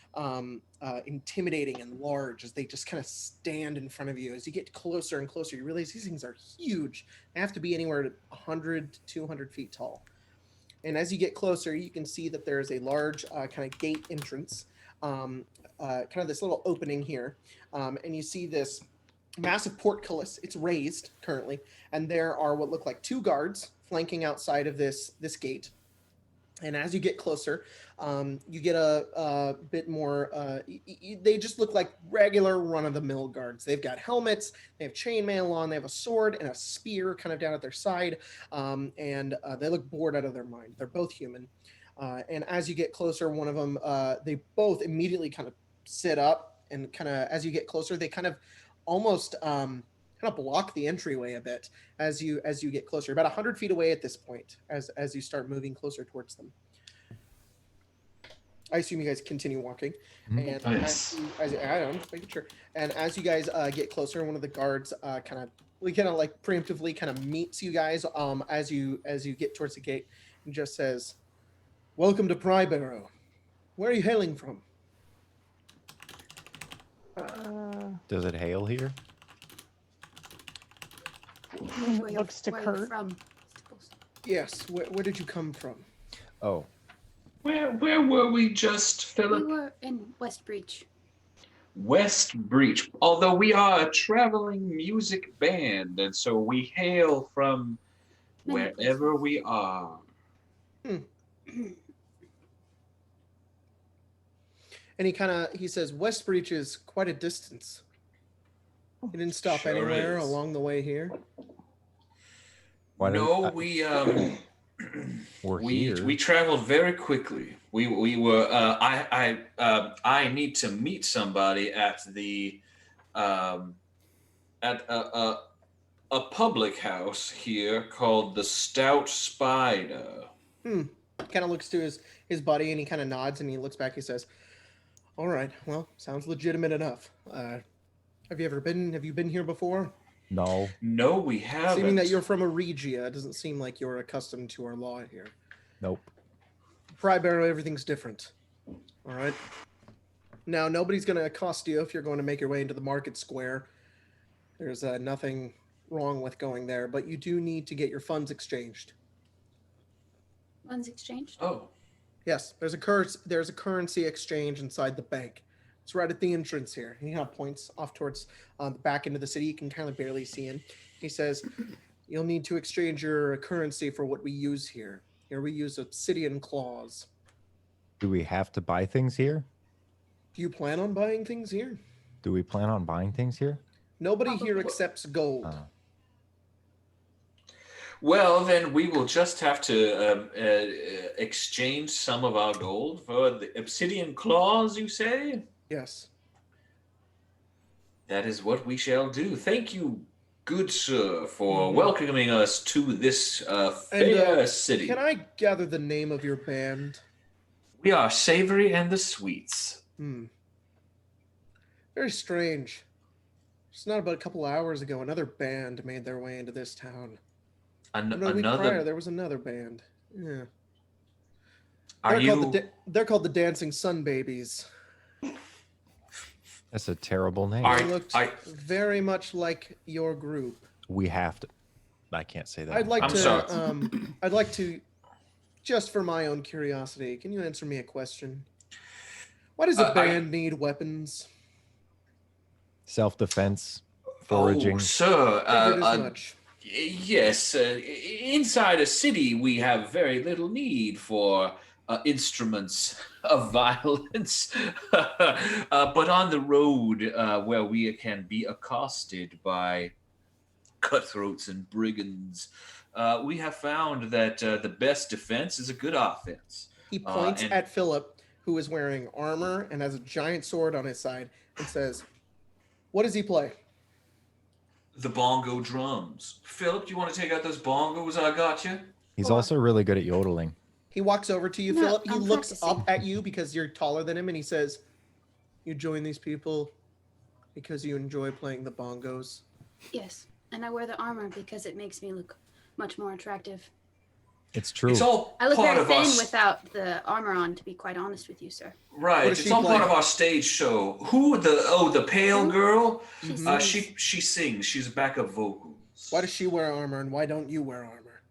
intimidating and large as they just kind of stand in front of you. As you get closer and closer, you realize these things are huge. They have to be anywhere 100 to 200 feet tall. And as you get closer, you can see that there's a large kind of gate entrance, kind of this little opening here. And you see this massive portcullis. It's raised currently. And there are what look like 2 guards flanking outside of this gate. And as you get closer, you get a bit more, they just look like regular run-of-the-mill guards. They've got helmets, they have chainmail on, they have a sword and a spear kind of down at their side, and they look bored out of their mind. They're both human. And as you get closer, one of them, they both immediately kind of sit up, and kind of, as you get closer, they kind of almost kind of block the entryway a bit as you get closer. About 100 feet away at this point, as you start moving closer towards them. I assume you guys continue walking, and Nice. I don't know, just making sure. And as you guys get closer, one of the guards kind of like preemptively kind of meets you guys as you get towards the gate, and just says, "Welcome to Prybarrow. Where are you hailing from?" Does it hail here? Looks to Where Kurt. from? Yes. Where did you come from? Oh, Where were we just, We Philip? were in Westbreach. Westbreach. Although we are a traveling music band, and so we hail from Many wherever places. we are. And he says, "Westbreach is quite a distance. You didn't stop Sure anywhere is. along the way here?" why No, don't we're we here. traveled very quickly. We were I need to meet somebody at the at a public house here called the Stout Spider. Kind of looks to his buddy, and he kind of nods, and he looks back. He says, "All right, well, sounds legitimate enough. Have you been here before?" No. No, we haven't. Seeming that you're from a Regia, it doesn't seem like you're accustomed to our law here. Nope. Prybarrow, everything's different. All right. Now, nobody's going to accost you if you're going to make your way into the market square. There's nothing wrong with going there, but you do need to get your funds exchanged. Funds exchanged. Oh, Yes, there's a currency exchange inside the bank. It's right at the entrance here. He kind of points off towards the back end of the city. You can kind of barely see him. He says, "You'll need to exchange your currency for what we use here. Here we use obsidian claws." Do we have to buy things here? Do you plan on buying things here? Do we plan on buying things here? Nobody here accepts gold. well, then we will just have to exchange some of our gold for the obsidian claws, you say? Yes. That is what we shall do. Thank you, good sir, for welcoming us to this fair city. Can I gather the name of your band? We are Savory and the Sweets. Very strange. Just not about a couple hours ago, another band made their way into this town. No, a week prior, there was another band. Yeah. Are you? They're called the Dancing Sun Babies. That's a terrible name. They looked very much like your group. We have to. I can't say that. I'd like I'm to. sorry. I'd like to, just for my own curiosity, can you answer me a question? Why does a band need weapons? Self-defense, foraging. Oh, sir. Figured as much. Yes, inside a city, we have very little need for instruments of violence. But on the road, where we can be accosted by cutthroats and brigands, we have found that the best defense is a good offense. He points at Philip, who is wearing armor and has a giant sword on his side, and says, "What does he play?" The bongo drums. Philip, do you want to take out those bongos I got you? He's also really good at yodeling. He walks over to you, No, Philip. He I'm looks practicing. up at you because you're taller than him, and he says, "You join these people because you enjoy playing the bongos." Yes, and I wear the armor because it makes me look much more attractive. It's true. It's all I look part very of thin us. without the armor on, to be quite honest with you, sir. Right, What does it's she all play? part of our stage show. Who the pale Who? girl? She Mhm. sings. She sings. She's a backup vocals. Why does she wear armor, and why don't you wear armor?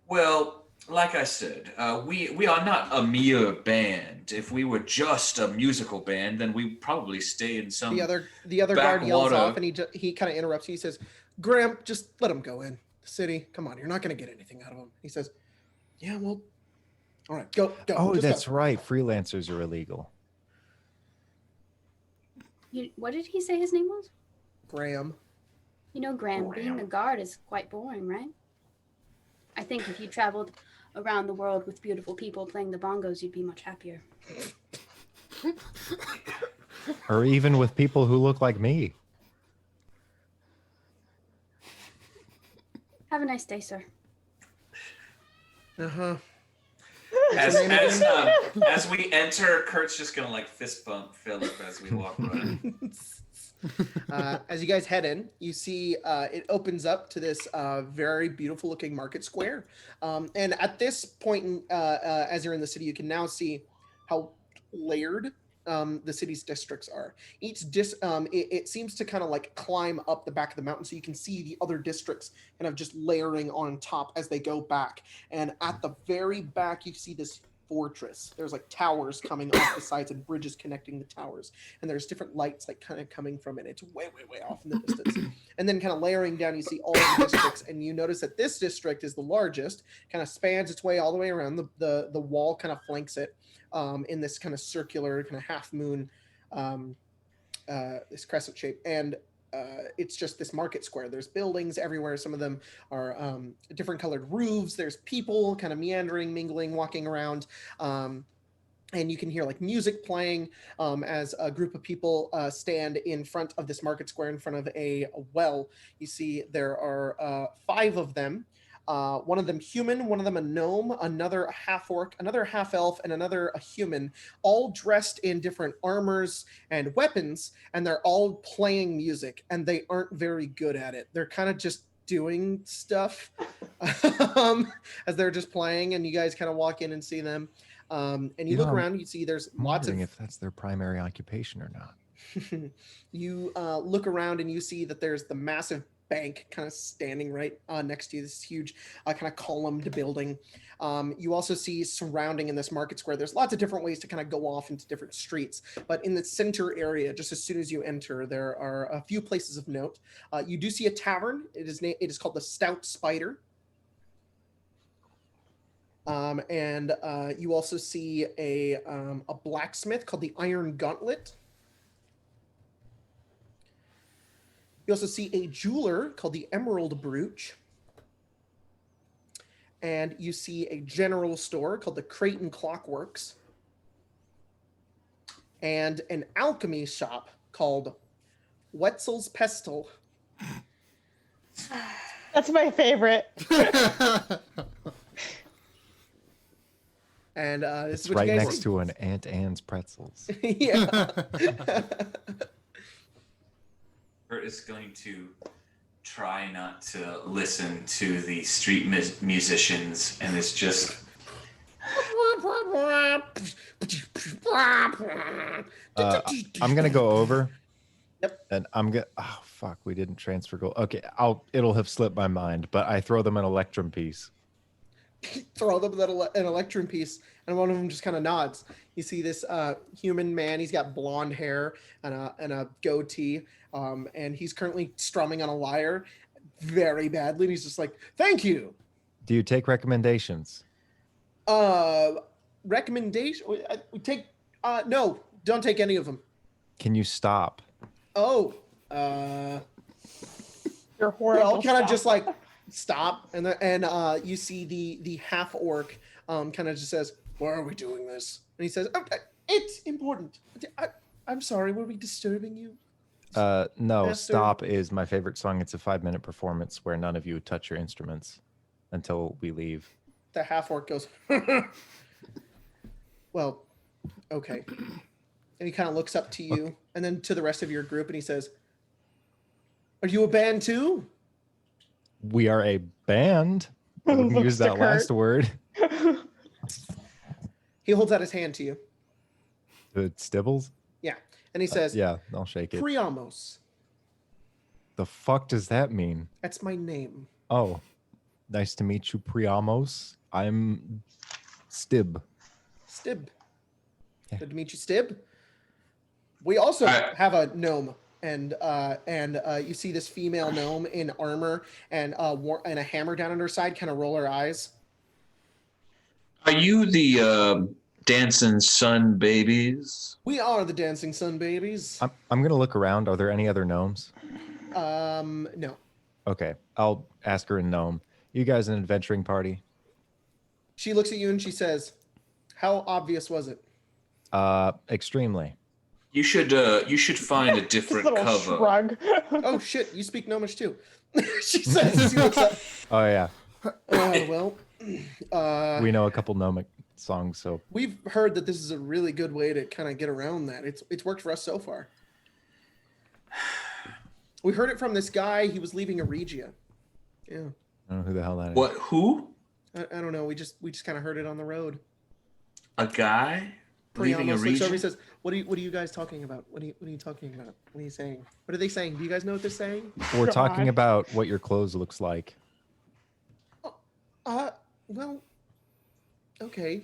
Well, like I said, we are not a mere band. If we were just a musical band, then we'd probably stay in some. The other guard yells backwater. off, and he kind of interrupts you. He says, "Graham, just let him go in the city. Come on, you're not going to get anything out of him." He says, "Yeah, well, all right, go." Oh, just that's go." right. Freelancers are illegal. What did he say his name was? Graham. You know, Graham, being a guard is quite boring, right? I think if you traveled around the world with beautiful people playing the bongos, you'd be much happier. Or even with people who look like me. Have a nice day, sir. Uh-huh. As we enter, Kurt's just gonna like fist bump Philip as we walk by. As you guys head in, you see it opens up to this very beautiful looking market square. And at this point, as you're in the city, you can now see how layered the city's districts are. Each it seems to kind of like climb up the back of the mountain, so you can see the other districts kind of just layering on top as they go back. And at the very back, you see this fortress. There's like towers coming off the sides and bridges connecting the towers, and there's different lights like kind of coming from it. It's way off in the distance. And then kind of layering down, you see all the districts, and you notice that this district is the largest, kind of spans its way all the way around. The wall kind of flanks it in this kind of circular kind of half moon, this crescent shape, and it's just this market square. There's buildings everywhere. Some of them are different colored roofs. There's people kind of meandering, mingling, walking around. And you can hear like music playing as a group of people stand in front of this market square in front of a well. You see there are 5 of them. One of them human, one of them a gnome, another a half orc, another half elf, and another a human, all dressed in different armors and weapons, and they're all playing music, and they aren't very good at it. They're kind of just doing stuff as they're just playing, and you guys kind of walk in and see them. And you look around, you see there's I'm lots of... wondering if that's their primary occupation or not. You look around and you see that there's the massive bank kind of standing right next to you, this huge kind of columned building. You also see surrounding in this market square, there's lots of different ways to kind of go off into different streets, but in the center area, just as soon as you enter, there are a few places of note. You do see a tavern. It is called the Stout Spider. And you also see a blacksmith called the Iron Gauntlet. You also see a jeweler called the Emerald Brooch. And you see a general store called the Creighton Clockworks. And an alchemy shop called Wetzel's Pestle. That's my favorite. And this It's is what right you guys next see. to an Aunt Anne's pretzels. Yeah. Kurt is going to try not to listen to the street musicians, and it's just I'm gonna go over. Yep. And I'm gonna. Oh fuck, we didn't transfer gold. Okay, It'll have slipped my mind, but I throw them an electrum piece. Throw them an electrum piece, and one of them just kind of nods. You see this human man. He's got blonde hair and a goatee, and he's currently strumming on a lyre very badly. And he's just like, "Thank you." Do you take recommendations? Recommendation. We take. No, don't take any of them. Can you stop? Oh. You're horrible. Well, kind of Stop. just like stop, and you see the half orc kind of just says, "Why are we doing this?" And he says, "It's important. I'm sorry. Were we disturbing you?" No. Master. Stop is my favorite song. It's a 5-minute performance where none of you touch your instruments until we leave. The half orc goes, "Well, okay." And he kind of looks up to you, and then to the rest of your group, and he says, "Are you a band too?" We are a band. I wouldn't Looks use to that last Kurt. word. He holds out his hand to you. The Stibbles? Yeah, and he says, Yeah, I'll shake it. "Priamos. The fuck does that mean? That's my name." Oh, nice to meet you, Priamos. I'm Stib. Stib. Yeah. Good to meet you, Stib. We also Alright. have a gnome, and you see this female gnome in armor and and a hammer down on her side, kind of roll her eyes. Are you the dancing sun babies? We are the Dancing Sun Babies. I'm gonna look around. Are there any other gnomes? No. Okay, I'll ask her in gnome. You guys an adventuring party? She looks at you and she says, "How obvious was it?" Extremely. You should find a Just different little cover. shrug. Oh shit, you speak Gnomish too. She says, she looks up. Oh yeah, Well, we know a couple gnomic songs, so we've heard that this is a really good way to kind of get around that. It's worked for us so far. We heard it from this guy. He was leaving a Regia. Yeah, I don't know who the hell that is. What? Who? I don't know. We just kind of heard it on the road. A guy leaving a Priamos looks over. He region? says, "What are you guys talking about? What are you talking about? What are you saying? What are they saying? Do you guys know what they're saying?" We're talking God. about what your clothes looks like. Well, okay.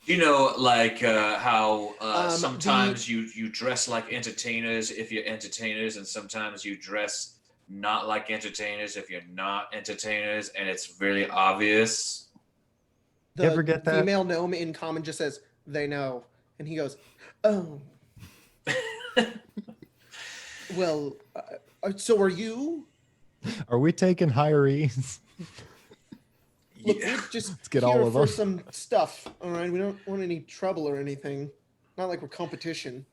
You know, like how sometimes the- you dress like entertainers if you're entertainers, and sometimes you dress not like entertainers if you're not entertainers, and it's really obvious. The You ever get that? female gnome in common just says, "They know," and he goes, "Oh, well, so are you?" Are we taking hirees? Look, Yeah. we're just Let's get here all of for them. some stuff. All right, we don't want any trouble or anything. Not like we're competition.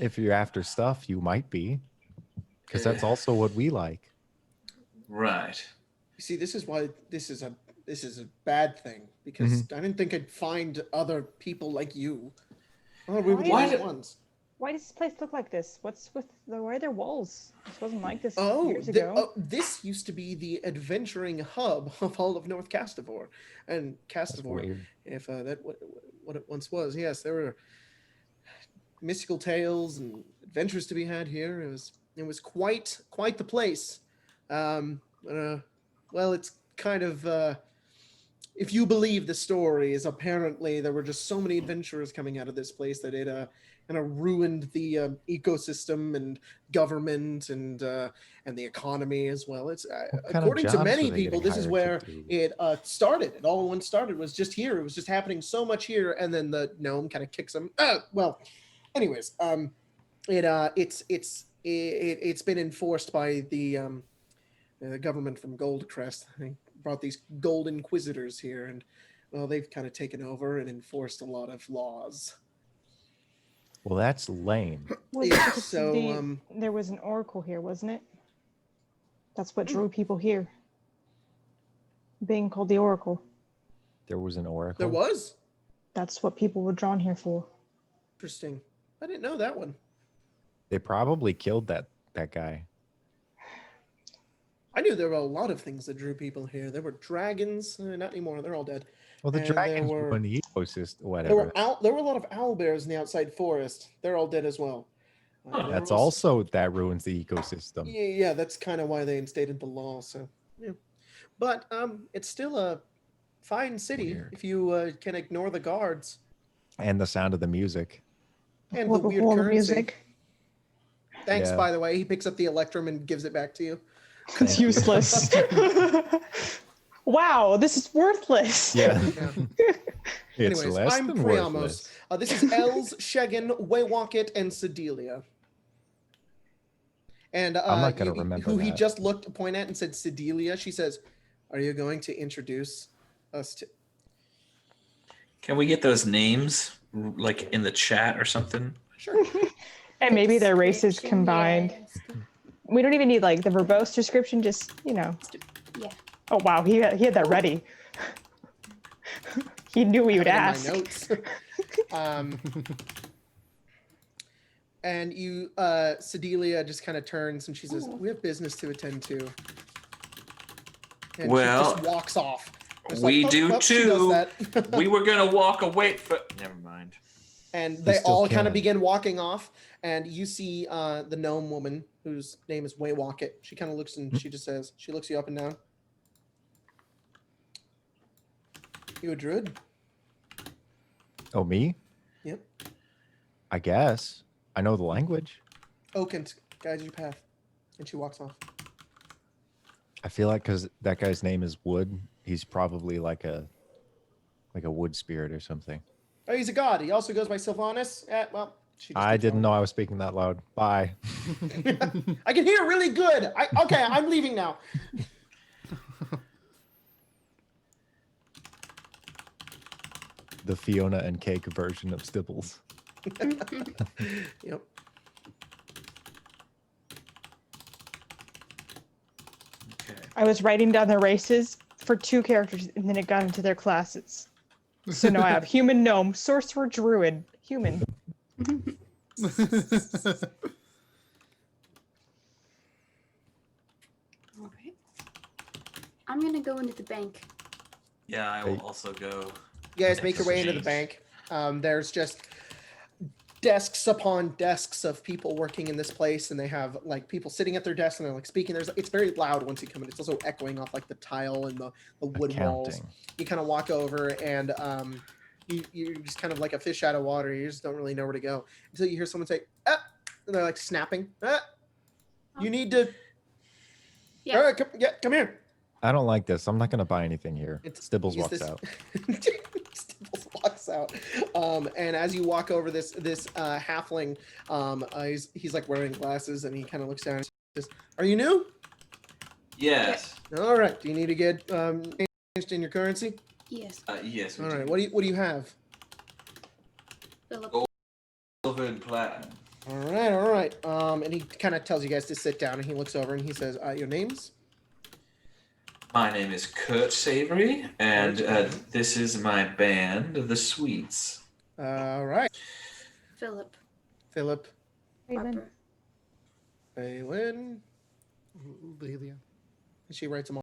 If you're after stuff, you might be, because that's also what we like. Right. You see, this is why this is a bad thing, because Mm-hmm. I didn't think I'd find other people like you. Oh, we were the Why only do- ones. Why does this place look like this? What's with why are there walls? This wasn't like this Oh, years ago. this used to be the adventuring hub of all of North Castivore, and That's Castivore, weird. if that what it once was. Yes, there were mystical tales and adventures to be had here. It was quite the place. Well, it's kind of if you believe the stories, apparently there were just so many adventurers coming out of this place that it kind of ruined the ecosystem and government and the economy as well. It's What kind of according to jobs many were they people, getting this is hired where to do? it started. It all once started was just here. It was just happening so much here, and then the gnome kind of kicks him. Well, anyways, it's been enforced by the government from Goldcrest. They brought these gold inquisitors here, and well, they've kind of taken over and enforced a lot of laws. Well, that's lame. Was Yeah, because so, there was an oracle here, wasn't it? That's what drew people here. Being called the oracle. There was an oracle. There was? That's what people were drawn here for. Interesting. I didn't know that one. They probably killed that guy. I knew there were a lot of things that drew people here. There were dragons, not anymore. They're all dead. Well, the And there dragons were- ruin the ecosystem. There Whatever. were there were a lot of owl bears in the outside forest. They're all dead as well. Huh. There That's was- also that ruins the ecosystem. Yeah, that's kind of why they instated the law. So yeah, but it's still a fine city Weird. if you can ignore the guards And the sound of the music. and All the weird whole currency. music. Thanks, Yeah. by the way. He picks up the electrum and gives it back to you. It's Thank you. useless. Wow, this is worthless. Yeah. Yeah. It's Anyways, less I'm than Priamos. worthless. This is Els, Shegan, Waywalkit, and Sedelia. And I'm not gonna remember who he that. just looked to point at and said Sedelia. She says, "Are you going to introduce us to?" Can we get those names like in the chat or something? Sure. And maybe their races Description, combined. yes. We don't even need like the verbose description, just, you know. Yeah. Oh, wow, he had that ready. He knew we would I have ask. it in my notes. And you, Sedelia, just kind of turns and she says, "We have business to attend to." And Well, she just walks off. Just we "Oh, do oh," she does too. that. We were gonna walk away for. Never mind. And they still all kind of can. begin walking off, and you see the gnome woman whose name is Waywalkit. She kind of looks and she just says, she looks you up and down. "You a druid?" Oh, me? Yep. I guess. I know the language. "Oakent guides your path." And she walks off. I feel like because that guy's name is Wood, he's probably like a wood spirit or something. "Oh, he's a god. He also goes by Sylvanas." Well, she just I keeps didn't going. know I was speaking that loud. Bye. I can hear really good. Okay, I'm leaving now. The Fiona and Cake version of Stibbles. Yep. Okay. I was writing down their races for 2 characters, and then it got into their classes. So now I have human, gnome, sorcerer, druid, human. All right. I'm gonna go into the bank. Yeah, I will also go. You guys make your way into the Exchange. bank. There's just desks upon desks of people working in this place, and they have like people sitting at their desks and they're like speaking. It's very loud once you come in. It's also echoing off like the tile and the wood walls. Accounting. You kind of walk over and you're just kind of like a fish out of water. You just don't really know where to go until you hear someone say, "Ah," and they're like snapping. "Ah, you need to. Yeah. All right, come here." I don't like this. I'm not going to buy anything here. Stibbles use walks this- out. Stibbles walks out, and as you walk over this halfling, he's like wearing glasses, and he kind of looks down and says, "Are you new? Yes. All right. Do you need to get changed in your currency? Yes. Yes. we All right. do. What do you have? Philip. Oh. Silver and platinum. All right. And he kind of tells you guys to sit down, and he looks over and he says, "Your names?" My name is Kurt Savory, and this is my band, the Sweets. All right. Philip. Philip, Harper. Balin. Lelia. She writes them all.